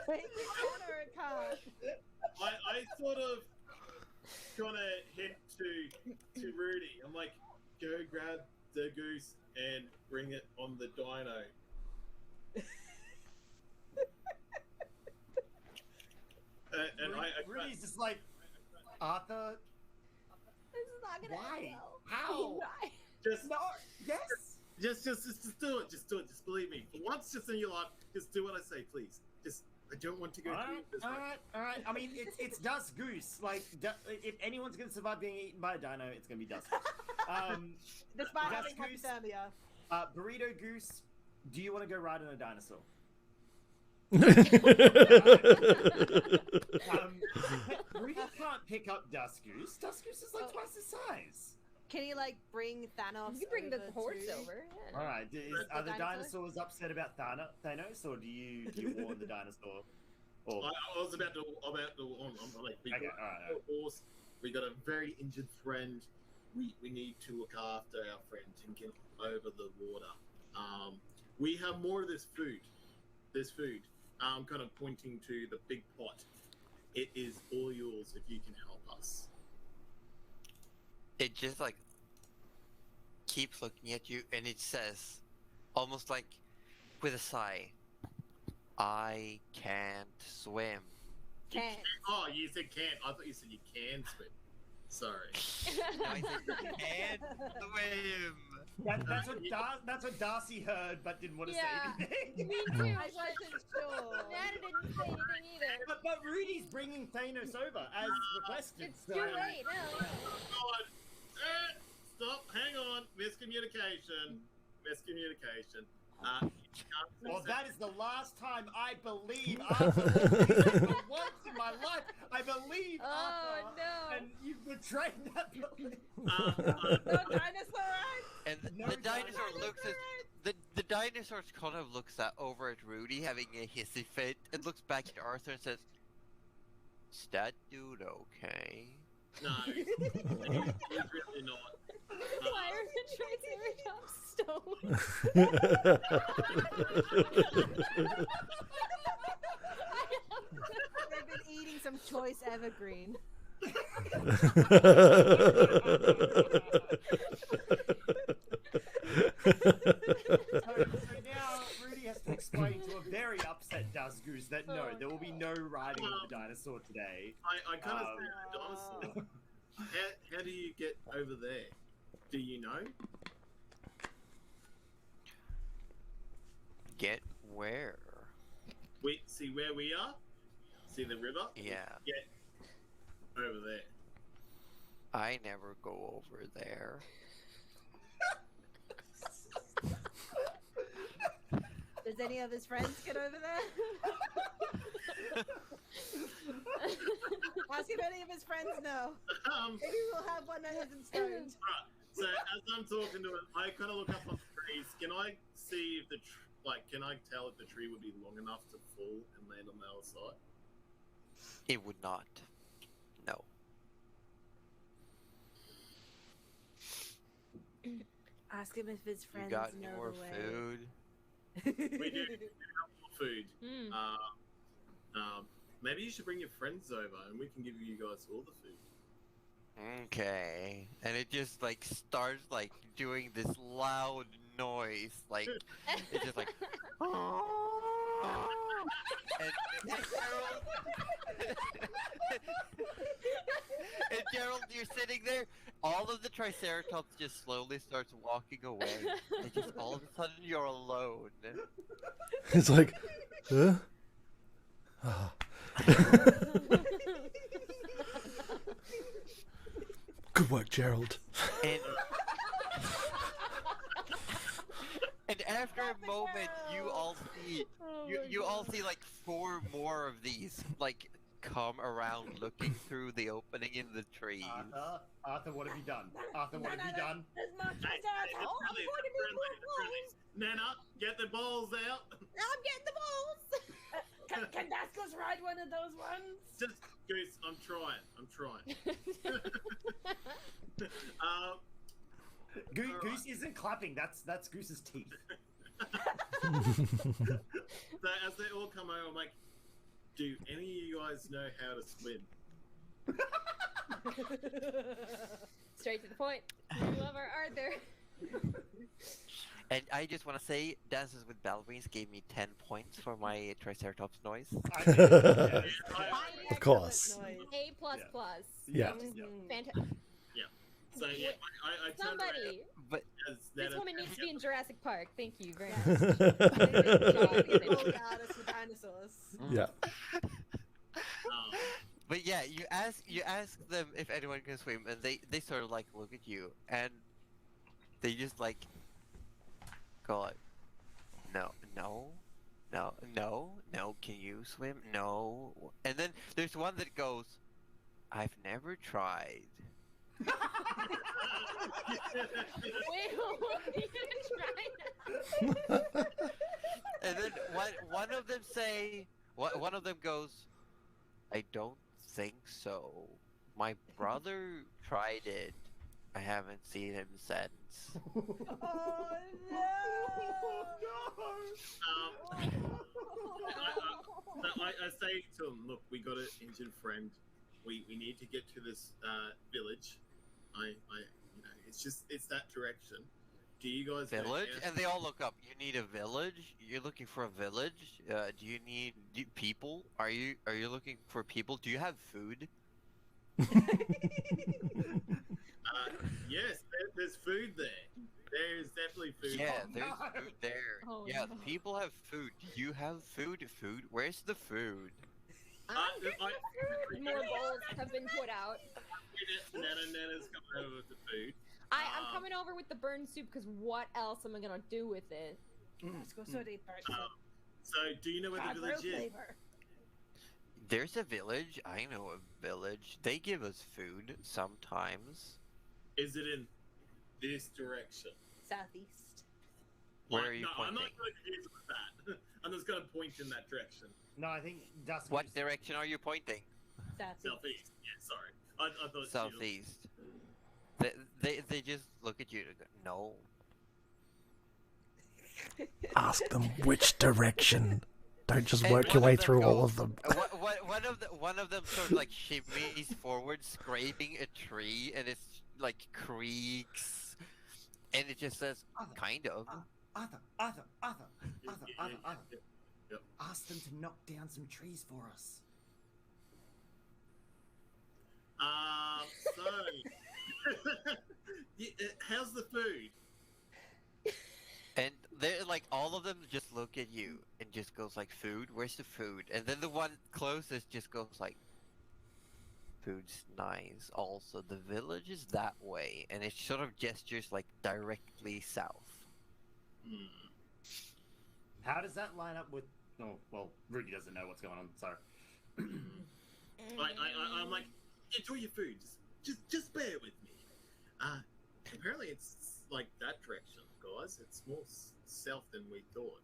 Wait, or a car? I sort of kind of hint to Rudy. I'm like, go grab the goose and bring it on the dino. And Rudy's just like, Arthur, This is not gonna why? end well. How? Why? just No, yes. just do it. Just do it. Just believe me. For once, just in your life, just do what I say, please. Just I don't want to go through this. All right. I mean, it's Dust Goose. Like, if anyone's gonna survive being eaten by a dino, it's gonna be Dust Goose. Despite Dust having Goose. hypothermia. Burrito Goose, do you want to go ride on a dinosaur? Rudy can't pick up Dust Goose. Dust Goose is like twice his size. Can he like bring Thanos? You bring the over horse too? over. Yeah. All right. Are the dinosaur? dinosaurs upset about Thanos, or do you warn the dinosaur? Or I was about to. I'm like, we Okay, got alright. a horse. We got a very injured friend. We need to look after our friend and get over the water. We have more of this food. I'm kind of pointing to the big pot. It is all yours if you can help us. It just like keeps looking at you, and it says, almost like with a sigh, "I can't swim." Can't. Oh, you said can't. I thought you said you can swim. Sorry. I said you can't swim. that's what Darcy heard, but didn't want to Yeah. say anything. Me too. I wasn't sure. Nana didn't say anything either. But Rudy's bringing Thanos over as requested. It's too late now. God. Stop. Hang on. Miscommunication. Well, that is the last time I believe Arthur. Once in my life, I believe Oh Arthur. no. And you betrayed that belief. No dinosaur ride. And No the dinosaur dinosaur looks at the dinosaur kind of looks at over at Rudy having a hissy fit, and looks back at Arthur and says, "Is that dude okay?" No, he's really not. Why are the Triceratops stone? They've been eating some choice evergreen. So now Rudy has to explain to a very upset Dust Goose that no, Oh, there will be no riding of the dinosaur today. I kind of say dinosaur. How do you get over there? Do you know? Get where? We see where we are. See the river. Yeah, Get over there. I never go over there. Does any of his friends get over there? Ask if any of his friends know. Maybe we'll have one that isn't stoned. So as I'm talking to him, I kind of look up on the trees. Can I see if can I tell if the tree would be long enough to fall and land on the other side? It would not. No. Ask him if his You friends got know more the way. food? We do. Food. Hmm. Maybe you should bring your friends over and we can give you guys all the food. Okay. And it just like starts like doing this loud noise. Like it's just like. And Gerald, and Gerald, you're sitting there. All of the Triceratops just slowly starts walking away, and just all of a sudden you're alone. It's like, huh? Ah. Good work, Gerald. And and after a moment, you all see you all see like 4 more of these like come around looking through the opening in the trees. Arthur, what have you done? Arthur, what have you done? There's much Hey, as that. it's Oh, I'm friendly, going to it's be friendly, it's friendly. Nana, get the balls out. I'm getting the balls. Can Dascos ride one of those ones? Just Goose, I'm trying. Goose isn't clapping. That's Goose's teeth. So as they all come over, I'm like, do any of you guys know how to swim? Straight to the point. We love our Arthur. And I just want to say, Dances with Ballerines gave me 10 points for my Triceratops noise. Of course. A plus Yeah. plus. Yeah. Fantastic. So yeah, I turned Somebody. around But as This Nana woman needs to be in together. Jurassic Park. Thank you very much. Oh god, it's the dinosaurs. Yeah. But yeah, you ask them if anyone can swim, and they sort of like look at you, and they just like go like, no, can you swim? No. And then there's one that goes, I've never tried. Wait, what are you trying? And then one of them say, one of them goes, I don't think so. My brother tried it. I haven't seen him since. Oh I say to him, look, we got an injured friend. We need to get to this village. It's that direction. Do you guys know Village? how- And they all look up. You need a village? You're looking for a village? Do you need people? Are you looking for people? Do you have food? Yes, there's food there. There's definitely food. Yeah, Oh, there's no. food there. Oh, Yeah, no. people have food. Do you have food? Food? Where's the food? More bowls have been put out. Nana's coming over with the food. I'm coming over with the burn soup because what else am I gonna do with it? Let's go so deep. So, do you know where the village is? Flavor. There's a village. I know a village. They give us food sometimes. Is it in this direction? Southeast. Where Like, are you no, I'm pointing? not going to confuse it with that. I'm just going to point in that direction. No, I think Dusty. What direction are you pointing? Southeast. Southeast. Yeah, sorry. I thought it was Southeast. They just look at you and go, no. Ask them which direction. Don't just And work one your way them through all goes- of them. One of them sort of like shimmies forward, scraping a tree, and it's like creaks, and it just says, kind of. Arthur. Yep. Ask them to knock down some trees for us. So, yeah, how's the food? And they're like, all of them just look at you and just goes like, food? Where's the food? And then the one closest just goes like, food's nice. Also, the village is that way. And it sort of gestures like directly south. How does that line up with? Oh, well, Rudy doesn't know what's going on. So, I'm like, enjoy your food. Just bear with me. Apparently it's like that direction, guys. It's more south than we thought.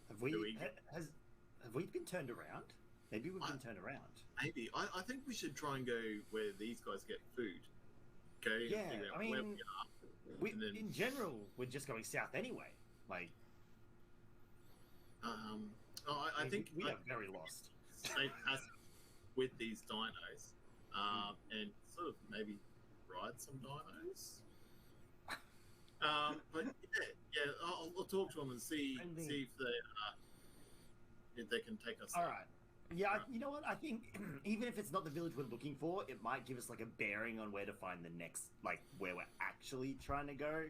have we Do we- have we been turned around? Maybe we've been turned around. Maybe I think we should try and go where these guys get food. Go and Yeah, figure out I where mean, we are. And then- in general, we're just going south anyway. Like, I think we are very lost. stay passive with these dinos, and sort of maybe ride some dinos. But yeah, I'll talk to them and see if they can take us. All right. Yeah, you know what? I think even if it's not the village we're looking for, it might give us like a bearing on where to find the next, like where we're actually trying to go.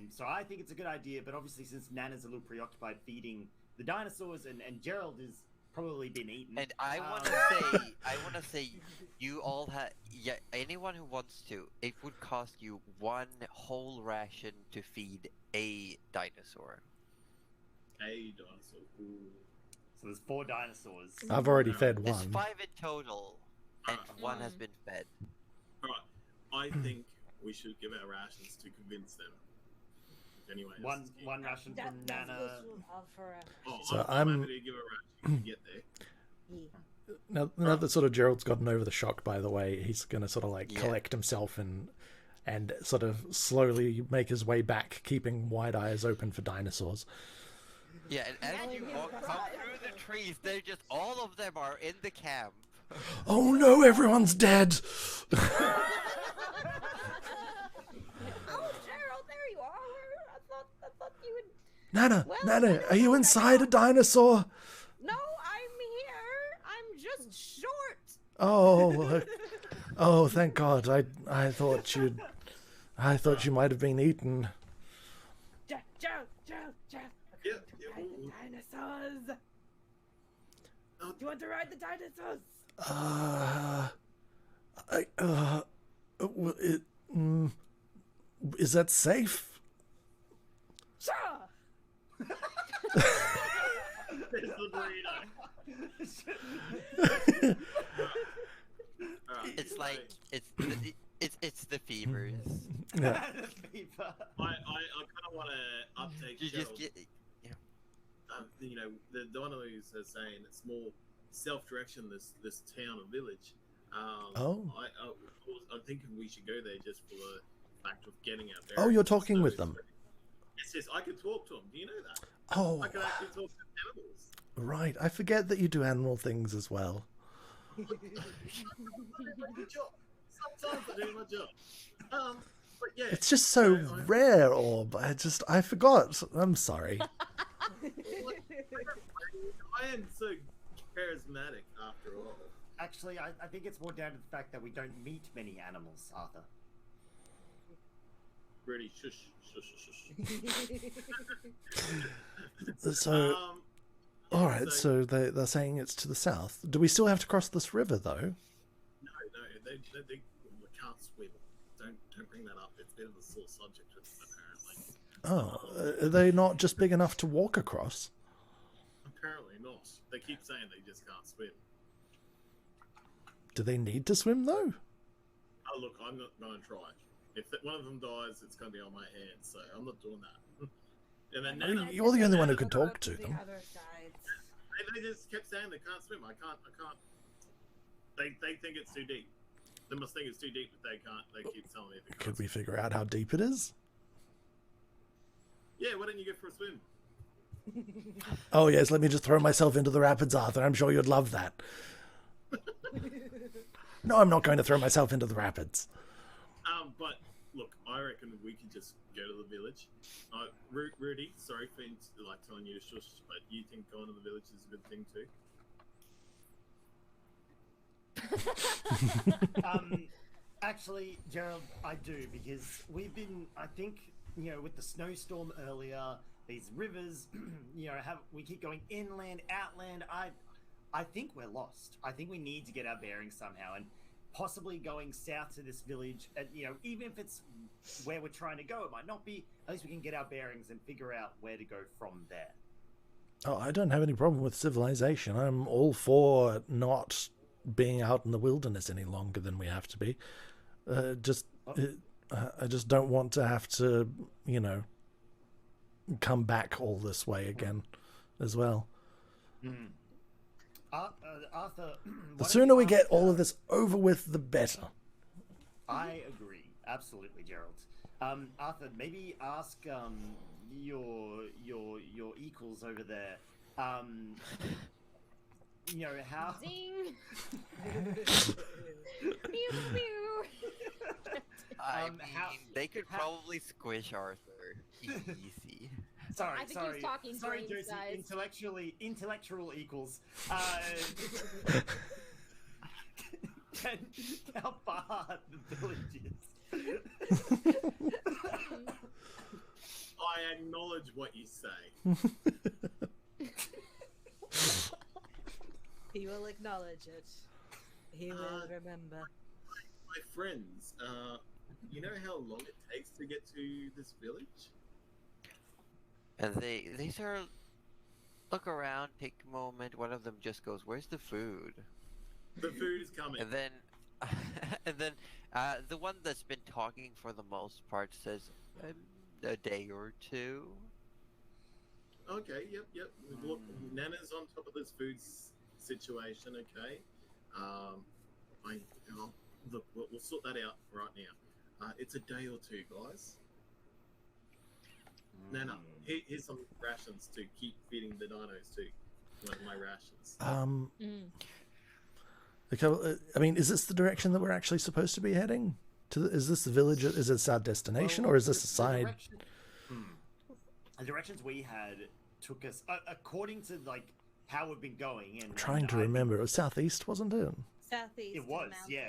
So I think it's a good idea, but obviously since Nana's a little preoccupied feeding the dinosaurs and Gerald is probably been eaten. And I want to say, you all have, yeah, anyone who wants to, it would cost you 1 whole ration to feed a dinosaur. A dinosaur. Ooh. So there's 4 dinosaurs. I've already fed There's one. 5 in total, and 1 has been fed. Alright, I think we should give our rations to convince them. Anyway, One ration from Nana. So I'm I'm- happy to give a ration to get there. Now that sort of Gerald's gotten over the shock, by the way, he's going to sort of like Yeah. collect himself and sort of slowly make his way back, keeping wide eyes open for dinosaurs. Yeah, and as you come through the trees, they're just, all of them are in the camp. Oh no, everyone's dead! Oh, Gerald, there you are. I thought you would. Nana, Well, Nana, are you inside a dinosaur? No, I'm here. I'm just short. Oh, thank God. I thought you might have been eaten. Gerald. Yeah, Dinosaurs. Do you want to ride the dinosaurs? Is that safe? Sure. There's the burrito. Alright, It's like, so it's the fevers. Yeah. I kind of want to update You Gerald. just get, You know, the dinos are saying it's more self-direction. This town or village. I'm thinking we should go there just for the fact of getting our bearings. Oh, you're talking with them. Yes, I can talk to them. Do you know that? Oh, I can actually talk to animals. right. I forget that you do animal things as well. I do my job. Sometimes I do my job. But yeah, It's just so rare, Orb. I forgot. I'm sorry. I am so charismatic after all. Actually, I think it's more down to the fact that we don't meet many animals, Arthur. Really, shush. So, all right. So they're saying it's to the south. Do we still have to cross this river, though? No, they we can't swim. Don't bring that up. It's a bit of a sore subject with them, apparently. Oh, are they not just big enough to walk across? Apparently not. They keep saying they just can't swim. Do they need to swim, though? Oh, look, I'm not going to try. If one of them dies, it's going to be on my hands, so I'm not doing that. And then Nana, You're the only one who can talk to them. they just kept saying they can't swim. I can't. They think it's too deep. They must think it's too deep, but they can't. They keep telling me they can't. Could we figure out how deep it is? Yeah, why don't you go for a swim? Oh, yes, let me just throw myself into the rapids, Arthur. I'm sure you'd love that. No, I'm not going to throw myself into the rapids. But look, I reckon we could just go to the village. Rudy, sorry for telling you to shush, but you think going to the village is a good thing too? Actually, Gerald, I do, because we've been, I think, with the snowstorm earlier, these rivers, we keep going inland, outland. I think we're lost. I think we need to get our bearings somehow, and possibly going south to this village, and even if it's where we're trying to go, it might not be. At least we can get our bearings and figure out where to go from there. Oh, I don't have any problem with civilization. I'm all for not being out in the wilderness any longer than we have to be. I just don't want to have to, come back all this way again as well. Mm. Arthur, The sooner we get all of this over with, the better. I agree, absolutely, Gerald. Arthur, maybe ask your equals over there. How? Zing. Pew pew. I mean, how- they They could probably squish Arthur. Easy. Sorry, I think he was sorry, talking sorry, dream Josie. size. Intellectual equals. How far the village is. I acknowledge what you say. He will acknowledge it. He will remember. My friends, you know how long it takes to get to this village? And they sort of look around, take a moment. One of them just goes, "Where's the food?" The food is coming. And then, the one that's been talking for the most part says, "A day or two." Okay, yep. Look, Nana's on top of this food situation, okay? Look, we'll sort that out right now. It's a day or two, guys. Nana, here's some rations to keep feeding the dinos too. Like my rations. Okay, I mean, is this the direction that we're actually supposed to be heading? Is this the village? Is this our destination, or is this a side? The directions we had took us according to like how we've been going. And I'm trying to remember. It was southeast, wasn't it? Southeast. It was, to the yeah,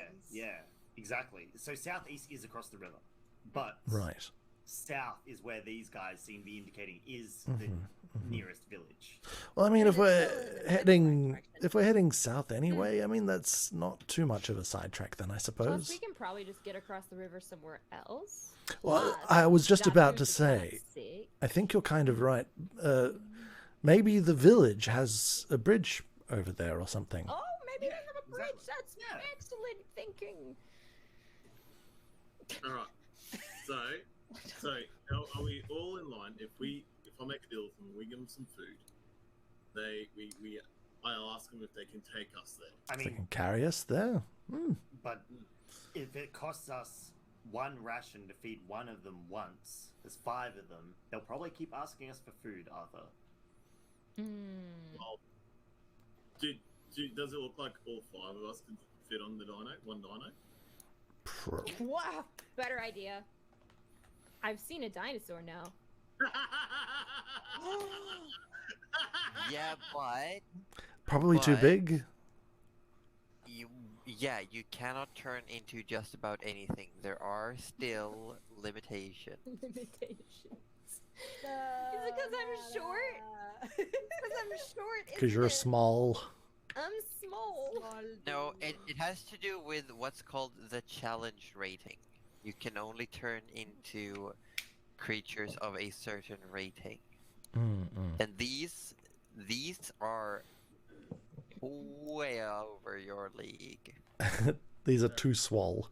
mountains. exactly. So southeast is across the river, but Right. south is where these guys seem to be indicating is the nearest village. Well, I mean, And if it's we're still in the heading direction. if we're heading south anyway, I mean, that's not too much of a sidetrack then, I Plus, suppose. we can probably just get across the river somewhere else. Well, Plus, I was just about to Datu's is kinda say, sick. I think you're kind of right. Maybe the village has a bridge over there or something. Oh, maybe they have a bridge. exactly. That's Yeah. excellent thinking. All right. So are we all in line? If I make a deal with them, we give them some food. I'll ask them if they can take us there. I They mean, can carry us there. but if it costs us one ration to feed one of them once, there's 5 of them, they'll probably keep asking us for food, Arthur. Well, does it look like all 5 of us can fit on the dino? One dino? Wow, better idea. I've seen a dinosaur now. Yeah, but Probably too But- big. you cannot turn into just about anything. There are still limitations. Limitations. Is it because I'm short? Because I'm short. Because you're isn't it? small. I'm small. No, it has to do with what's called the challenge rating. You can only turn into creatures of a certain rating. And these are way over your league. These are too swole.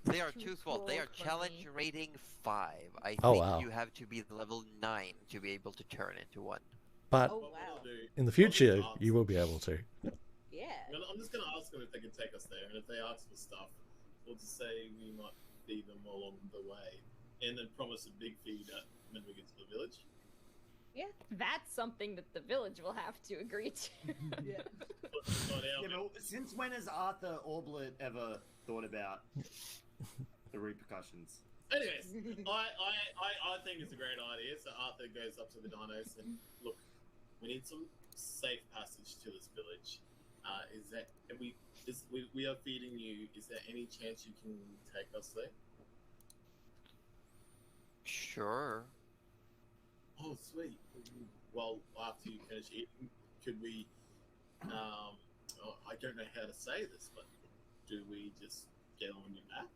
They are Too too small. They small are for challenge me. rating 5. I think Oh, wow. you have to be level 9 to be able to turn into one. But Oh What wow. we'll do, in the future, you will be able to. Yeah. I'm just gonna ask them if they can take us there, and if they ask for stuff, we'll just say we might feed them along the way, and then promise a big feed when we get to the village. Yeah, that's something that the village will have to agree to. Yeah. But not our Yeah, but since when has Arthur Orblet ever thought about the repercussions? Anyways, I think it's a great idea. So Arthur goes up to the dinos and look, we need some safe passage to this village. We are feeding you. Is there any chance you can take us there? Sure. Oh, sweet. Well, after you finish eating, could we? I don't know how to say this, but do we just get on your back?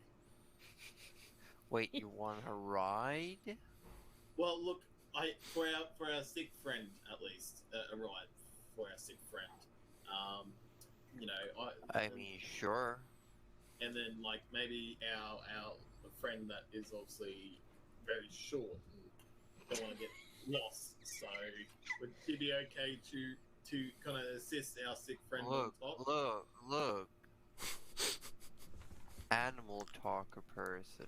Wait, you want a ride? Well, look, for our sick friend at least, a ride for our sick friend. I mean, sure. and then like maybe our friend that is obviously very short and don't want to get lost. So would it be okay to kind of assist our sick friend Look, on top? look. Animal talker person.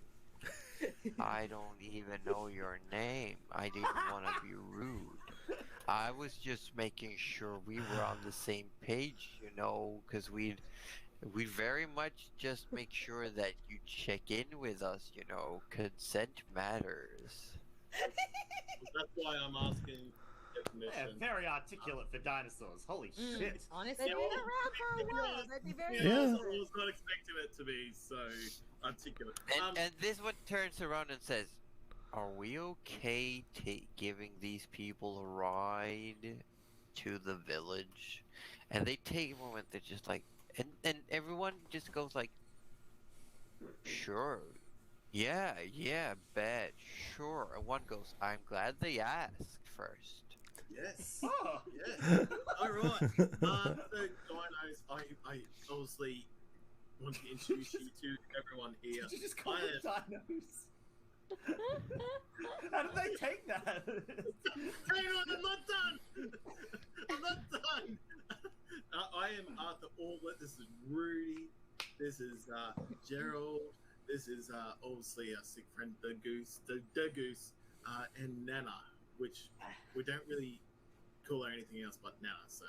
I don't even know your name. I didn't want to be rude. I was just making sure we were on the same page, because We very much just make sure that you check in with us, you know. Consent matters. That's why I'm asking your Yeah, permission. very articulate for dinosaurs. Holy shit. Honestly, They've been around for a while. They'd be very Yeah, I Yeah. was not expecting it to be so articulate. And this one turns around and says, "Are we okay giving these people a ride to the village?" And they take a moment. They're just like, and everyone just goes like, "Sure, yeah, bet, sure." And one goes, "I'm glad they asked first." Yes. Oh, Yes. All right. So, dinos, I obviously want to introduce you to everyone here. did you just call I them dinos? How did they take that? Hang on, I'm not done. I'm not done. I am Arthur Orlet. This is Rudy. This is Gerald. This is obviously our sick friend, the Goose, and Nana, which we don't really call her anything else but Nana. So,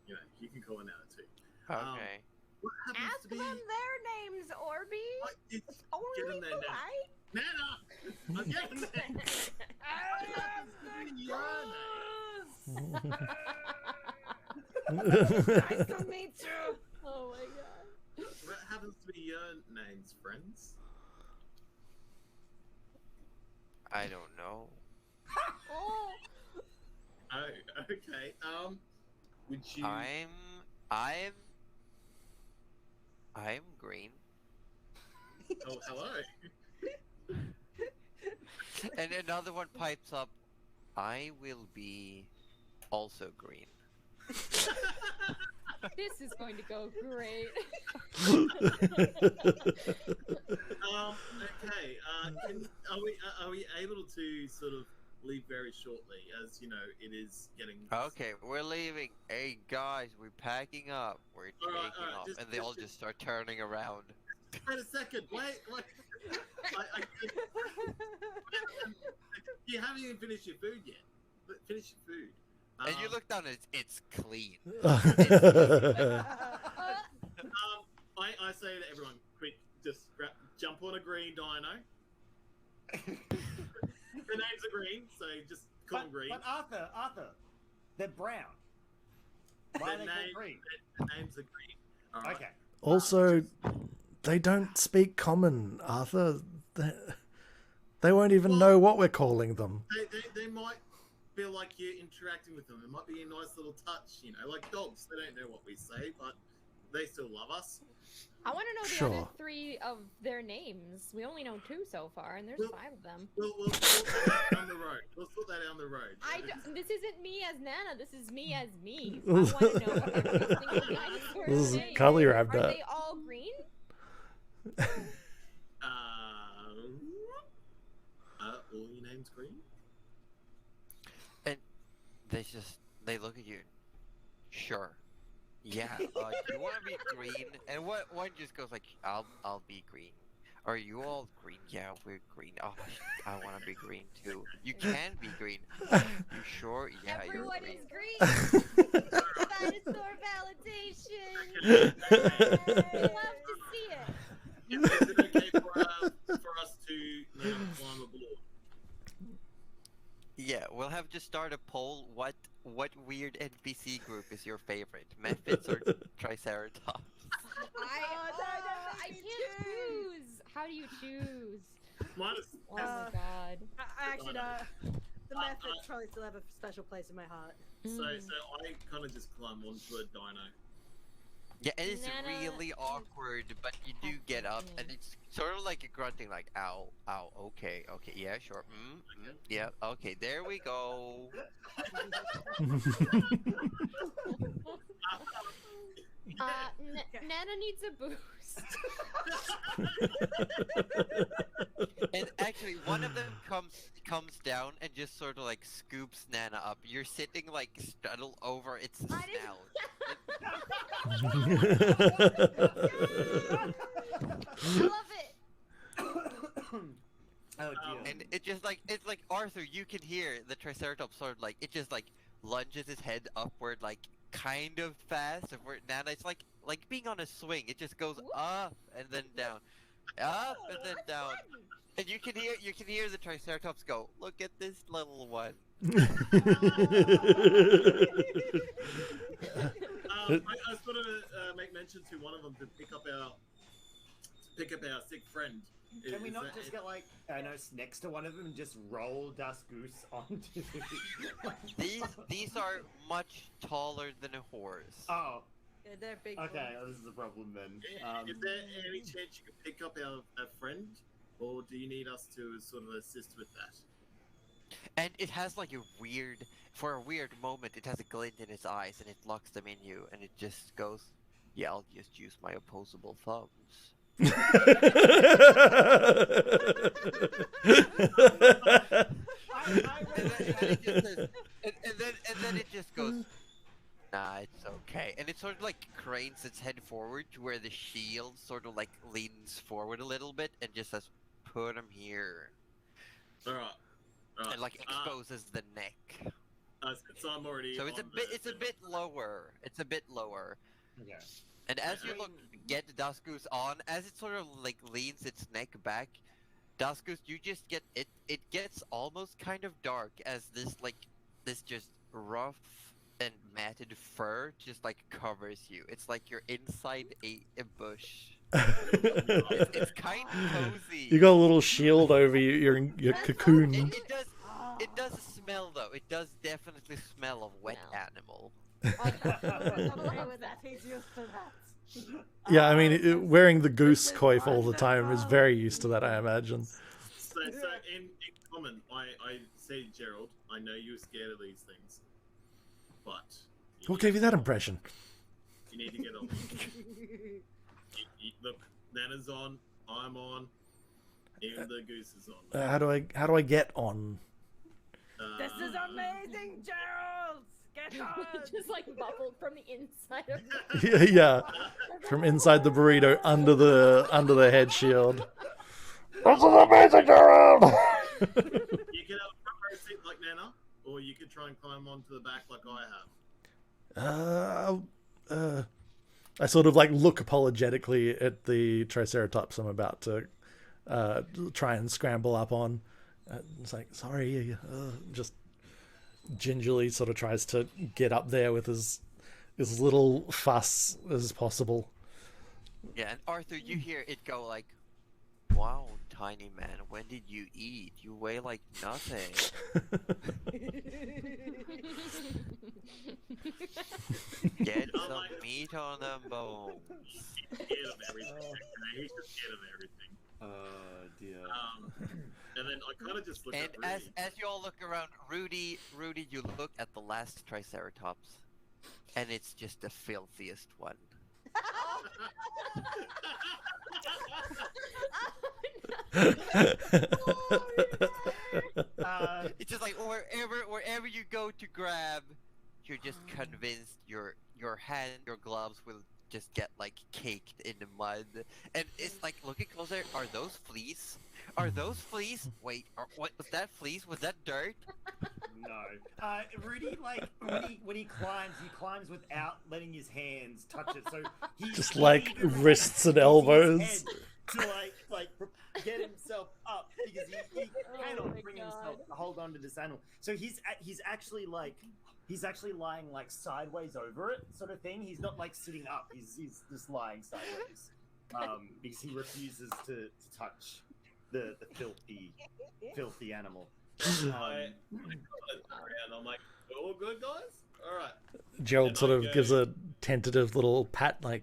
you know, you can call her Nana too. Okay. What happens Ask to be? them their names, Orby. It's It's only them their names. polite. Nana. I'm getting there. What happens to be your name? Nice to meet you. Oh my god. What happens to be your names, friends? I don't know. Oh. Oh, okay. Would you? I'm green. Oh, hello. And another one pipes up, "I will be also green." This is going to go great. Okay. Are we able to sort of leave very shortly, as you know, it is getting. Okay, we're leaving. Hey guys, we're packing up. We're taking Alright, off, just- and they all just- just start turning around. Wait a second. Wait. You haven't even finished your food yet. Finish your food. And you look down, and it's clean. I say to everyone, quick, just jump on a green dino. The names are green, so just call them green. But Arthur, they're brown. Why are they Their called green? names are green. All right. Okay. Also, they don't speak common, Arthur. They won't even know what we're calling them. They might feel like you're interacting with them. It might be a nice little touch, you know, like dogs. They don't know what we say, but they still love us. I want to know the Sure. other 3 of their names. We only know 2 so far, and there's Well- 5 of them. We'll sort that down the road. We'll sort that down the road. This isn't me as Nana. This is me as me. I want to know what every single dinosaur's This is name. Cully Are Rabbit. they all green? All your names green? They look at you. Sure. Yeah. Do you want to be green? And one just goes like, "I'll be green." Are you all green? Yeah, we're green. Oh, I want to be green too. You can be green. You sure? Yeah, Everyone you're is green. green. Dinosaur validation. I love to see it. Is it okay for us to now climb aboard? Yeah, we'll have to start a poll. What weird NPC group is your favorite? Methods or Triceratops? I can't choose. How do you choose? Minus. Oh my god. I actually the methods probably still have a special place in my heart. So I kind of just climb onto a dino. Yeah, and it's Nana really awkward, but you do get up, and it's sort of like a grunting, like, "Ow, ow, okay, yeah, sure, yeah, okay, there we go." Nana needs a boost. And actually, one of them comes down and just sort of like scoops Nana up. You're sitting like straddled over its I snout. I love it. Oh dear. And it's like Arthur, you can hear the Triceratops sort of like it just like lunges its head upward, like kind of fast. If we're Nana, it's like being on a swing. It just goes up and then down, up and then down, and you can hear the Triceratops go. Look at this little one. I was going to make mention to one of them to pick up our sick friend. Can we not just get like next to one of them and just roll Das Goose onto? These are much taller than a horse. Oh, Yeah, they're big. okay. This is the problem then. Is there any chance you could pick up our friend, or do you need us to sort of assist with that? And it has like for a weird moment, it has a glint in its eyes and it locks them in you and it just goes, yeah, I'll just use my opposable thumbs. And then it just goes, nah, it's okay. And it sort of like cranes its head forward to where the shield sort of like leans forward a little bit and just says, put him here. Alright. And like exposes the neck. So I'm already. So it's a bit lower. It's a bit lower. Okay. And as you get Das Goose on, as it sort of like leans its neck back, Das Goose, you just get it. It gets almost kind of dark as this just rough and matted fur just like covers you. It's like you're inside a bush. It's kind of cozy. You got a little shield over you. You're in your cocoon. It does smell though. It does definitely smell of wet animal. Yeah, I mean, wearing the goose coif all the time is very used to that, I imagine. So in common, I say, Gerald, I know you're scared of these things, but Who gave you that impression? You need to get on. Look, Nana's on, I'm on, even the goose is on. How do I get on? This is amazing, Gerald! Get on! Just like bubbled from the inside of Yeah, from inside the burrito under the head shield. This is amazing, Gerald! You can have a front row seat like Nana, or you could try and climb onto the back like I have. I sort of like look apologetically at the Triceratops I'm about to try and scramble up on. It's like, sorry, just gingerly sort of tries to get up there with as little fuss as possible. Yeah, and Arthur, you hear it go like, wow, tiny man, when did you eat? You weigh like nothing. Get some meat on them bones. He's scared of everything. He's just scared of everything. Oh dear. And then I kind of just look And at Rudy. as you all look around, Rudy, you look at the last Triceratops, and it's just the filthiest one. It's just like wherever you go to grab, you're just convinced your hand, your gloves will just get like caked in the mud, and it's like looking closer. Are those fleas? Are those fleas? Wait, what was that? Fleas? Was that dirt? No. Rudy, like when he climbs without letting his hands touch it. So he Just like wrists and elbows. To like get himself up because he cannot bring himself to hold on to this animal. So he's actually lying like sideways over it, sort of thing. He's not like sitting up. He's just lying sideways because he refuses to touch the filthy animal. I'm like, we're all good, guys? Alright. Gerald sort of gives a tentative little pat, like,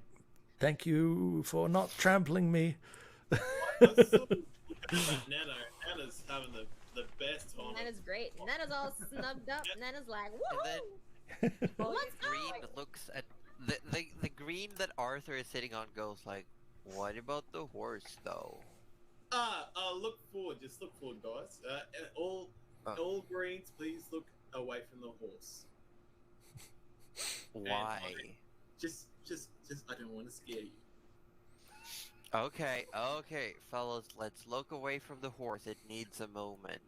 thank you for not trampling me. Nana's having the best time. Nana's great. Nana's all snugged up. Nana's like, And woohoo! then Let's Green go! looks at the green that Arthur is sitting on. Goes like, what about the horse though? Look forward. Just look forward, guys. All greens, please look away from the horse. Why? Just, I don't want to scare you. Okay, okay, fellas, let's look away from the horse. It needs a moment.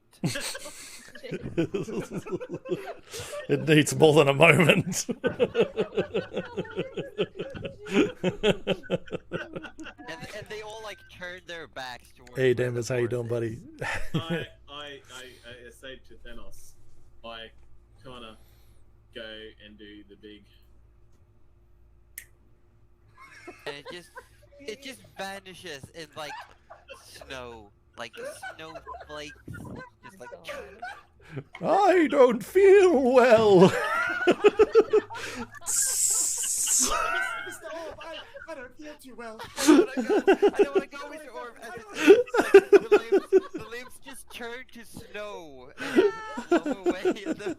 It needs more than a moment. And they all like turn their backs towards. Hey, where the Damus, how you horse doing, is. buddy? I say to Thanos, I kind of go and do the big. And it just vanishes in like snow, like snowflakes, just like. I don't feel well. Mr. Orb, I don't feel too well. I don't want to go with your orb. And the limbs just turn to snow and just blow away in the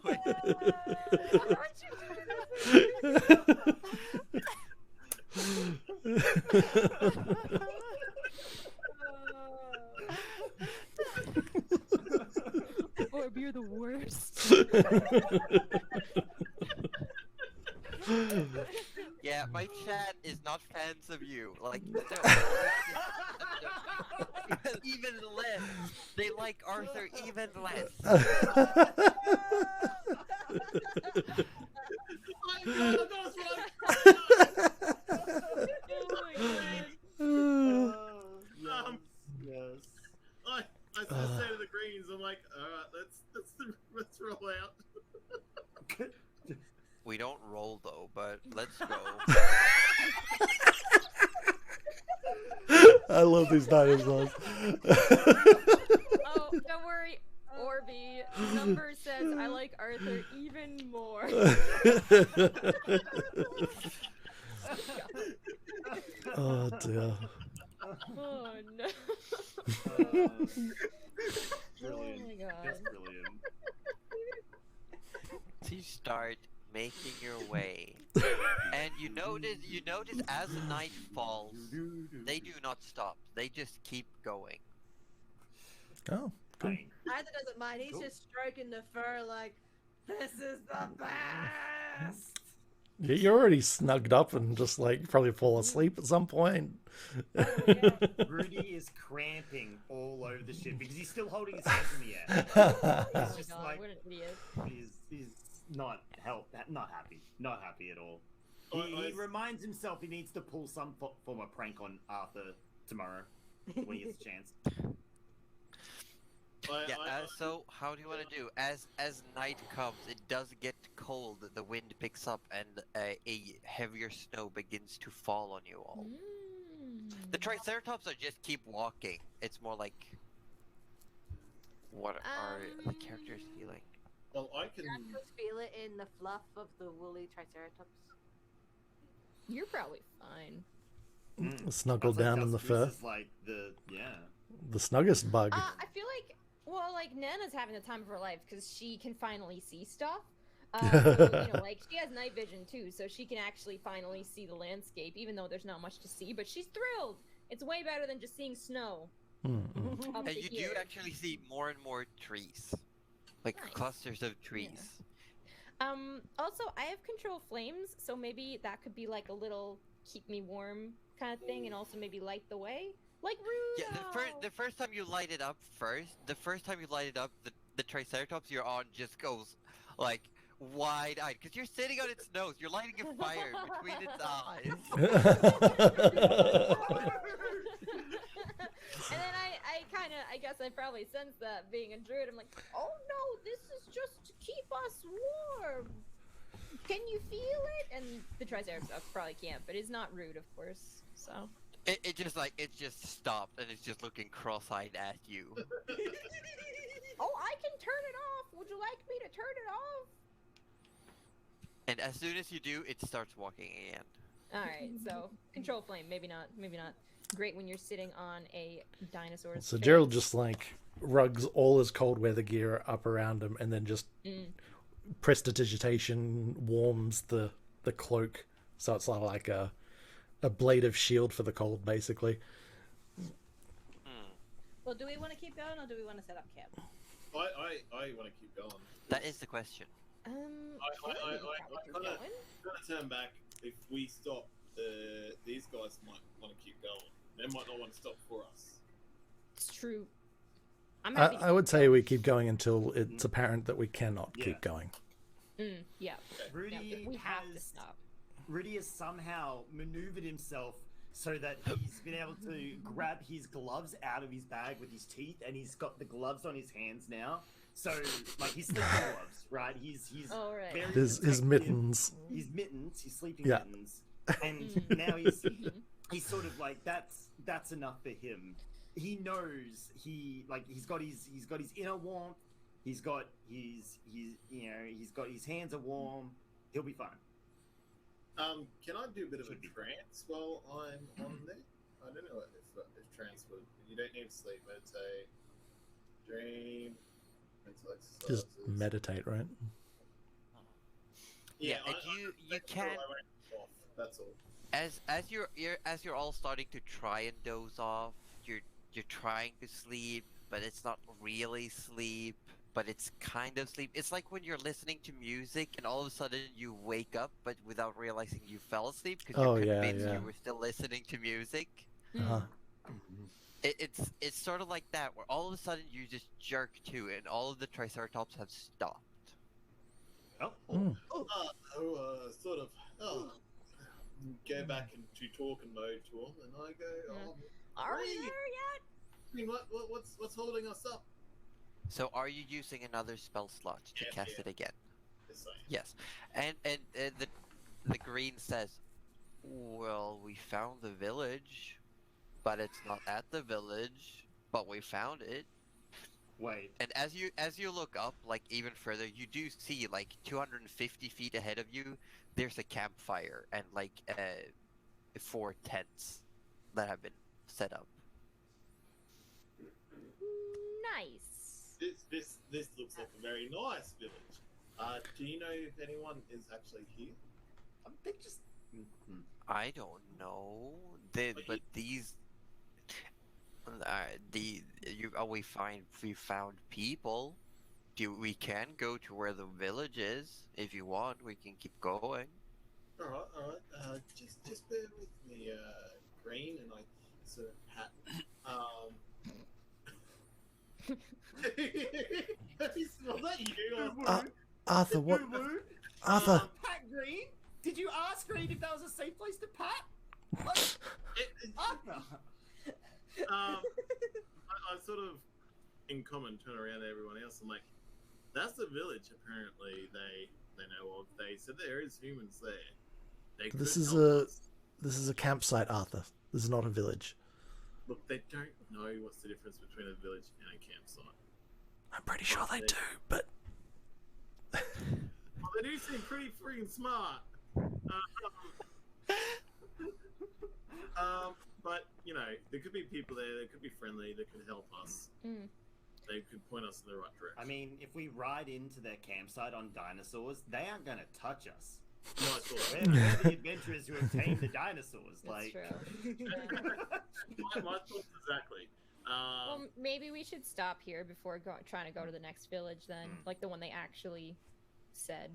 Orb, you're the worst. Yeah, my chat is not fans of you. Like, even less. They like Arthur even less. Yes. I just say to the Greens, I'm like, all right, let's roll out. We don't roll though, but let's go. I love these dinosaurs. Oh, don't worry, Orby. Number says I like Arthur even more. Oh dear. Oh no. Brilliant. Oh my god. Just brilliant. To start making your way, and you notice as the night falls, they do not stop. They just keep going. Oh, good. Fine. Isaac doesn't mind. He's Cool. just stroking the fur like, this is the best. You're already snugged up and just like probably fall asleep at some point. Rudy is cramping all over the ship because he's still holding his hands in the air. Oh my just god, like- what an idiot. He's not happy at all. He reminds himself he needs to pull some form of prank on Arthur tomorrow when he has a chance. Yeah. So how do you want to do? As night comes, it does get cold. The wind picks up, and a heavier snow begins to fall on you all. The Triceratops are just keep walking. It's more like, what are the characters feeling? Well, I can. I just feel it in the fluff of the woolly triceratops. You're probably fine. Snuggle Sounds like down in the Gus fur. Goose is like the snuggest bug. I feel like, well, like Nana's having the time of her life because she can finally see stuff. So, you know, like she has night vision too, so she can actually finally see the landscape, even though there's not much to see. But she's thrilled. It's way better than just seeing snow. Up And to you do here. actually see more and more trees, like Nice. clusters of trees. Also, I have control flames, so maybe that could be like a little keep me warm kind of thing, and also maybe light the way, like Rudo. Yeah, the first time you light it up, the Triceratops you're on just goes like wide-eyed because you're sitting on its nose. You're lighting a fire between its eyes. And then I guess I probably sensed that being a druid. I'm like, oh no, this is just to keep us warm. Can you feel it? And the Triceratops probably can't, but it's not rude, of course. So. It just stopped and it's just looking cross-eyed at you. Oh, I can turn it off. Would you like me to turn it off? And as soon as you do, it starts walking again. All right, so control flame, maybe not. Great when you're sitting on a dinosaur's So face. Gerald just like rugs all his cold weather gear up around him and then just prestidigitation warms the cloak, so it's sort of like a blade of shield for the cold, basically. Well, do we want to keep going or do we want to set up camp? I want to keep going. That is the question. I kind of turn back. If we stop, these guys might want to keep going. They might not want to stop for us. It's true. I'm happy. I would say we keep going until it's apparent that we cannot Yeah. keep going. Yeah. Rudy We have to has stop. Rudy has somehow maneuvered himself so that he's been able to grab his gloves out of his bag with his teeth, and he's got the gloves on his hands now. So, like, his sleeping gloves, right? He's Oh, right. very His protective. mittens. His mittens, his sleeping Yeah. mittens, and now he's sort of like that's enough for him. He knows he's got his inner warmth. He's got his he's got his hands are warm. He'll be fine. Can I do a bit of a trance while I'm on there? I don't know if trance would. You don't need to sleep. Meditate, dream, mental exercises. Just meditate, right? Yeah, and I you make sure can, I won't off. That's all. as you're all starting to try and doze off, you're trying to sleep, but it's not really sleep, but it's kind of sleep. It's like when you're listening to music and all of a sudden you wake up, but without realizing you fell asleep because Oh, you're yeah, convinced yeah. you were still listening to music. Uh-huh. It's sort of like that, where all of a sudden you just jerk to, and all of the Triceratops have stopped. Oh, Mm. Sort of. Go back into talking mode to him, and I go, Are we Reed, there yet? I mean, what's holding us up? So are you using another spell slot to Yeah, cast yeah. it again? It's like, Yes, and the green says, "Well, we found the village, but it's not at the village, but we found it." wait. And as you look up, like even further, you do see like 250 feet ahead of you, there's a campfire and like 4 tents that have been set up. Nice. this looks like a very nice village. Do you know if anyone is actually here? They just. I don't know. But these. We found people. We can go to where the village is if you want. We can keep going. All right. Just bear with me, Green, and I sort of hat. Was that you? Arthur, what? Woo woo. Arthur, Pat Green? Did you ask Green if that was a safe place to pat? What? Arthur. I sort of, in common, turn around to everyone else. I'm like, that's the village. Apparently, they know of. They said there is humans there. They This could is help us. this is a campsite, Arthur. This is not a village. Look. They don't know what's the difference between a village and a campsite. I'm pretty sure they do, but Well, they do seem pretty freaking smart. But you know, there could be people there. They could be friendly. They could help us. They could point us in the right direction. I mean, if we ride into their campsite on dinosaurs, they aren't going to touch us. no, I thought We're the adventurers who have tamed the dinosaurs. That's Like, true. my thoughts exactly. Well, maybe we should stop here before trying to go to the next village then. Like the one they actually said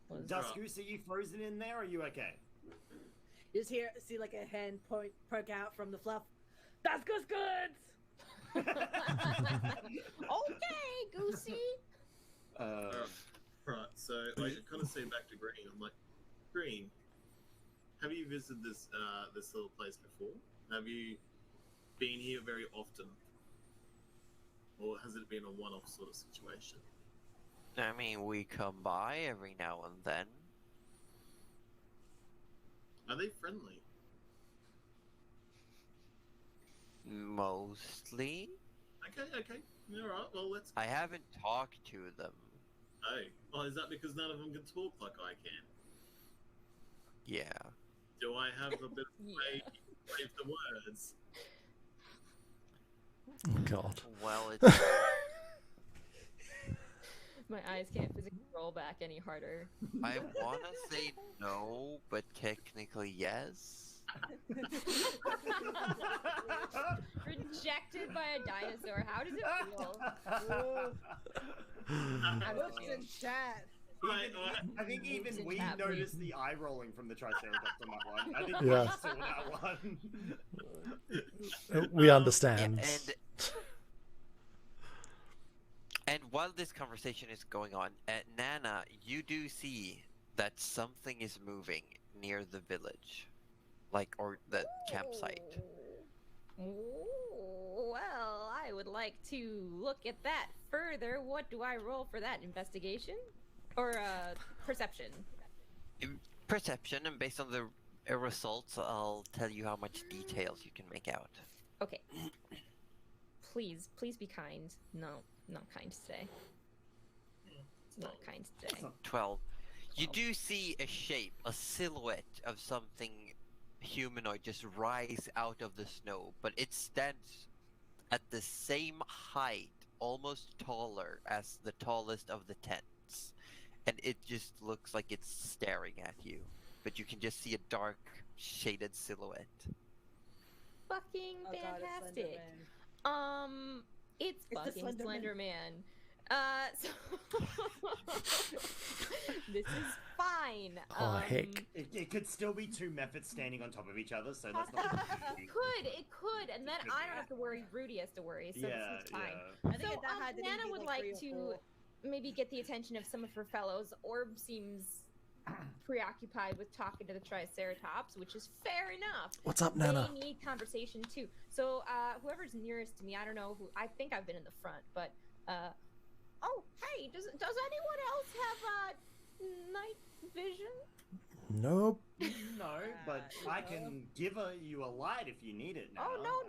was... Duskus, are you frozen in there? Or are you okay? You just see like a hand poke out from the fluff. That's good. Okay, Goosey. Right, so I kind of say back to Green. I'm like, Green, have you visited this little place before? Have you been here very often, or has it been a one-off sort of situation? I mean, we come by every now and then. Are they friendly? Mostly. Okay. All right. Well, let's. I haven't talked to them. Oh, well, is that because none of them can talk like I can? Yeah. Do I have a bit of Yeah. way to save the words? oh god. Well, it's My eyes can't physically roll back any harder. I want to say no, but technically yes. Rejected by a dinosaur. How does it feel? Whoops in chat. I think even we Chat, noticed the eye rolling from the Triceratops on that one. I think Yeah. we saw that one. We understand. And while this conversation is going on, Nana, you do see that something is moving near the village, or the campsite. Well, I would like to look at that further. What do I roll for that? Investigation? Or perception? Perception, and based on the results, I'll tell you how much details you can make out. Okay. Please be kind. No, not kind today. Not kind today. 12. You do see a shape, a silhouette of something humanoid just rise out of the snow, but it stands at the same height, almost taller as the tallest of the tents. And it just looks like it's staring at you, but you can just see a dark, shaded silhouette. Fucking Oh God, fantastic. It's the fucking Slender Slender Man. Man. So this is fine. Oh, heck. It could still be two methods standing on top of each other, so that's not. It could, and then I don't have to worry. Rudy has to worry, so Yeah, this is fine. yeah. I think So at that height, there Nana need to be, would like like 3 or to 4. maybe get the attention of some of her fellows. Orb seems preoccupied with talking to the Triceratops, which is fair enough. What's up, Nana? They need conversation too. So whoever's nearest to me, I don't know who. I think I've been in the front, but oh hey, does anyone else have night vision? Nope. No, but I can give you a light if you need it now. Oh no,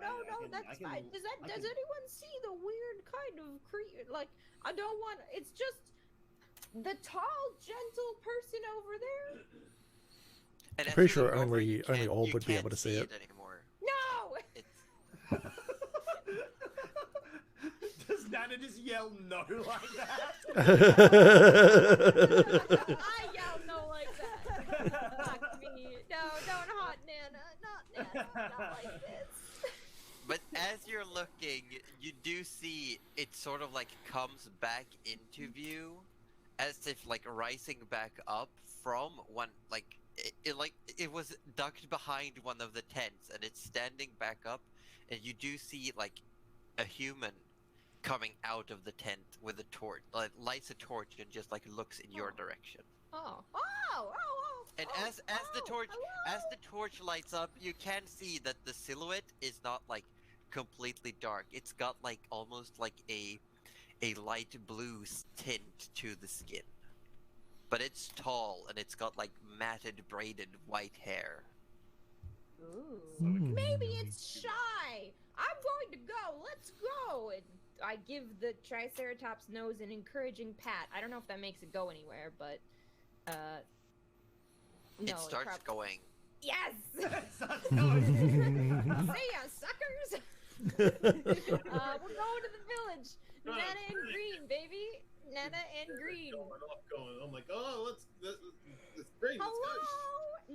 that's I can- fine. Does I can- anyone see the weird kind of creature? Like, I don't want. It's just the tall, gentle person over there. And as Pretty you sure look over, only- you only can't- Orb you would be can't able to see it. anymore. No. It's Does Nana just yell no like that? I yell no like that. Fuck me. No, don't haunt Nana. Not Nana. Not like this. But as you're looking, you do see it sort of comes back into view, as if rising back up from one it was ducked behind one of the tents, and it's standing back up, and you do see a human coming out of the tent with a torch, lights a torch and just looks in your direction. Oh. And as the torch lights up, you can see that the silhouette is not completely dark. It's got almost a light blue tint to the skin. But it's tall, and it's got matted braided white hair. Ooh. Hmm. Maybe it's shy. I'm going to go. Let's go. And I give the Triceratops nose an encouraging pat. I don't know if that makes it go anywhere, but no, It starts going. Yes. No. See ya, suckers. We're going to the village. Nana and Green, baby. Nana and Green. I'm like, oh, let's great. Let's Hello.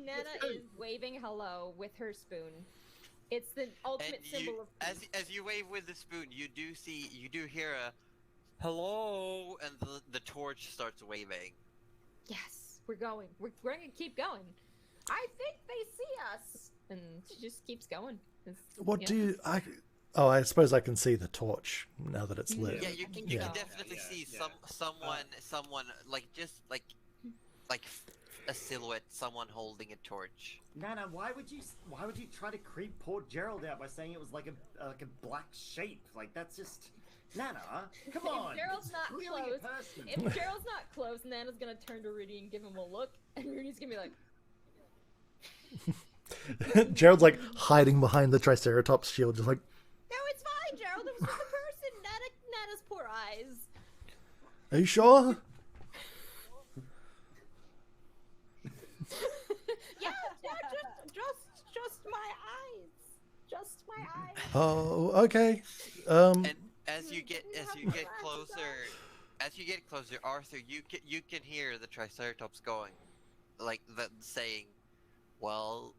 Nana go. is waving hello with her spoon. It's the ultimate And symbol of peace. as you wave with the spoon, you do hear a hello, and the torch starts waving. Yes, we're going. We're gonna keep going. I think they see us, and she just keeps going. What do you? I suppose I can see the torch now that it's lit. Yeah, you can Yeah. definitely Yeah, see yeah. someone just a silhouette, someone holding a torch. Nana, why would you try to creep poor Gerald out by saying it was like a black shape? That's just Nana. Come on. If Gerald's not Clearly a close, person. if Gerald's not close, Nana's gonna turn to Rudy and give him a look, and Rudy's gonna be like, Gerald's hiding behind the Triceratops shield, just like, "No, it's fine, Gerald. It was just a person." Nana's poor eyes. are you sure? Yeah, just my eyes. Just my eyes. Oh, okay. And as you get have closer, Arthur, you can hear the Triceratops going, saying, "Well,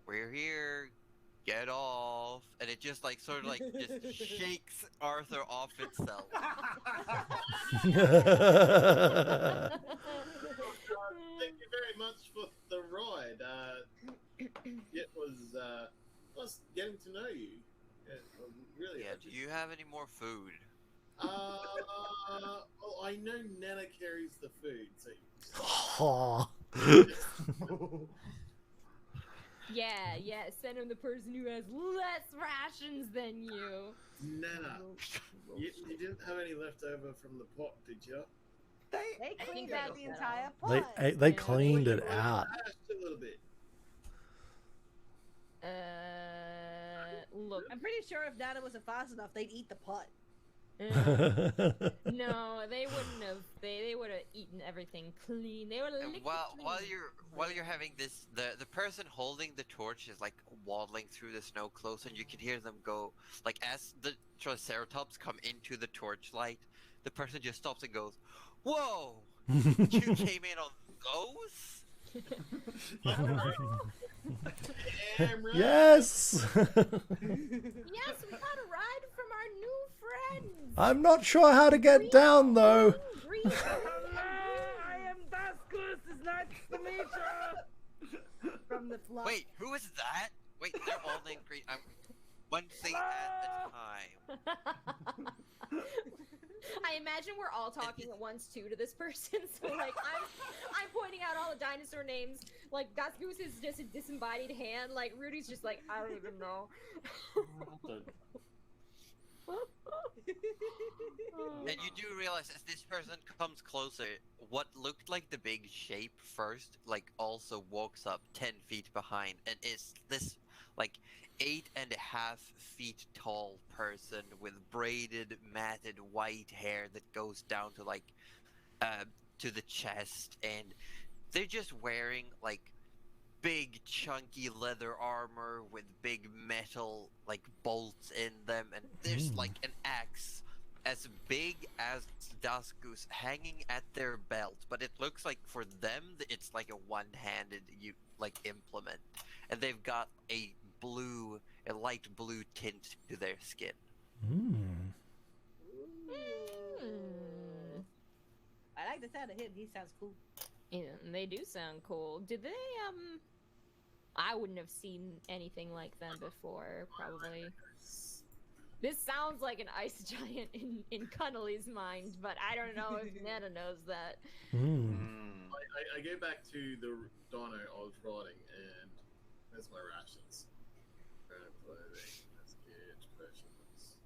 we're here. Get off." And it just like sort of like just shakes Arthur off itself. Thank you very much for the ride. It was getting to know you. It was really. Yeah, do you have any more food? Well, I know Nana carries the food, so. Aw. Yeah, send him the person who has less rations than you. Nana, you didn't have any left over from the pot, did you? They I cleaned think out so. the entire They pot. they cleaned it Well, you out. mashed a little bit. Look. I'm pretty sure if Nana wasn't fast enough, they'd eat the pot. No, they wouldn't have. They would have eaten everything clean. They would have And licked while you're having this, the person holding the torch is like waddling through the snow close, and you can hear them go like as the Triceratops come into the torchlight. The person just stops and goes, "Whoa! You came in on those?" Damn right. Yes. Yes, we got a ride from our new friends. I'm not sure how to get down though. Green. I am Daskus. It's nice to meet you. From the fluff. Wait, who is that? Wait, they're all named Green. I'm one thing at a time. I imagine we're all talking at once too to this person. So like I'm pointing out all the dinosaur names. Like Das Goose is just a disembodied hand. Like Rudy's just like I don't even know. And you do realize as this person comes closer, what looked like the big shape first, like also walks up 10 feet behind, and is this like 8.5 feet tall person with braided, matted white hair that goes down to like to the chest, and they're just wearing like big chunky leather armor with big metal like bolts in them, and there's like an axe as big as Daskus hanging at their belt, but it looks like for them it's like a one-handed implement, and they've got a light blue tint to their skin. I like the sound of him. He sounds cool. Yeah, they do sound cool. Did they I wouldn't have seen anything like them before, probably. This sounds like an ice giant in Connolly's mind, but I don't know if Nana knows that. I go back to the dino I was riding, and there's my rations. Clothing, that's good. Potions.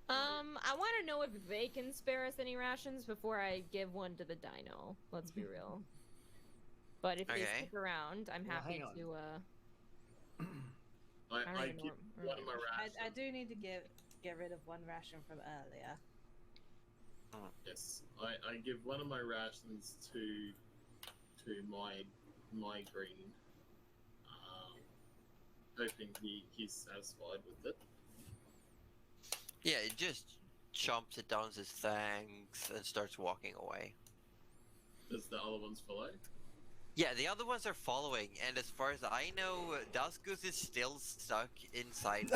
I want to know if they can spare us any rations before I give one to the dino. Let's be real. But if they Okay. stick around, I'm Well, happy hang on. to. I don't even give know. one of my rations. I do need to get rid of one ration from earlier. Yes, I give one of my rations to my green, hoping he's satisfied with it. Yeah, it just chomps it down, says thanks, and starts walking away. Does the other ones follow? Yeah, the other ones are following, and as far as I know, Daskus is still stuck inside.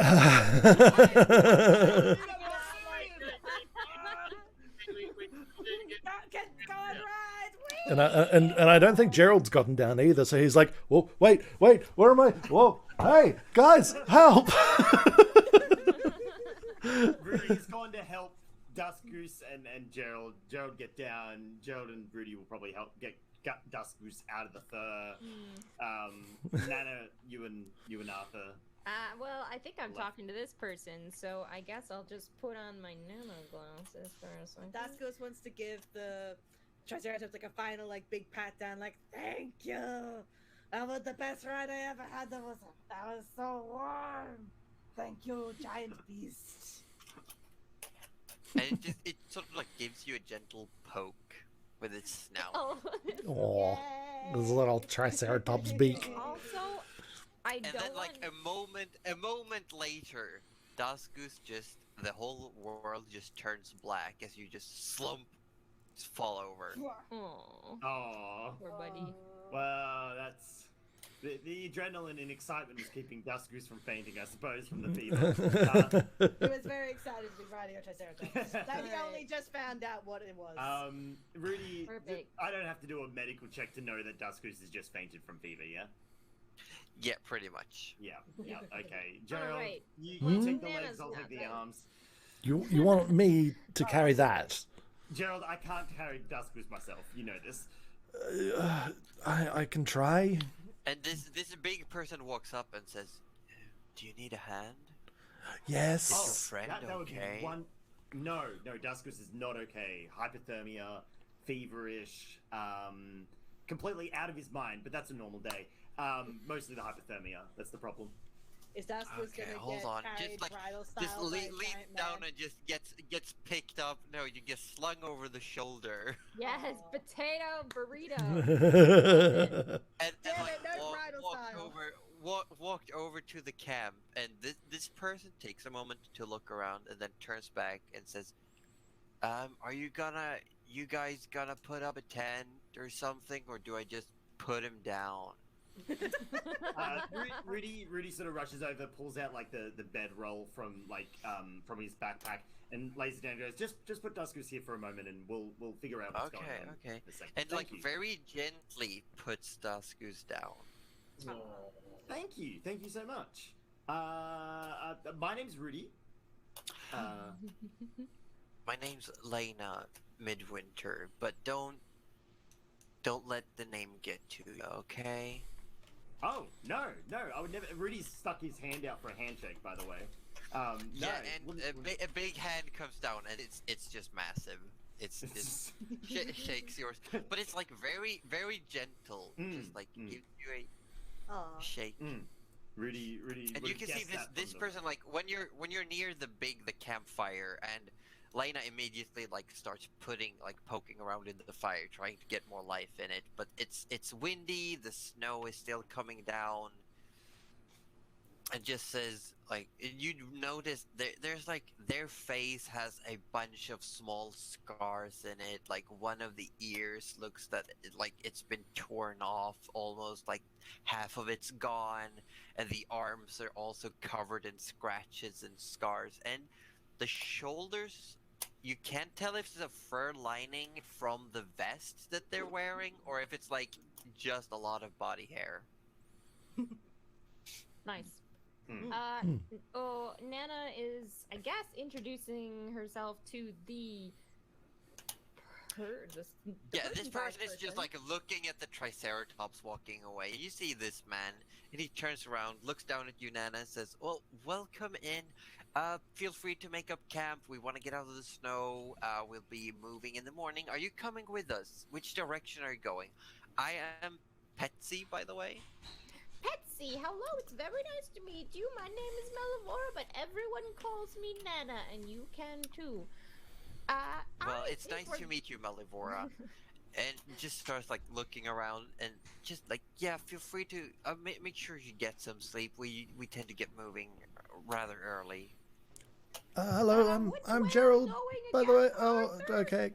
Get going right. And I don't think Gerald's gotten down either. So he's like, "Whoa, wait, where am I? Whoa, hey, guys, help!" Rudy's going to help Dustgoose and Gerald. Gerald get down. Gerald and Rudy will probably help get Dustgoose out of the fur. Nana, you and Arthur. Well, I think I'm Left. talking to this person, so I guess I'll just put on my nano glasses for a second. Dascos wants to give the Triceratops like a final big pat down, like thank you. That was the best ride I ever had. That was so warm. Thank you, giant beast. And it sort of like gives you a gentle poke with its snout. Oh. Aw, this little Triceratops beak. Also, I And don't then like want... a moment later, Daskus the whole world just turns black as you just slump, just fall over. Aw, Oh, poor buddy. well, that's The adrenaline and excitement was keeping Dusk Goose from fainting, I suppose, from the fever. He was very excited to be riding a Triceratops. That he only just found out what it was. Rudy, Perfect. I don't have to do a medical check to know that Dusk Goose has just fainted from fever, yeah? Yeah, pretty much. Yeah, okay. Gerald, Alright. you Hmm? take the legs, Nana's I'll not take the right. arms. You want me to carry that? Gerald, I can't carry Dusk Goose myself, you know this. I can try. And this big person walks up and says, "Do you need a hand?" Yes. Is your friend that would okay? be one. No, Dusk Goose is not okay. Hypothermia, feverish, completely out of his mind, but that's a normal day. Mostly the hypothermia, that's the problem. Is that what's Okay, gonna hold get on. carried Just like, bridal just style by a lean giant down man? and just gets picked up. No, you get slung over the shoulder. Yes, Aw. potato burrito. And Damn like it, no bridal style. walked over to the camp, and this person takes a moment to look around and then turns back and says, "Are you guys gonna put up a tent or something, or do I just put him down?" Rudy sort of rushes over, pulls out like the bedroll from from his backpack, and lays it down. And goes, just put Dusk Goose here for a moment, and we'll figure out what's going on. Okay. in a second. And Thank like you. very gently puts Dusk Goose down. Thank you so much. My name's Rudy. My name's Lena Midwinter, but don't let the name get to you, okay? Oh no, I would never. Rudy's stuck his hand out for a handshake, by the way. No, Yeah, and wouldn't- a big hand comes down, and it's just massive. It's just shakes yours, but it's like very gentle. Just like gives you a Aw. shake. Rudy. And would you can see guess that this from the- person, like when you're near the campfire, and Lena immediately like starts poking around in the fire, trying to get more life in it. But it's windy, the snow is still coming down, and just says like, you notice there's like their face has a bunch of small scars in it. Like one of the ears looks like it's been torn off, almost like half of it's gone, and the arms are also covered in scratches and scars, and the shoulders, you can't tell if it's a fur lining from the vest that they're wearing or if it's like just a lot of body hair. Nice. Hmm. Nana is, I guess, introducing herself to the Yeah, this person is just like looking at the Triceratops walking away. You see this man, and he turns around, looks down at you, Nana, and says, "Well, welcome in. Feel free to make up camp. We want to get out of the snow. We'll be moving in the morning. Are you coming with us? Which direction are you going?" I am Petsy, by the way. Petsy, hello, it's very nice to meet you. My name is Melivora, but everyone calls me Nana, and you can too. Well, I it's think nice to meet you, Melivora. And just starts like looking around and just like, yeah, feel free to make sure you get some sleep. We tend to get moving rather early. Hello, which way I'm are we Gerald. going By the way, again, oh, Arthur? okay.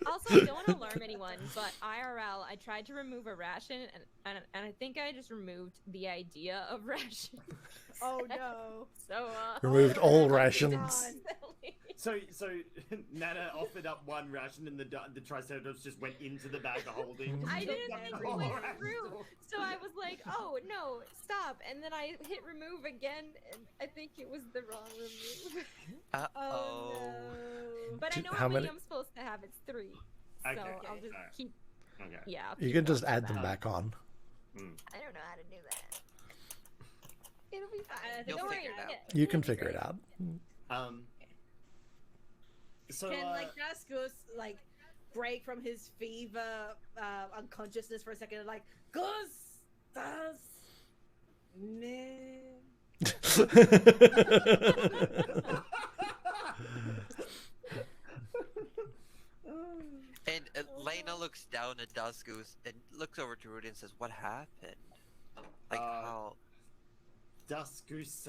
Also, I don't want to alarm anyone, but IRL, I tried to remove a ration, and I think I just removed the idea of ration. Oh no. So, Removed all God. rations. So Nana offered up one ration, and the Triceratops just went into the bag of holding. I didn't Took think the we whole went ration. through. So I was like, oh no, stop. And then I hit remove again, and I think it was the wrong remove. Oh no. But I know How how many many- I'm supposed to have. It's 3. So Okay, I'll just alright. keep, Okay. yeah. I'll You keep can just going add with them that. back on. I don't know how to do that. It'll be fine. I think You'll Don't figure worry, it out. yeah, You it'll can be figure great. it out. So Can like Dusk Goose like break from his fever unconsciousness for a second and like Gustavus man. And Lena looks down at Dusk Goose and looks over to Rudy and says, "What happened? Like how?" Dusk Goose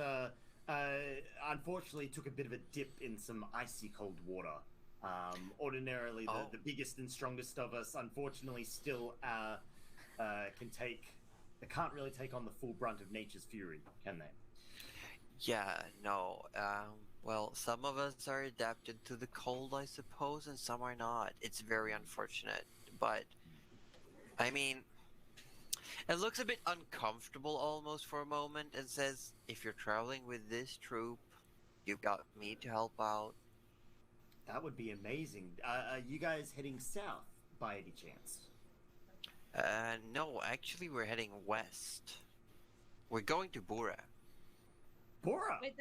unfortunately took a bit of a dip in some icy cold water. Ordinarily, the biggest and strongest of us, unfortunately, still they can't really take on the full brunt of nature's fury, can they? Yeah, no. Well, some of us are adapted to the cold, I suppose, and some are not. It's very unfortunate, but I mean, it looks a bit uncomfortable almost for a moment and says, if you're traveling with this troop, you've got me to help out. That would be amazing. Are you guys heading south by any chance? No, actually we're heading west. We're going to Bura. Bora! Wait,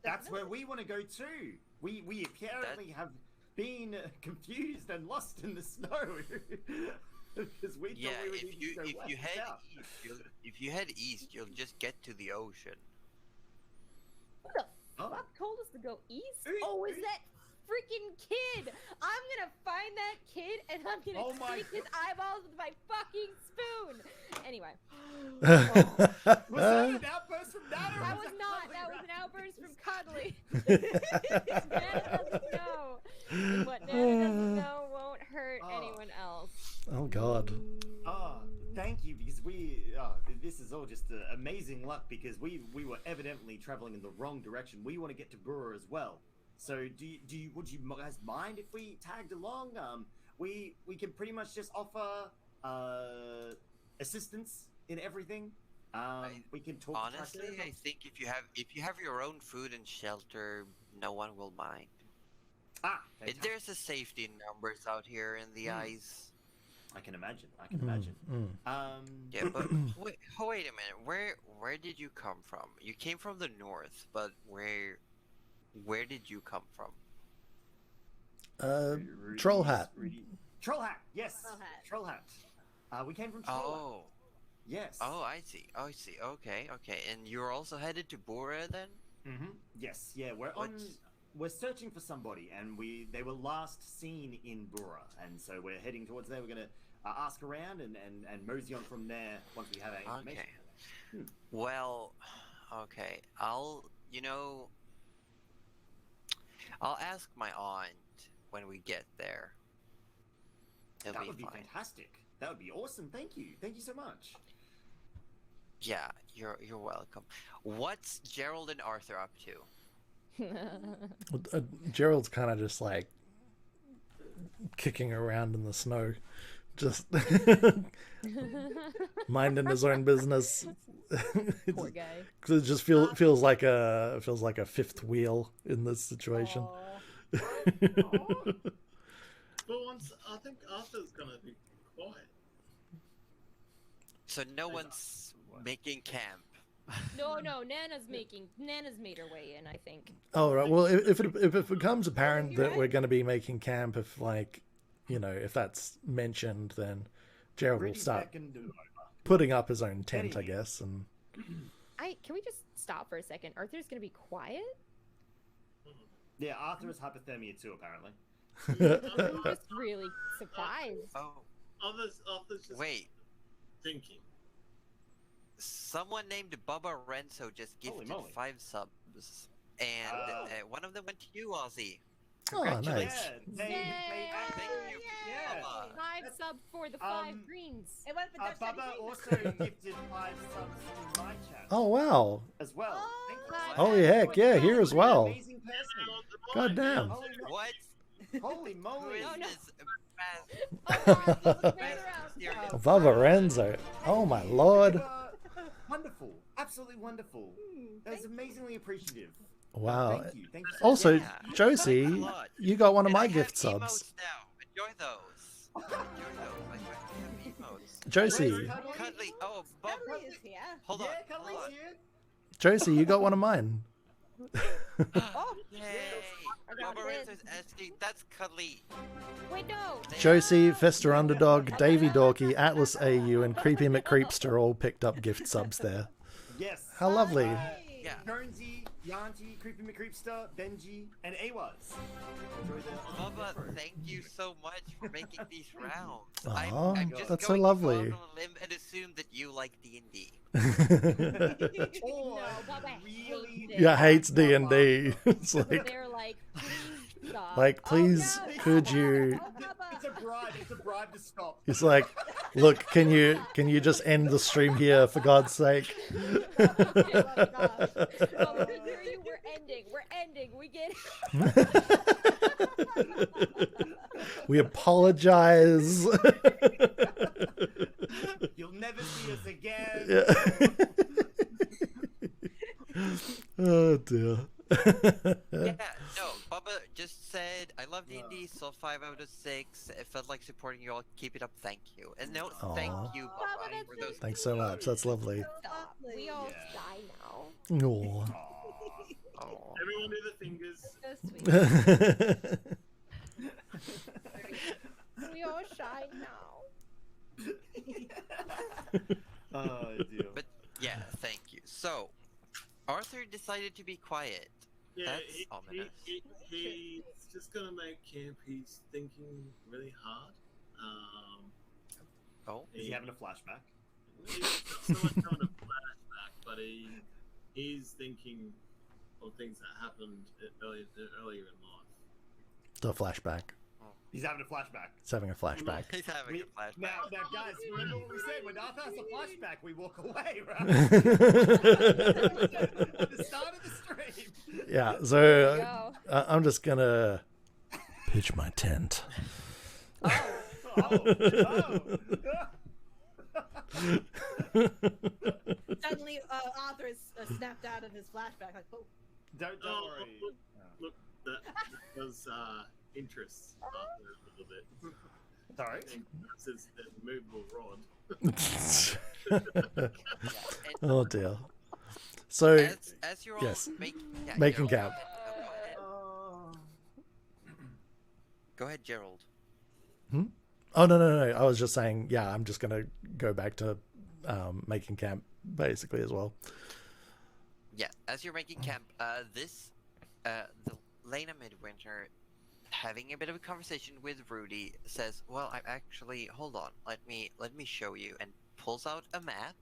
That's where we want to go too. We apparently have been confused and lost in the snow. Because we thought we would need to go west and south. If you head east, you'll just get to the ocean. What the fuck told us to go east? Oh, is that freaking kid? I'm gonna find that kid and I'm gonna take his eyeballs with my fucking spoon. Anyway. Was that an outburst from Nana? That was not. That was an outburst from Cuddly. Nana doesn't know. And what Nana doesn't know won't hurt anyone else. Oh God. Thank you, because this is all just amazing luck, because we were evidently traveling in the wrong direction. We want to get to Brewer as well. So would you guys mind if we tagged along? We can pretty much just offer assistance in everything. We can talk. Honestly, I think if you have your own food and shelter, no one will mind. There's a safety in numbers out here in the ice. I can imagine. Yeah, but wait a minute. Where did you come from? You came from the north, but where did you come from? Troll Hat. Troll Hat. Yes. Troll Hat. We came from Troll Hat. Oh. Yes. Oh, I see. Okay. And you're also headed to Bora then? Mm-hmm. Yes. Yeah. We're searching for somebody, and they were last seen in Bora, and so we're heading towards there. We're gonna ask around and mosey on from there once we have our information. Okay. Well, okay. I'll ask my aunt when we get there. That would be fantastic. That would be awesome. Thank you so much. Yeah, you're welcome. What's Gerald and Arthur up to? Gerald's kind of just like kicking around in the snow, just minding his own business. Poor guy. It just feels like a fifth wheel in this situation. Well, I think Arthur's gonna be quiet. So no one's making camp. No, Nana's made her way in, I think. Oh right. Well, if it becomes apparent that we're going to be making camp, if that's mentioned, then Gerald will start putting up his own tent, I guess. And can we just stop for a second? Arthur's gonna be quiet? Yeah, Arthur has hypothermia too, apparently. I'm just really surprised. Arthur's just thinking. Someone named Bubba Renzo just gifted 5 subs, and one of them went to you, Ozzy. Congratulations! Nice. Thank you, Bubba. 5 subs for the 5 greens. Bubba also gifted 5 subs in my chat. Oh wow! As well. Holy heck, yeah, here as well. Amazing person. God damn! What? Holy moly! Bubba Renzo. Oh my lord! Wonderful, absolutely wonderful. That was amazingly appreciative. Wow. Thank you so Also, much. Josie, you got one of my gift subs. Now. Enjoy those. I have emotes. Josie. Cuddly. Oh, Bubba. Cuddly is here. Hold on. Cuddly's here. Josie, you got one of mine. Yay! Bubba Renzo's asking. That's Cuddly. Wait, no. Josie, Fester Underdog, Davy Dorky, Atlas AU, and Creepy McCreepster all picked up gift subs there. Yes. How lovely. Yeah, Yeah. Jonesy, Yanti, Creepy McCreepster, Benji, and Awaz. Enjoy the Bubba, intro. thank you so much for making these rounds. Aw, I'm just that's so going lovely. to go out on a limb and assume that you like D&D. Or No, Bubba really hates it. Yeah, hates D&D. It's like, They're like, please stop. Like, Oh, please, no, could Bubba, you- oh, Bubba. It's a bribe. It's a bribe to stop. it's like, look, can you just end the stream here for God's sake? Okay, Bubba, gosh. Bubba, we hear you. We're ending. We're ending. We get it. We apologize. You'll never see us again. Yeah. Oh dear. Yeah, no, Bubba just said, I love D&D, so 5 out of 6. It felt like supporting you all. Keep it up, thank you. And no, thank Aw. you, Bubba, Bubba, that's for so those. Thanks so much. That's lovely. Stop. We all Yeah. die now. Aw. Oh. Everyone do the fingers. So sweet. We all shy now. Oh dear. But yeah, thank you. So, Arthur decided to be quiet. Yeah, That's ominous. he's just gonna make camp. He's thinking really hard. Oh, Is he having a flashback? He's not so much having a flashback, but he's thinking of things that happened earlier in life. The flashback. He's having a flashback. It's having a flashback. he's having We- a flashback. Now, guys, remember what we said? When Arthur has a flashback, we walk away, right? At the start of the stream. Yeah, There so you go. I'm just gonna pitch my tent. Suddenly, Arthur is snapped out of his flashback. Like, oh, Don't Oh, worry. look, that was interest Arthur a little bit. Sorry. That's his movable rod. Oh dear. So As you're all yes. Gerald, Making camp. Go ahead, Gerald. Oh no! I was just saying. Yeah, I'm just gonna go back to making camp basically as well. Yeah, as you're making camp, the Lena Midwinter, having a bit of a conversation with Rudy, says, "Well, I'm actually hold on. Let me show you," and pulls out a map.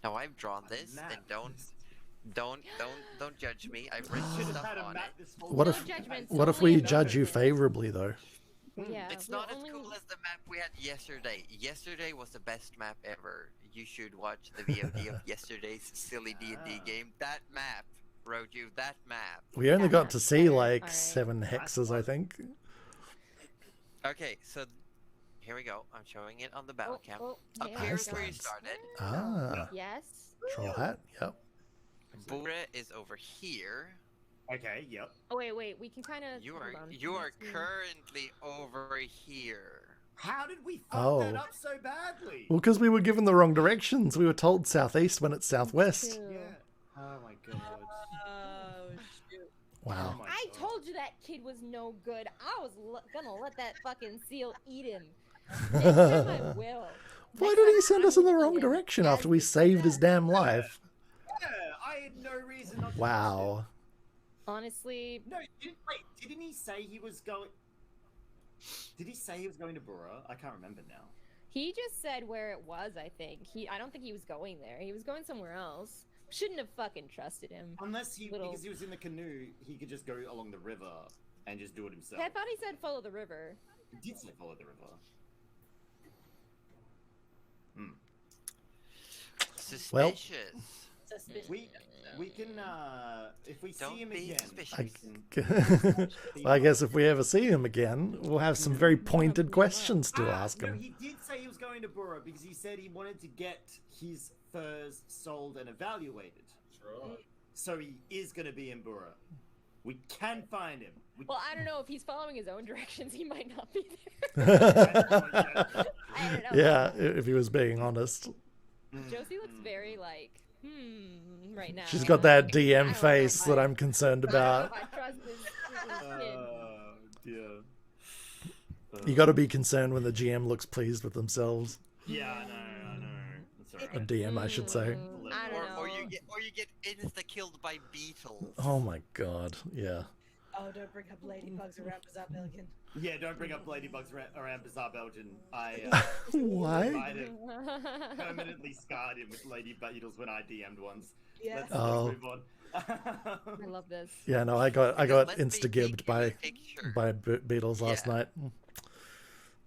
Now I've drawn this, and don't judge me. I've written Should have stuff had a on map it. this whole What No if judgments, what if only we a judge you judgment. favorably though? Yeah, It's we'll not as only- cool as the map we had yesterday. Yesterday was the best map ever. You should watch the VOD of yesterday's silly D&D game. That map, Roju, that map. We only got to see like Alright. 7 hexes, I think. Okay, so here we go. I'm showing it on the battle camp. Up yeah, here's there where we you go. started. Ah, Yes. troll hat. Yep. Bura is over here. Okay, yep. Oh wait. We can kind of. You are currently over here. How did we fuck Oh. that up so badly? Well, because we were given the wrong directions. We were told southeast when it's southwest. Yeah. Oh my god. oh shoot. Wow. Oh my I God. told you that kid was no good. I was gonna let that fucking seal eat him. Next time I will. Why Next did he time send I us in the will wrrong eat him. direction Yes, after we he said saved his that. damn life? Yeah, I had no reason not to Wow. Honestly, No, didn't he say he was going? Did he say he was going to Bora? I can't remember now. he just said where it was. I think I don't think he was going there. He was going somewhere else. Shouldn't have fucking trusted him. Unless he, Little- because he was in the canoe, he could just go along the river and just do it himself. I thought he said follow the river. He did say follow the river. Suspicious. Suspicious. We can if we Don't see him be again. suspicious. I guess if we ever see him again, we'll have some very pointed questions to ask No, him. he did say he was going to Bora because he said he wanted to get his furs sold and evaluated. That's right. So he is going to be in Bora. We can find him. We Well, I don't know if he's following his own directions. He might not be there. I don't know. Yeah, if he was being honest. Josie looks very like right now. She's got that I DM don't know face if that I- I'm concerned I don't know about. if I trust this kid. dear. You got to be concerned when the GM looks pleased with themselves. Yeah, I know. That's A alright. DM, I should say. I don't Or know. you you get insta killed by beetles. Oh my god, yeah. Oh, don't bring up ladybugs around Bizarre Belgian. Yeah, don't bring up ladybugs around Bizarre Belgian. I Why? might have permanently scarred him with lady beetles when I DM'd once. Yeah. Let's Oh. move on. I love this. Yeah, no, I got Because let me insta-gibbed paint you a picture. by beetles last Yeah. night.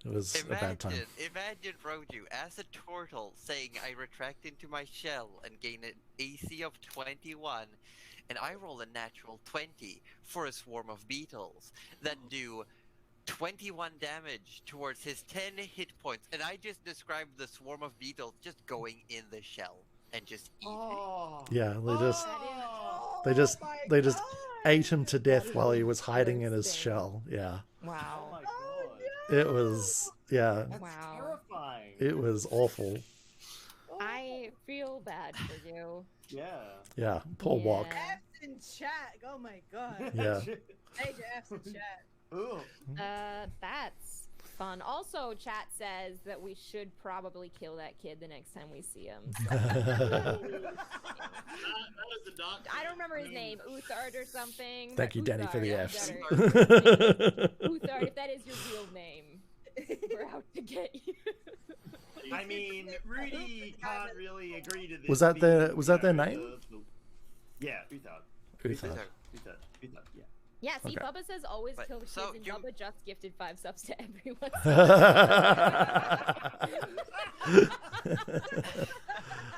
It was a bad time. Imagine Roju as a turtle saying I retract into my shell and gain an AC of 21, and I roll a natural 20 for a swarm of beetles that do 21 damage towards his 10 hit points, and I just described the swarm of beetles just going in the shell and just eating. Oh. Yeah, Oh, they just my just God. ate him to death That while is he was hiding in his interesting. shell. Yeah, Oh Wow. my god. it was That's Wow. terrifying. it was awful. I feel bad for you. Yeah. Yeah, poor Walk. Yeah. F's in chat. Oh my god. Yeah. Major F's in chat. Ooh. That's fun. Also, chat says that we should probably kill that kid the next time we see him. That is the dark. I don't remember his name, Uthard or something. Thank you, Danny, for the Uthard, F's. Uthard, if that is your real name, we're out to get you. I mean, Rudy can't really agree to this. Was that their- being, was that their you know, name? Yeah, Uthard. Uthard. Uthard, yeah. Yeah, see, Okay. Bubba says always But- kill the so kids, and you- Bubba just gifted 5 subs to everyone.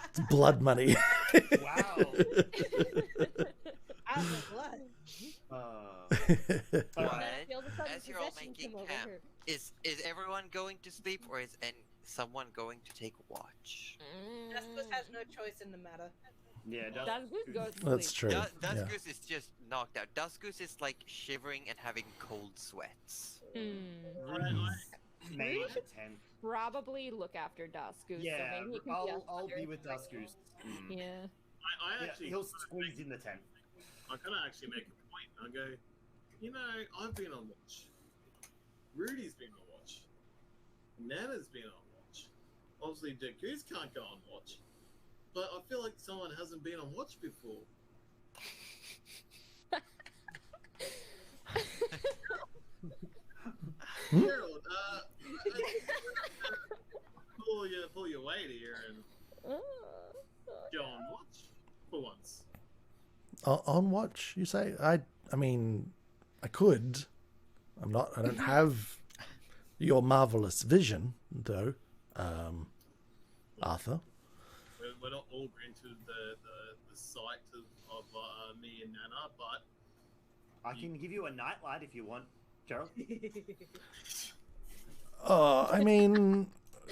It's blood money. Wow. Out of blood. But Feel the sudden as you're all possession making come over camp, her. is everyone going to sleep, or is someone going to take watch? Justice has no choice in the matter. Yeah, Dusgoose goes to That's sleep. true. Dust Yeah. Goose is just knocked out. Dust Goose is like shivering and having cold sweats. Maybe the 10th. Probably look after Dusgoose. Yeah, so maybe he can be I'll under be with like- Dust Goose. Yeah. I Yeah, actually, he'll squeeze in the 10th. I kind of actually make a point. I go, you know, I've been on watch. Rudy's been on watch. Nana's been on watch. Obviously, Dick Goose can't go on watch. But I feel like someone hasn't been on watch before. Gerald, pull your weight here and go on watch for once. On watch, you say? I mean, I could. I don't have your marvelous vision, though, Arthur. We're not all into the sight of me and Nana, but I can give you a nightlight if you want, Gerald. I mean,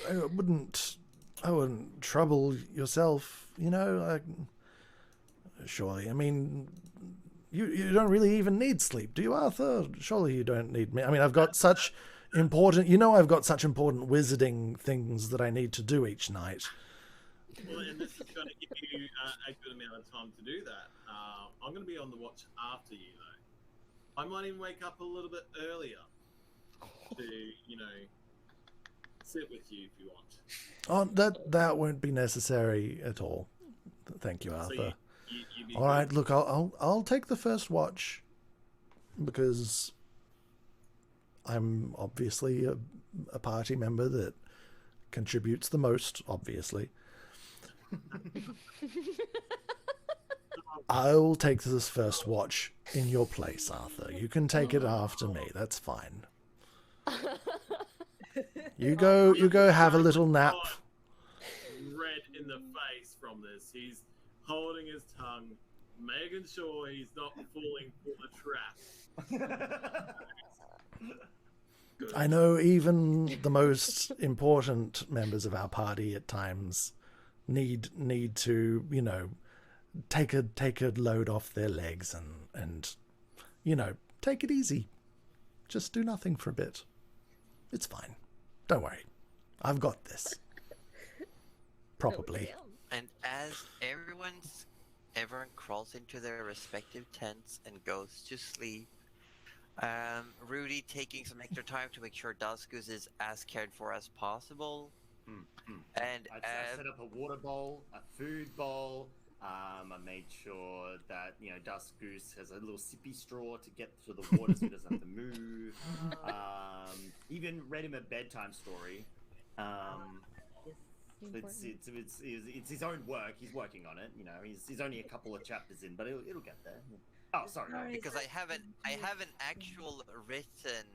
I wouldn't trouble yourself, you know. Surely, I mean, you don't really even need sleep, do you, Arthur? Surely you don't need me. I mean, I've got such important wizarding things that I need to do each night. well, and this is going to give you a good amount of time to do that. I'm going to be on the watch after you, though. I might even wake up a little bit earlier to, you know, sit with you if you want. Oh, that won't be necessary at all. Thank you, So Arthur. you'd be All right, look, I'll take the first watch because I'm obviously a party member that contributes the most, obviously. I'll take this first watch in your place, Arthur. You can take it after me. That's fine. You go have a little nap. red in the face from this. He's holding his tongue, making sure he's not falling for the trap. Good. I know even the most important members of our party at times need to, you know, take a load off their legs and you know, take it easy. Just do nothing for a bit. It's fine. Don't worry. I've got this. Probably. And as everyone crawls into their respective tents and goes to sleep, Rudy taking some extra time to make sure Duskus is as cared for as possible. And I set up a water bowl, a food bowl, I made sure that Dusk Goose has a little sippy straw to get to the water so he doesn't have to move. Even read him a bedtime story. It's his own work. He's working on it. He's only a couple of chapters in, but it'll get there. Oh, sorry. Because I have an actual written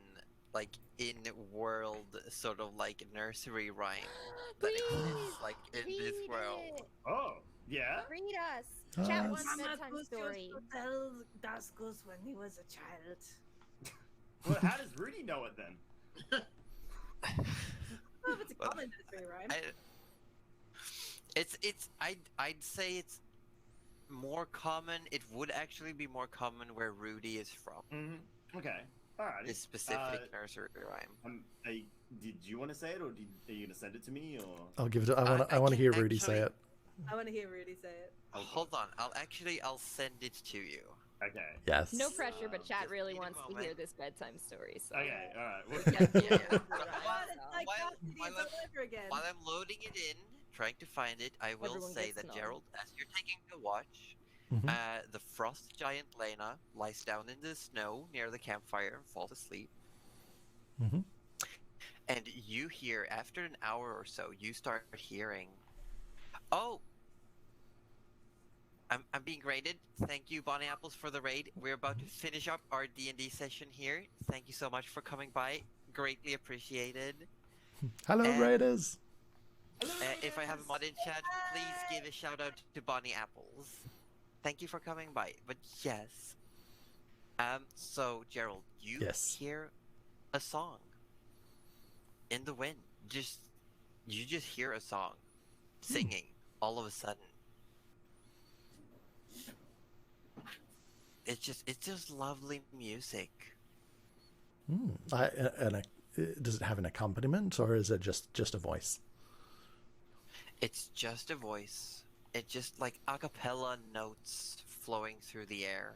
like in world sort of like nursery rhyme that exists like in this Read world. it. Oh, yeah. Read us. Oh, Chat that's- one Mama bedtime Goose story. used to tell Dusk Goose when he was a child. Well, how does Rudy know it then? Oh, it's a common nursery rhyme. I'd say it's more common. It would actually be more common where Rudy is from. Mm-hmm. Okay. All right. This specific nursery rhyme. Did you want to say it, or are you gonna send it to me, or? I'll give it. I want. I I want to can hear Rudy say actually- it. I want to hear Rudy say it. Oh, hold on. I'll send it to you. Okay. Yes. No pressure, but chat just really need a wants to moment. hear this bedtime story. So. Okay. All right. Well, Yeah. But God, it's like while- custody while all I'm- over again. While I'm loading it in, trying to find it, I will Everyone say gets that to know. Gerald, as you're taking a watch, Mhm. the frost giant Lena lies down in the snow near the campfire and falls asleep. Mhm. And you hear, after an hour or so, you start hearing, "Oh, I'm being raided. Thank you, Bonnie Apples, for the raid. We're about to finish up our D&D session here. Thank you so much for coming by. Greatly appreciated. Hello, And- Raiders. If I have a mod in chat, please give a shout out to Bonnie Apples. Thank you for coming by. But yes. So Gerald, you Yes. hear a song in the wind. You just hear a song singing all of a sudden. It's just lovely music. Does it have an accompaniment, or is it just a voice? It's just a voice. It's just like a cappella notes flowing through the air.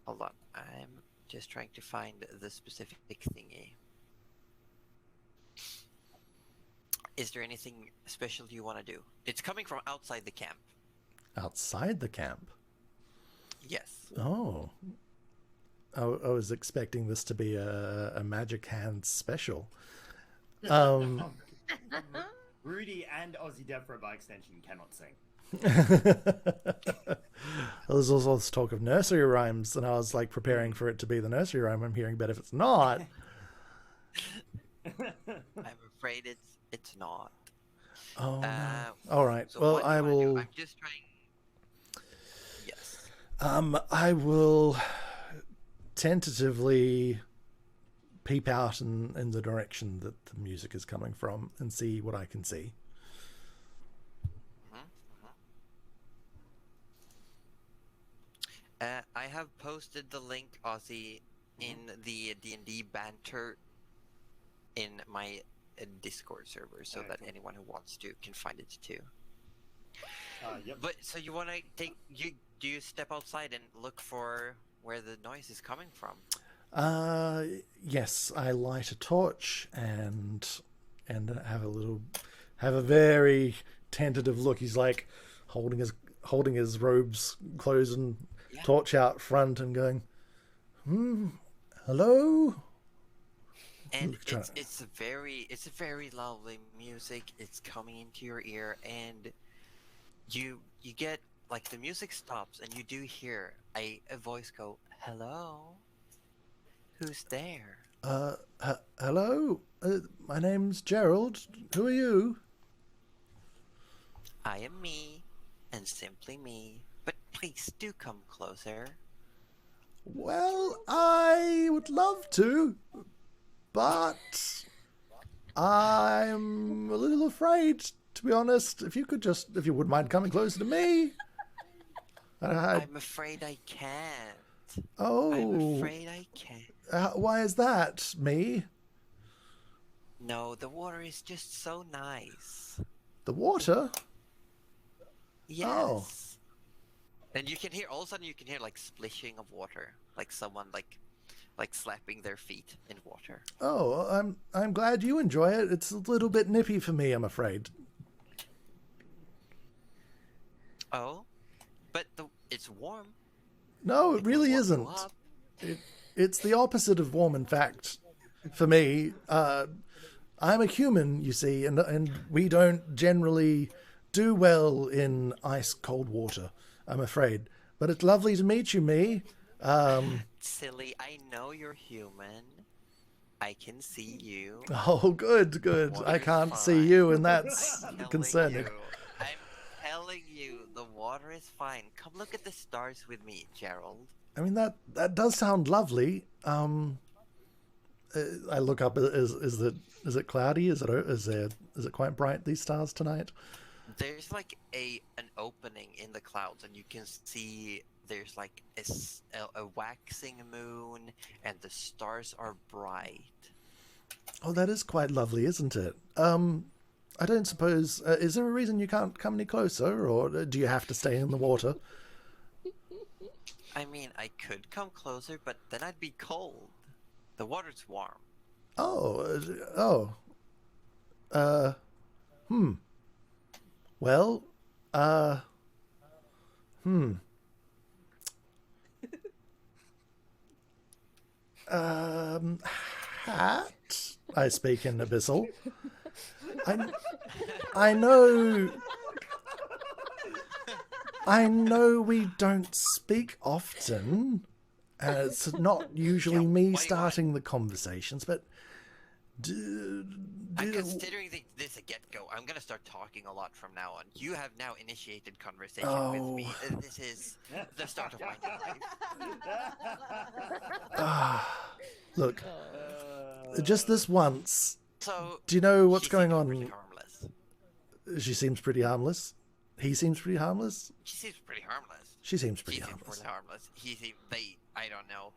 Hold on, I'm just trying to find the specific thingy. Is there anything special you want to do? It's coming from outside the camp. Outside the camp. Yes. Oh. I was expecting this to be a Magic Hands special. Rudy and Aussie Defra by extension cannot sing. There's also this talk of nursery rhymes, and I was like preparing for it to be the nursery rhyme I'm hearing, but if it's not, I'm afraid it's not. oh no. All right. So Well, what do I you wanna do? will. I'm just trying. Yes. I will tentatively peep out in the direction that the music is coming from and see what I can see. I have posted the link, Ozzy, in the D&D banter in my Discord server, so that anyone who wants to can find it too. Yep. But so you want to do you step outside and look for where the noise is coming from? Yes, I light a torch and have a very tentative look. He's like holding his robes closed and Yeah. torch out front and going, hello. And Try- it's a very lovely music. It's coming into your ear, and you get like the music stops, and you do hear a voice go, "Hello, who's there?" Hello. My name's Gerald. Who are you? I am me, and simply me. But please do come closer. Well, I would love to, but I'm a little afraid, to be honest. If you wouldn't mind coming closer to me. I'm afraid I can't. I'm Oh, afraid I can't. why is that, me? No, the water is just so nice. The water? Yes. And you can hear, all of a sudden you can hear like splishing of water, like someone like slapping their feet in water. Oh, I'm glad you enjoy it. It's a little bit nippy for me, I'm afraid. It's warm. No, it It really will warm you isn't. up. It's the opposite of warm, in fact, for me. I'm a human, you see, and we don't generally do well in ice cold water, I'm afraid. But it's lovely to meet you, me. Silly, I know you're human. I can see you. Oh, good, good. I Water's can't see fine. you, and that's I'm telling concerning. you. I'm telling you, the water is fine. Come look at the stars with me, Gerald. I mean, that does sound lovely. I look up. Is it cloudy? Is it quite bright, these stars tonight? There's like an opening in the clouds, and you can see there's like a waxing moon, and the stars are bright. Oh, that is quite lovely, isn't it? I don't suppose. Is there a reason you can't come any closer, or do you have to stay in the water? I mean, I could come closer, but then I'd be cold. The water's warm. Oh. Well, Hat? I speak in Abyssal. I know. I know we don't speak often. It's not usually me starting the conversations, but I'm considering this a get-go. I'm gonna start talking a lot from now on. You have now initiated conversation with me. This is the start of my life. Look, just this once. So, Do you know what's she going seems on? pretty harmless. She seems pretty harmless. He seems pretty harmless. She seems pretty harmless. She seems pretty She seems harmless. pretty harmless. I don't know.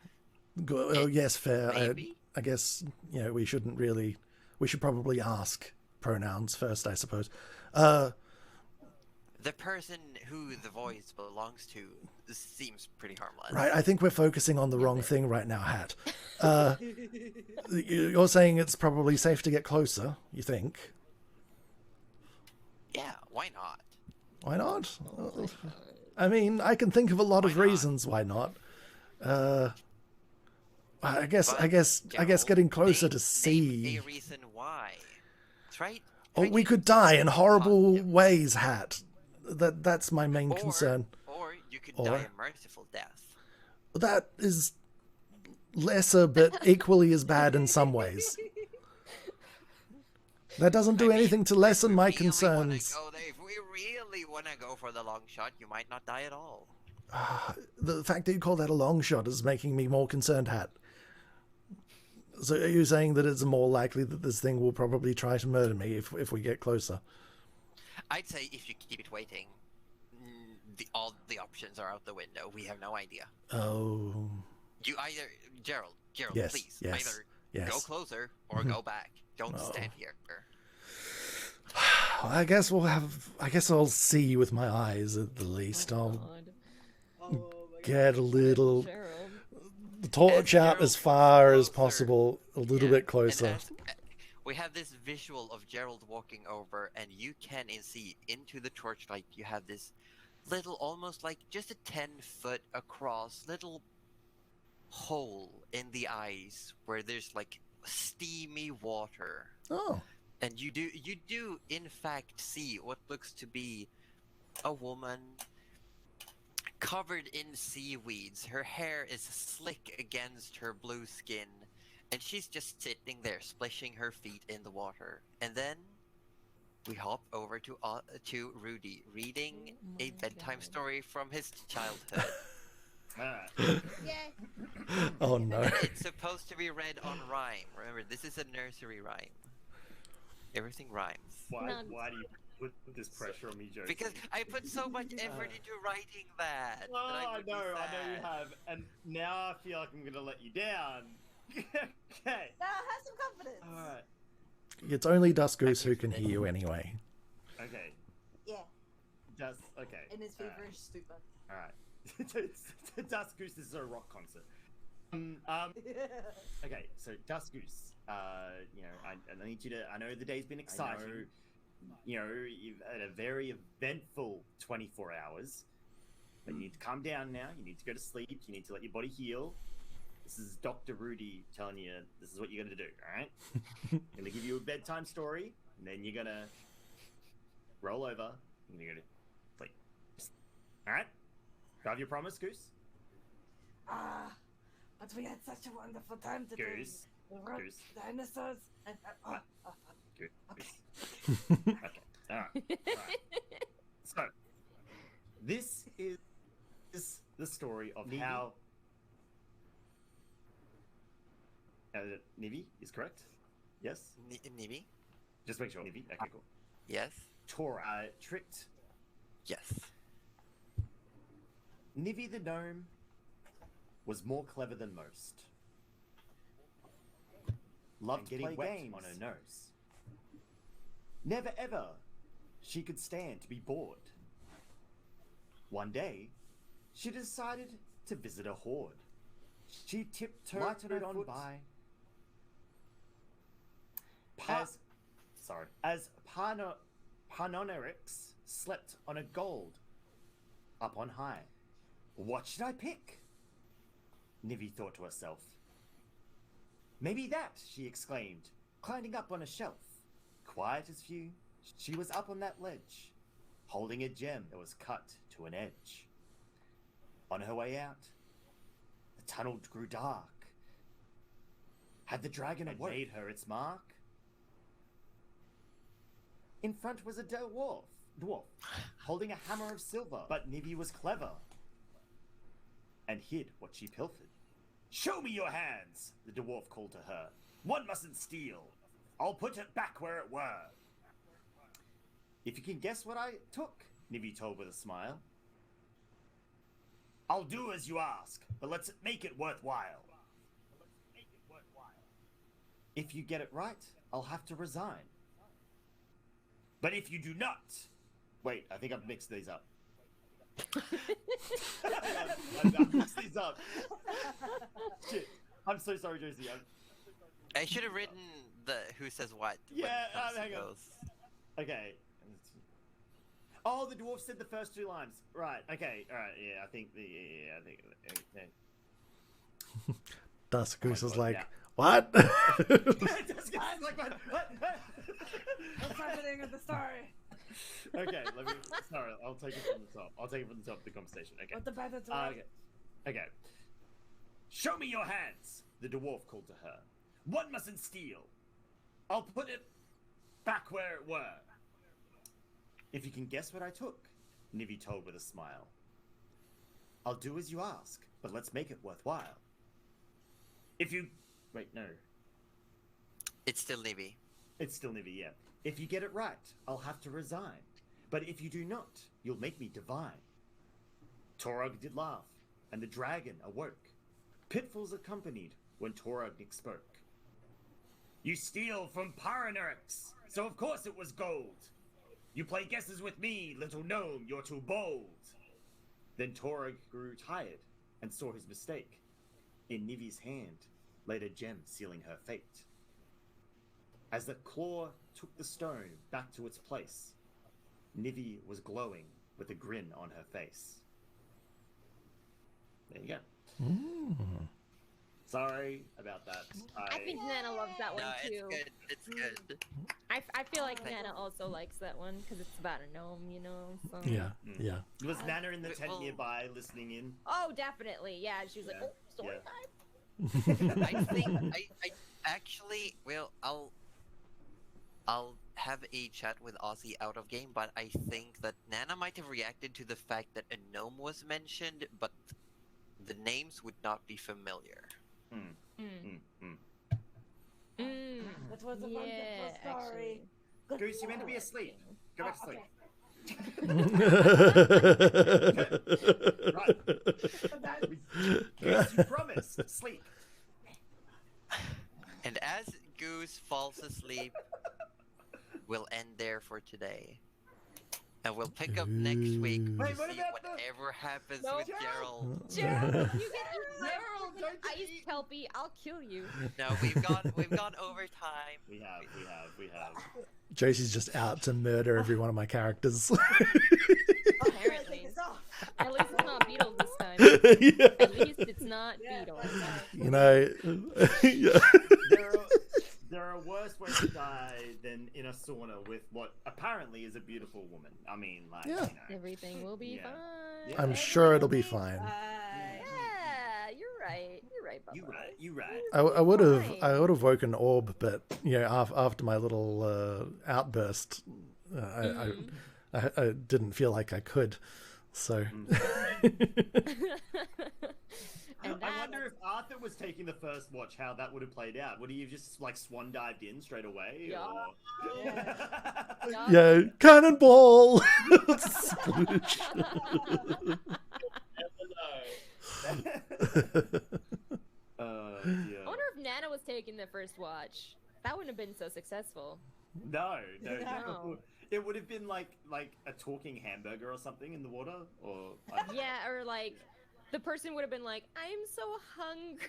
Oh, yes, fair. Maybe? I guess, we shouldn't really... We should probably ask pronouns first, I suppose. The person who the voice belongs to seems pretty harmless. Right, I think we're focusing on the wrong thing right now, Hat. You're saying it's probably safe to get closer, you think? Yeah, why not? Why not? I mean, I can think of a lot of reasons why not. I guess Gerald, getting closer to name sea. a reason why. Try Oh, we to could die in horrible positive. ways, Hat. That's my main concern. Or you could die a merciful death. That is lesser, but equally as bad in some ways. That doesn't do anything to lessen my concerns. If we really want to go for the long shot, you might not die at all. The fact that you call that a long shot is making me more concerned, Hat. So are you saying that it's more likely that this thing will probably try to murder me if we get closer? I'd say if you keep it waiting, all the options are out the window. We have no idea. Oh. You either, Gerald, Yes, please, yes, either go yes. closer or go back. Don't stand here. I guess I'll see with my eyes at the least. I'll get a little torch out as far as possible, a little bit closer. We have this visual of Gerald walking over, and you can see into the torchlight. You have this little, almost like just a 10-foot across little hole in the ice where there's like steamy water. Oh. And you do in fact see what looks to be a woman covered in seaweeds. Her hair is slick against her blue skin, and she's just sitting there, splishing her feet in the water. And then we hop over to Rudy, reading a bedtime story from his childhood. Yay! Oh no. It's supposed to be read on rhyme. Remember, this is a nursery rhyme. Everything rhymes. Why do you put this pressure on me, Joe? Because I put so much effort into writing that. Oh, that I would be know you sad. have, and now I feel like I'm gonna let you down. Okay. Now have some confidence. All right. It's only Dusk Goose who can hear you anyway. Okay. Yeah, Just okay. in his All right. feverish stupor. All right. Dusk Goose. This is a rock concert. Okay, so Dusk Goose. I need you to. I know the day's been exciting. You've had a very eventful 24 hours. But you need to calm down now. You need to go to sleep. You need to let your body heal. This is Dr. Rudy telling you this is what you're going to do, all right? I'm going to give you a bedtime story, and then you're going to roll over, and you're going to sleep. All right? Do you have your promise, Goose? But we had such a wonderful time today. Goose. We rode Goose. dinosaurs and Goose. okay. Okay. All right. All right. So, this is the story of how... Nivi is correct? Yes? Nibi? Just make sure. Nivi? Okay, cool. Yes. Tora tricked Yes. Nivi the gnome was more clever than most. Loved getting wet on her nose. Never ever she could stand to be bored. One day, she decided to visit a horde. She tiptoed on by as Panonerix slept on a gold up on high. What should I pick? Nivi thought to herself. Maybe that, she exclaimed, climbing up on a shelf. Quiet as few, she was up on that ledge, holding a gem that was cut to an edge. On her way out, the tunnel grew dark. Had the dragon made her its mark? In front was a dwarf, holding a hammer of silver. But Nivi was clever and hid what she pilfered. Show me your hands, the dwarf called to her. One mustn't steal. I'll put it back where it were. If you can guess what I took, Nivi told with a smile. I'll do as you ask, but let's make it worthwhile. If you get it right, I'll have to resign. But if you do not... Wait, I think I've mixed these up. I've mixed these up. Shit. I'm so sorry, Josie. I should have written the who says what. Yeah, when hang on. goes. Okay. Oh, the dwarf said the first two lines. Right. Okay. All right. Yeah. I think Dusk Goose is like, yeah. what? Dusk is like, what? What's happening with the story? Okay. Sorry. I'll take it from the top. I'll take it from the top of the conversation. Okay. What the better to Okay. Show me your hands, the dwarf called to her. One mustn't steal. I'll put it back where it were. If you can guess what I took, Nivi told with a smile. I'll do as you ask, but let's make it worthwhile. If you... Wait, no. It's still Nibi. It's still Nivi, yeah. If you get it right, I'll have to resign. But if you do not, you'll make me divine. Torog did laugh, and the dragon awoke. Pitfalls accompanied when Torognik spoke. You steal from Paranerix, so of course it was gold. You play guesses with me, little gnome, you're too bold. Then Torog grew tired and saw his mistake. In Nivi's hand laid a gem sealing her fate. As the claw took the stone back to its place, Nivi was glowing with a grin on her face. There you go. Mm. Sorry about that. I think Nana loves that one No, too. it's good. I feel like Nana also likes that one because it's about a gnome, you know. So. Yeah, yeah. Was Nana in the tent Well- nearby listening in? Oh, definitely. Yeah, she was like, Yeah. "Oh, story Yeah. time." I think I actually I'll have a chat with Ozzy out of game, but I think that Nana might have reacted to the fact that a gnome was mentioned, but the names would not be familiar. That was a wonderful Yeah, story. Good Goose, you meant to be lord. asleep. Go back to sleep. Right. Goose, you promised. Sleep. And as Goose falls asleep, we'll end there for today. And we'll pick up next week to Wait, what see about the- whatever happens Nope. with Gerald. Gerald, you get Gerald, don't ice eat. kelpie. I'll kill you. No, we've gone overtime. We have. Josy's just out to murder every one of my characters. Apparently. It's off. At least it's not Beetles this time. Yeah. At least it's not Yeah. Beetles. You know, yeah. There are worse ways to die than in a sauna with what apparently is a beautiful woman. I mean, like, Yeah. you know. Everything will be Yeah. fine. Yeah. I'm sure it'll be fine. Yeah, you're right. You're right, Bubba. You right. I would have Fine. woken Orb, but you know, after my little outburst, I didn't feel like I could. So And I that, wonder if Arthur was taking the first watch, how that would have played out. Would he have just like swan dived in straight away? Yeah. Or... Yeah. yeah, cannonball. Sploosh. Yeah. I wonder if Nana was taking the first watch. That wouldn't have been so successful. No. No. It would have been like a talking hamburger or something in the water, or I don't know. Yeah, or like the person would have been like, "I'm so hungry."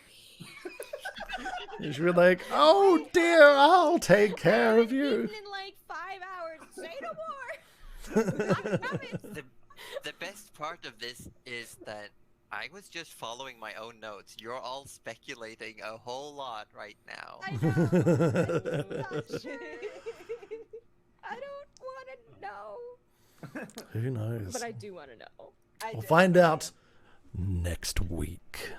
You should be like, oh dear, I'll take care of you. Eaten in like 5 hours. Say no more. I promise. The best part of this is that I was just following my own notes. You're all speculating a whole lot right now. I know. I'm not sure. I don't want to know, Who knows? but I do want to know. We'll find out next week.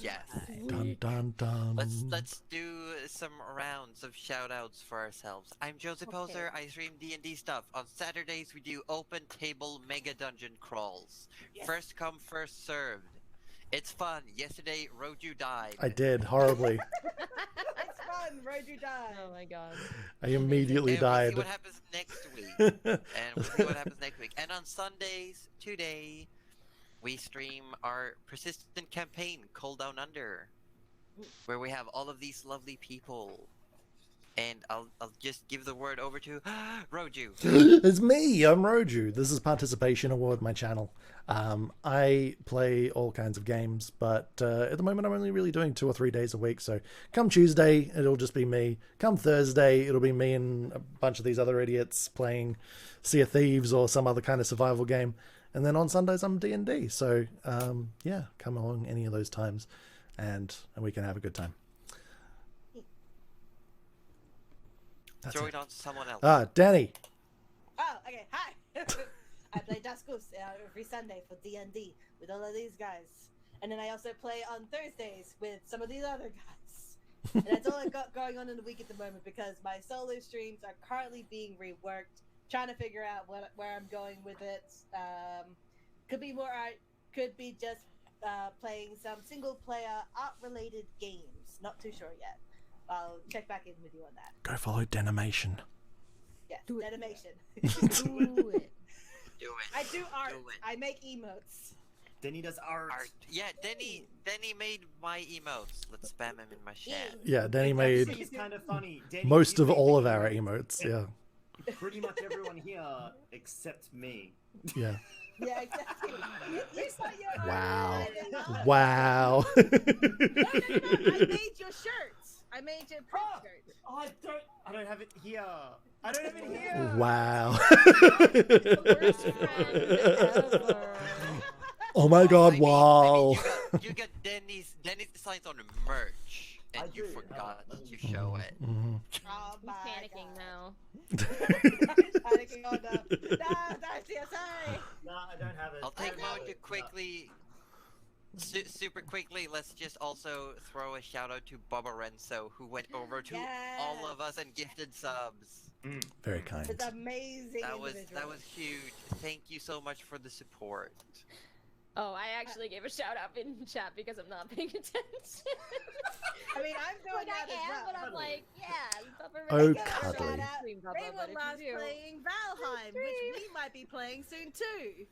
Yes. Dun dun dun. Let's do some rounds of shout-outs for ourselves. I'm Joseph Poser. I stream D&D stuff. On Saturdays we do open table mega dungeon crawls. First come, first served. It's fun. Yesterday Roju died. I did horribly. It's fun. Roju died. Oh my god. I immediately And we'll see died. what happens next week. And we'll see what happens next week. And on Sundays, today, we stream our persistent campaign, Cold Down Under, where we have all of these lovely people. And I'll just give the word over to Roju. It's me, I'm Roju. This is Participation Award, my channel. I play all kinds of games, but at the moment I'm only really doing 2 or 3 days a week. So come Tuesday, it'll just be me. Come Thursday, it'll be me and a bunch of these other idiots playing Sea of Thieves or some other kind of survival game. And then on Sundays I'm D&D. So yeah, come along any of those times and we can have a good time. That's Throw it. it on to someone else. Danny. Oh, okay. Hi. I play Daskus every Sunday for D&D with all of these guys, and then I also play on Thursdays with some of these other guys. And that's all I got going on in the week at the moment because my solo streams are currently being reworked, trying to figure out where I'm going with it. Could be more art, could be just playing some single-player art-related games. Not too sure yet. I'll check back in with you on that. Go follow Denimation. Yes, Do it. animation. Do it. Do it. I do art. Do it. I make emotes. Denny does art. Yeah, Denny made my emotes. Let's spam him in my chat. Yeah, Danny It made actually is kind of funny. Denny, most you of made all the of our emotes. emotes. Yeah, Pretty much everyone here except me. yeah. Yeah, exactly. You saw your Wow. art. Wow. No, I made your shirts. I made your print shirts. Oh, I don't have it here. I don't have it here. Wow. The worst friend ever. Oh my God! I mean, Wow. you got Denny's designs on merch, and I you do. forgot to show it. Mhm. Oh He's my panicking God. now. Panicking on the. Sorry. No, I don't have it. I'll I take don't a have moment to it. quickly, super quickly. Let's just also throw a shout out to Bubba Renzo, who went over to all Yes. of us and gifted subs. Very kind. It's amazing. That was individual. huge. Thank you so much for the support. Oh, I actually gave a shout out in chat because I'm not paying attention. I mean, I'm doing Like I that as am, well. but I'm like, yeah. Bubba Oh, really cuddly. Raymond loves playing Valheim, which we might be playing soon too.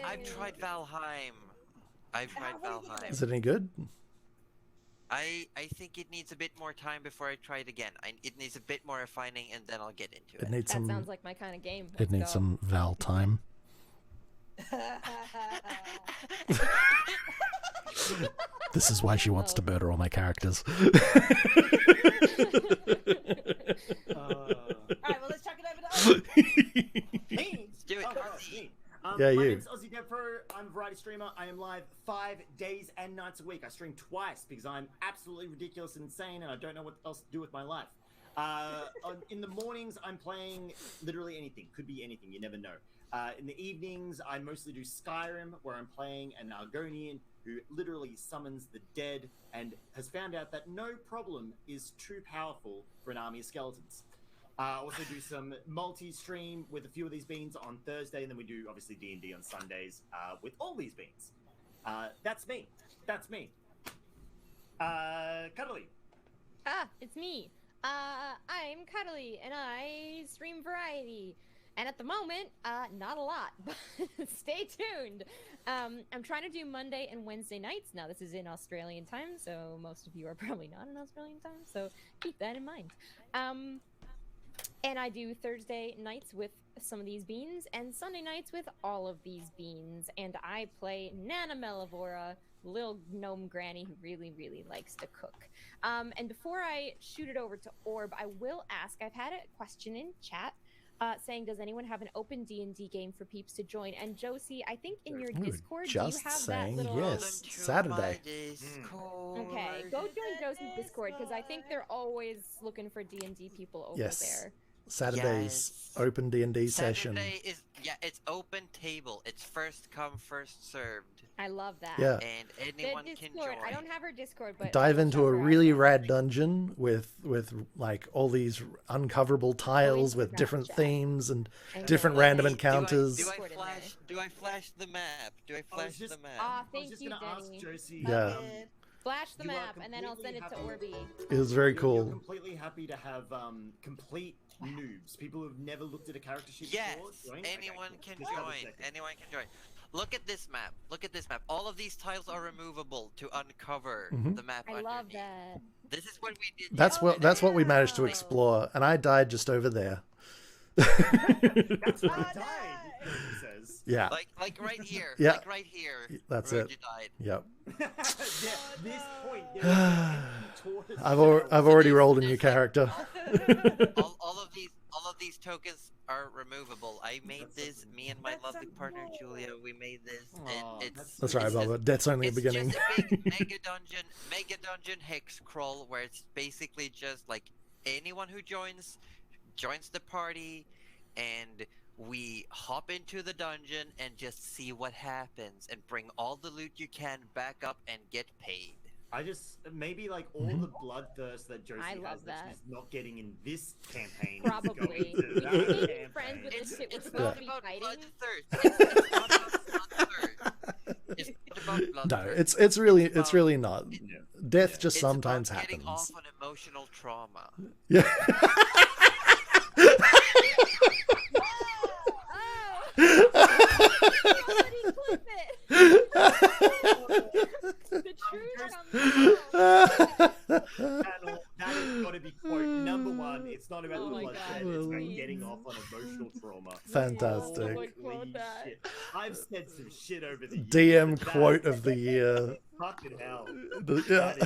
I've tried Valheim. I've tried what do you think Valheim. Is it any good? I think it needs a bit more time before I try it again. It needs a bit more refining, and then I'll get into It it. needs That some. sounds like my kind of game. It Let's needs go. some Val time. This is why she wants to murder all my characters. Alright, well, let's chuck it over to Ozzy. Me? Let's do it, Oh, Ozzy. me. Yeah, my you. name's Ozzy Dev Pro. I'm a variety streamer. I am live 5 days and nights a week. I stream twice because I'm absolutely ridiculous and insane, and I don't know what else to do with my life. In the mornings, I'm playing literally anything. Could be anything. You never know. In the evenings, I mostly do Skyrim, where I'm playing an Argonian who literally summons the dead and has found out that no problem is too powerful for an army of skeletons. I also do some multi-stream with a few of these beans on Thursday, and then we do obviously D&D on Sundays with all these beans. That's me. That's me. Cuddly. It's me. I'm Cuddly, and I stream variety. And at the moment, not a lot, but stay tuned. I'm trying to do Monday and Wednesday nights. Now, this is in Australian time, so most of you are probably not in Australian time, so keep that in mind. And I do Thursday nights with some of these beans, and Sunday nights with all of these beans. And I play Nana Melivora, little gnome granny who really, really likes to cook. And before I shoot it over to Orb, I will ask, I've had a question in chat saying, does anyone have an open D&D game for peeps to join? And Josie, I think in your We were Discord, do you just have saying that little... yes. Welcome to Saturday. my Discord. Okay, go join Josie's Discord, because I think they're always looking for D&D people over Yes. there. Saturday's Yes. open D&D session. Saturday is it's open table. It's first come, first served, I love that. Yeah. and The anyone can Discord, join. I don't have her Discord, but Dive I'll into shout a her out. really rad dungeon with like all these uncoverable tiles with Instagram different chat. themes and And different go random ahead. encounters. Do I Discord in flash? Do I flash the map? Do I flash just- the map? Ah, I was thank just you, going to ask Denny. Josie. Yeah. Flash the You are map, and then I'll send it to completely Orby. It was very You're cool. completely happy to have complete noobs, people who've never looked at a character sheet Yes, before. Join? Okay, anyone cool. can Just double join. checking. Anyone can join. Look at this map. Look at this map. All of these tiles are removable to uncover Mhm. the map I love underneath. that. This is what we did. That's what we managed to wow. explore, and I died just over there. That's where Oh, I died, he says. Yeah, Like right here. Yeah. Like right here. that's where it. you died. Yep. This point, there is an empty tortoise I've shell. already rolled a new There's like- character. all of these tokens are removable. I made this. Me and my That's lovely so partner cool. Julia, we made this. Aw, and it's that's That's right, it's just- Bubba. That's only the It's beginning. just a big mega dungeon hex crawl where it's basically just like anyone who joins the party, and we hop into the dungeon and just see what happens and bring all the loot you can back up and get paid. I just maybe like all Mhm. the bloodthirst that Josie I has love that that. she's not getting in this campaign. Probably. Is going to We that need to be campaign. friends with this shit. We're It's supposed not to be about fighting. bloodthirst. It's not about bloodthirst. It's not about bloodthirst. No, it's really not. Yeah. Death just It's sometimes about getting happens. off on emotional trauma. Yeah. Somebody clip it. The truth comes out. Channel, that has got to be quote number one. It's not about Oh the my bloodshed. God, It's about please. getting off on emotional trauma. Fantastic. Oh my Holy God, that. shit. I've said some shit over the years. DM but that- quote of the year. Fucking hell. Yeah. That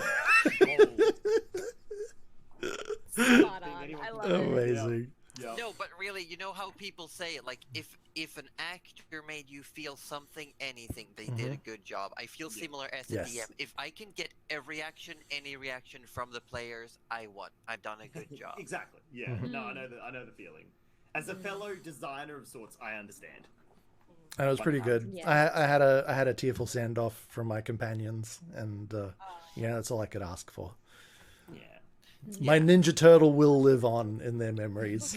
is gold. Spot Think on. anyone I can love do it. Amazing. Yeah. No, but really, you know how people say it, like if an actor made you feel something, anything, they did a good job. I feel Yeah. similar as a Yes. DM. If I can get a reaction, any reaction from the players, I won. I've done a good job. Exactly. Yeah. Mhm. No, I know the feeling. As a fellow designer of sorts, I understand. And it was pretty good. Yeah. I had a tearful send off from my companions, and yeah, that's all I could ask for. Yeah. My Ninja Turtle will live on in their memories.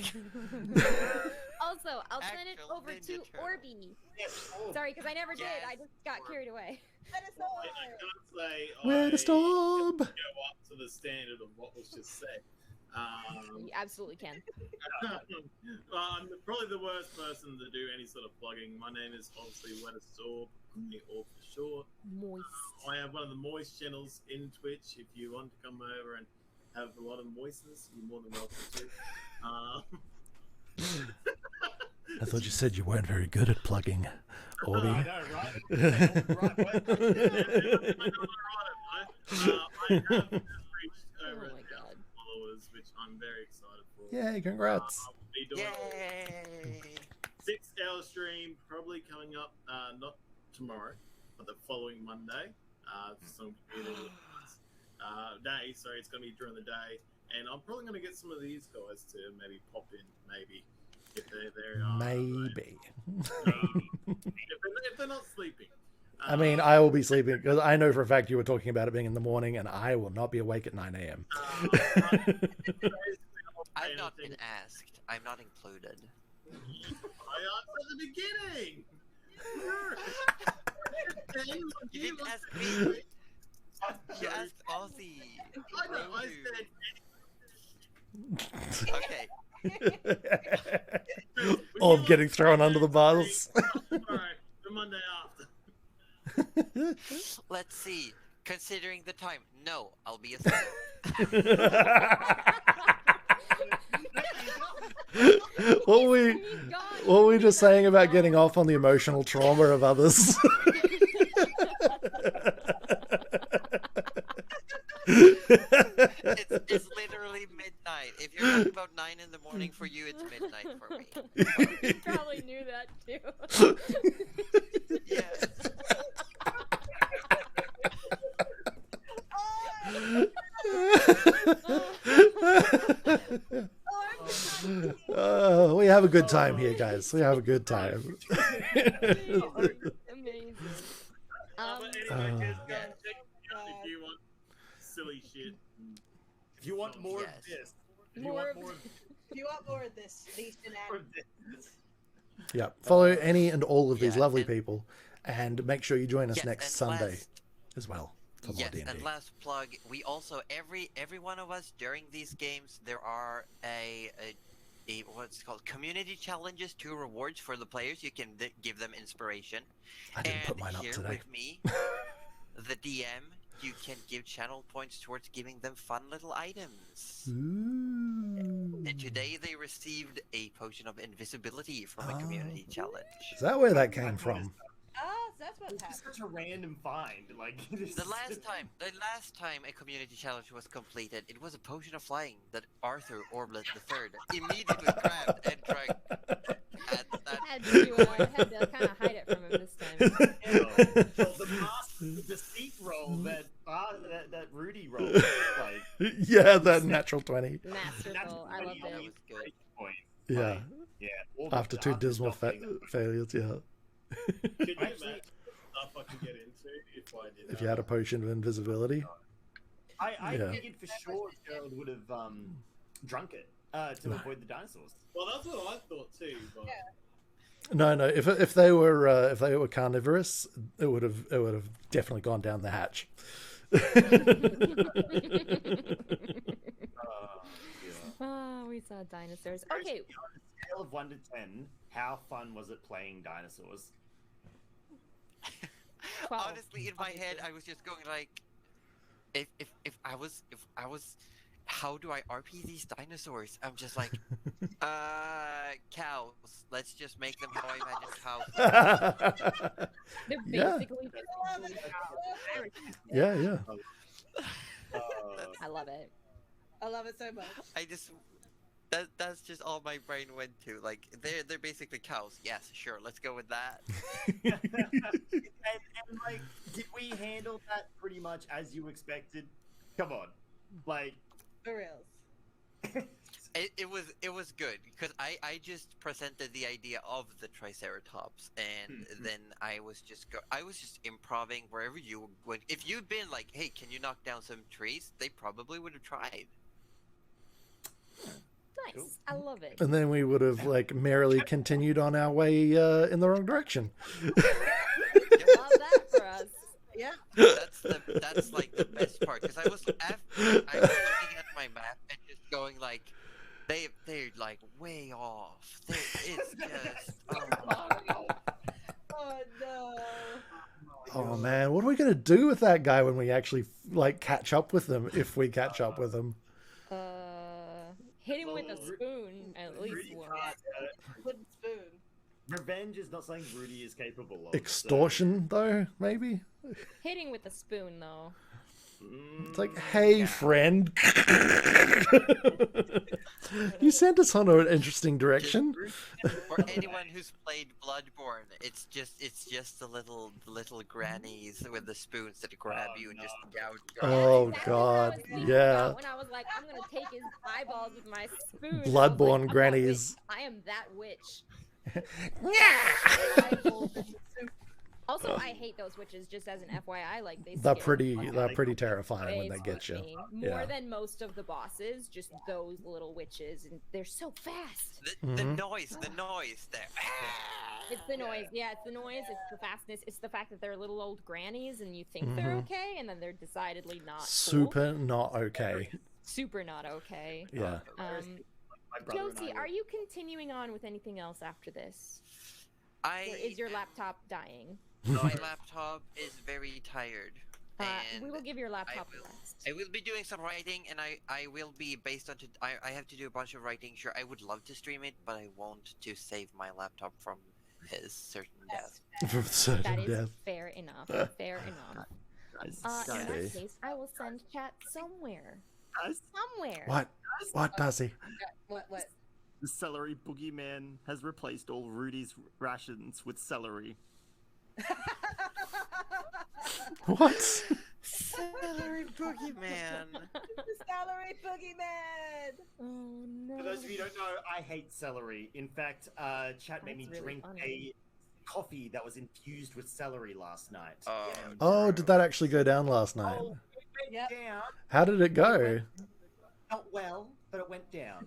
Also, I'll send it Actual over Ninja to Turtle. Orby. Yes. Sorry, because I never did. Yes, I just got carried away. Let us know. I can't say Where I to stop? go up to the standard of what was just said. You absolutely can. I'm probably the worst person to do any sort of plugging. My name is obviously Wettasaw, or for short. Moist. I have one of the moist channels in Twitch. If you want to come over and have a lot of moistness, you're more than welcome to. I thought you said you weren't very good at plugging, Orby. I know, right? I have just reached Oh over my 1,000 god. followers, which I'm very excited for. Yay, congrats. I'll be doing Yay! 6-hour stream, probably coming up not tomorrow, but the following Monday. Some community day, so it's going to be during the day, and I'm probably going to get some of these guys to maybe pop in, maybe if they're Maybe. if they're not sleeping. I mean, I will be sleeping because I know for a fact you were talking about it being in the morning, and I will not be awake at 9 a.m. I've not been asked. I'm not included. I asked at the beginning. You didn't ask me. You asked Ozzy. I know. I said. Okay. Oh, I'm getting thrown under the bus. Tomorrow, the Monday after. Let's see. Considering the time, no, I'll be asleep. what were we just saying about getting off on the emotional trauma of others? It's literally midnight. If you're talking about 9 in the morning for you, it's midnight for me. You probably knew that too. Yes. We have a good time here, guys. We have a good time. Amazing. But anyway, just go and check it out if you want silly shit. If you want more Yes. of this, if you More want of more of If you want more of this, these more shenanigans. of this, Yeah, follow any and all of these Yeah, lovely and- people, and make sure you join us Yes, next and Sunday last- as well for more Yes, D&D. and last plug, we also every one of us during these games there are a what's it called community challenges, 2 rewards for the players. You can give them inspiration. I didn't put And mine up here today. with me, the DM, you can give channel points towards giving them fun little items. Ooh. And today they received a potion of invisibility from a community challenge. Is that where that came from? Ah, so that's what it's happened. such a random find. Like The last time a community challenge was completed, it was a potion of flying that Arthur Orblet III immediately grabbed and drank. And that, Had to kind of hide it from him this time. the master deceit roll that Rudy rolled. Like, Yeah, that natural 20. Masterful. I love that it. was good. point. Yeah, Yeah. all the after 2 dark dismal stuff being- failures, yeah. Can you Actually- imagine stuff I could get into if I did If you had a potion of invisibility. I Yeah. figured for sure Gerald would have drunk it to avoid the dinosaurs. Well, that's what I thought too, but No. If they were carnivorous, it would have definitely gone down the hatch. Oh, we saw dinosaurs. Okay, On a scale of 1 to 10, how fun was it playing dinosaurs? 12. Honestly, in my head, I was just going like, if I was, how do I RP these dinosaurs? I'm just like, cows. Let's just make them how I imagine cows. They're Yeah. basically. Yeah. I love it. I love it so much. I just that's just all my brain went to. Like they're basically cows. Yes, sure. Let's go with that. And like, did we handle that pretty much as you expected? Come on, like, For reals. It was good because I just presented the idea of the Triceratops and then I was just improving wherever you went. If you'd been like, hey, can you knock down some trees? They probably would have tried. Nice. Cool. I love it. And then we would have like merrily continued on our way in the wrong direction. Love that for us. Yeah. That's like the best part because I was looking at my map and just going like they're like way off. It's just Oh no. Oh man, what are we gonna do with that guy when we actually like catch up with them? If we catch up with him, Hit him with a Well, spoon at least Rudy once. can't, Wooden spoon. revenge is not something Rudy is capable of. extortion though, maybe. Hitting with a spoon though. It's like, hey, friend, you sent us on an interesting direction. for anyone who's played Bloodborne, it's just the little grannies with the spoons that grab you and just gouge you. Oh, Exactly what I God, was thinking yeah. about when I was like, I'm gonna take his eyeballs with my spoon. I was Bloodborne like, I'm that grannies. witch. I am that witch. Eyeball in the soup. Also, I hate those witches. Just as an FYI, like they. They're scare pretty terrifying when they face get you. with me. More Yeah. than most of the bosses. Just those little witches, and they're so fast. The Mhm. noise there. It's the noise. Yeah, it's the noise. It's the fastness. It's the fact that they're little old grannies, and you think they're Mhm. okay, and then they're decidedly not. Cool. Super not okay. Super not okay. Yeah. My brother and Josie, I are you continuing on with anything else after this? Or I is your laptop dying? my laptop is very tired. And We will give your laptop will- a rest. I will be doing some writing, and I will be based on. I have to do a bunch of writing. Sure, I would love to stream it, but I won't to save my laptop from his certain death. From certain That is death. fair enough. Fair enough. guys, In that Guys. case, I will send chat somewhere. guys, Somewhere. What does he? What? the celery boogeyman has replaced all Rudy's rations with celery. What? Celery boogeyman. Celery boogeyman. Oh no. For those of you who don't know, I hate celery. In fact, chat made me That's really drink funny. a coffee that was infused with celery last night. Oh. And, Oh, did that actually go down last night? Oh, it went Yep. down. How did it go? Not well, but it went down.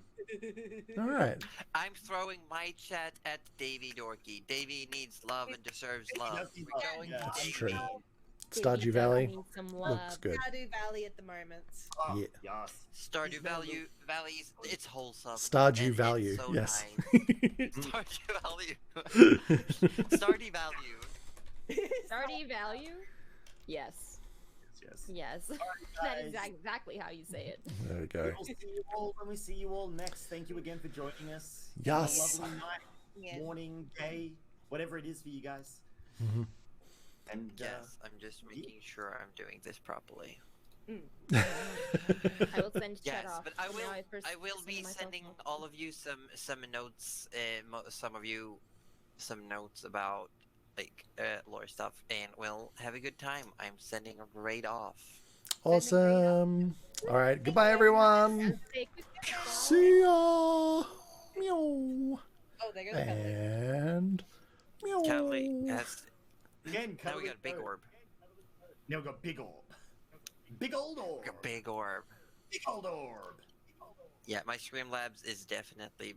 All right. I'm throwing my chat at Davy Dorky. Davy needs love and deserves love. does need We're love, going yeah. to That's Davy. true. Davey Stardew does Valley need some looks love. good. Stardew Valley at the moment. Oh, Yeah. yes. Stardew Valley, it's wholesome. Stardew and it's Value, so yes. nice. Stardew Value. Stardew Value. Stardew value? Yes. Yes. Yes. That is exactly how you say it. There we go. We'll see you all when we see you all next. Thank you again for joining us. Yes. Have a lovely night, Yes. morning, day, whatever it is for you guys. Mhm. And Yes, I'm just making sure I'm doing this properly. I will send chat Yes, off. but I Now will. first I will send be myself sending off. all of you some notes. Some of you, some notes about like lore stuff, and we'll have a good time. I'm sending a raid off. Awesome. All right. Goodbye, everyone. Say goodbye. See ya. Meow. Oh, there goes Kelly. And meow. Kelly has. again, Now we got a big orb. Now we got big orb. Big old orb. We got a big orb. Big old orb. Yeah, my Streamlabs is definitely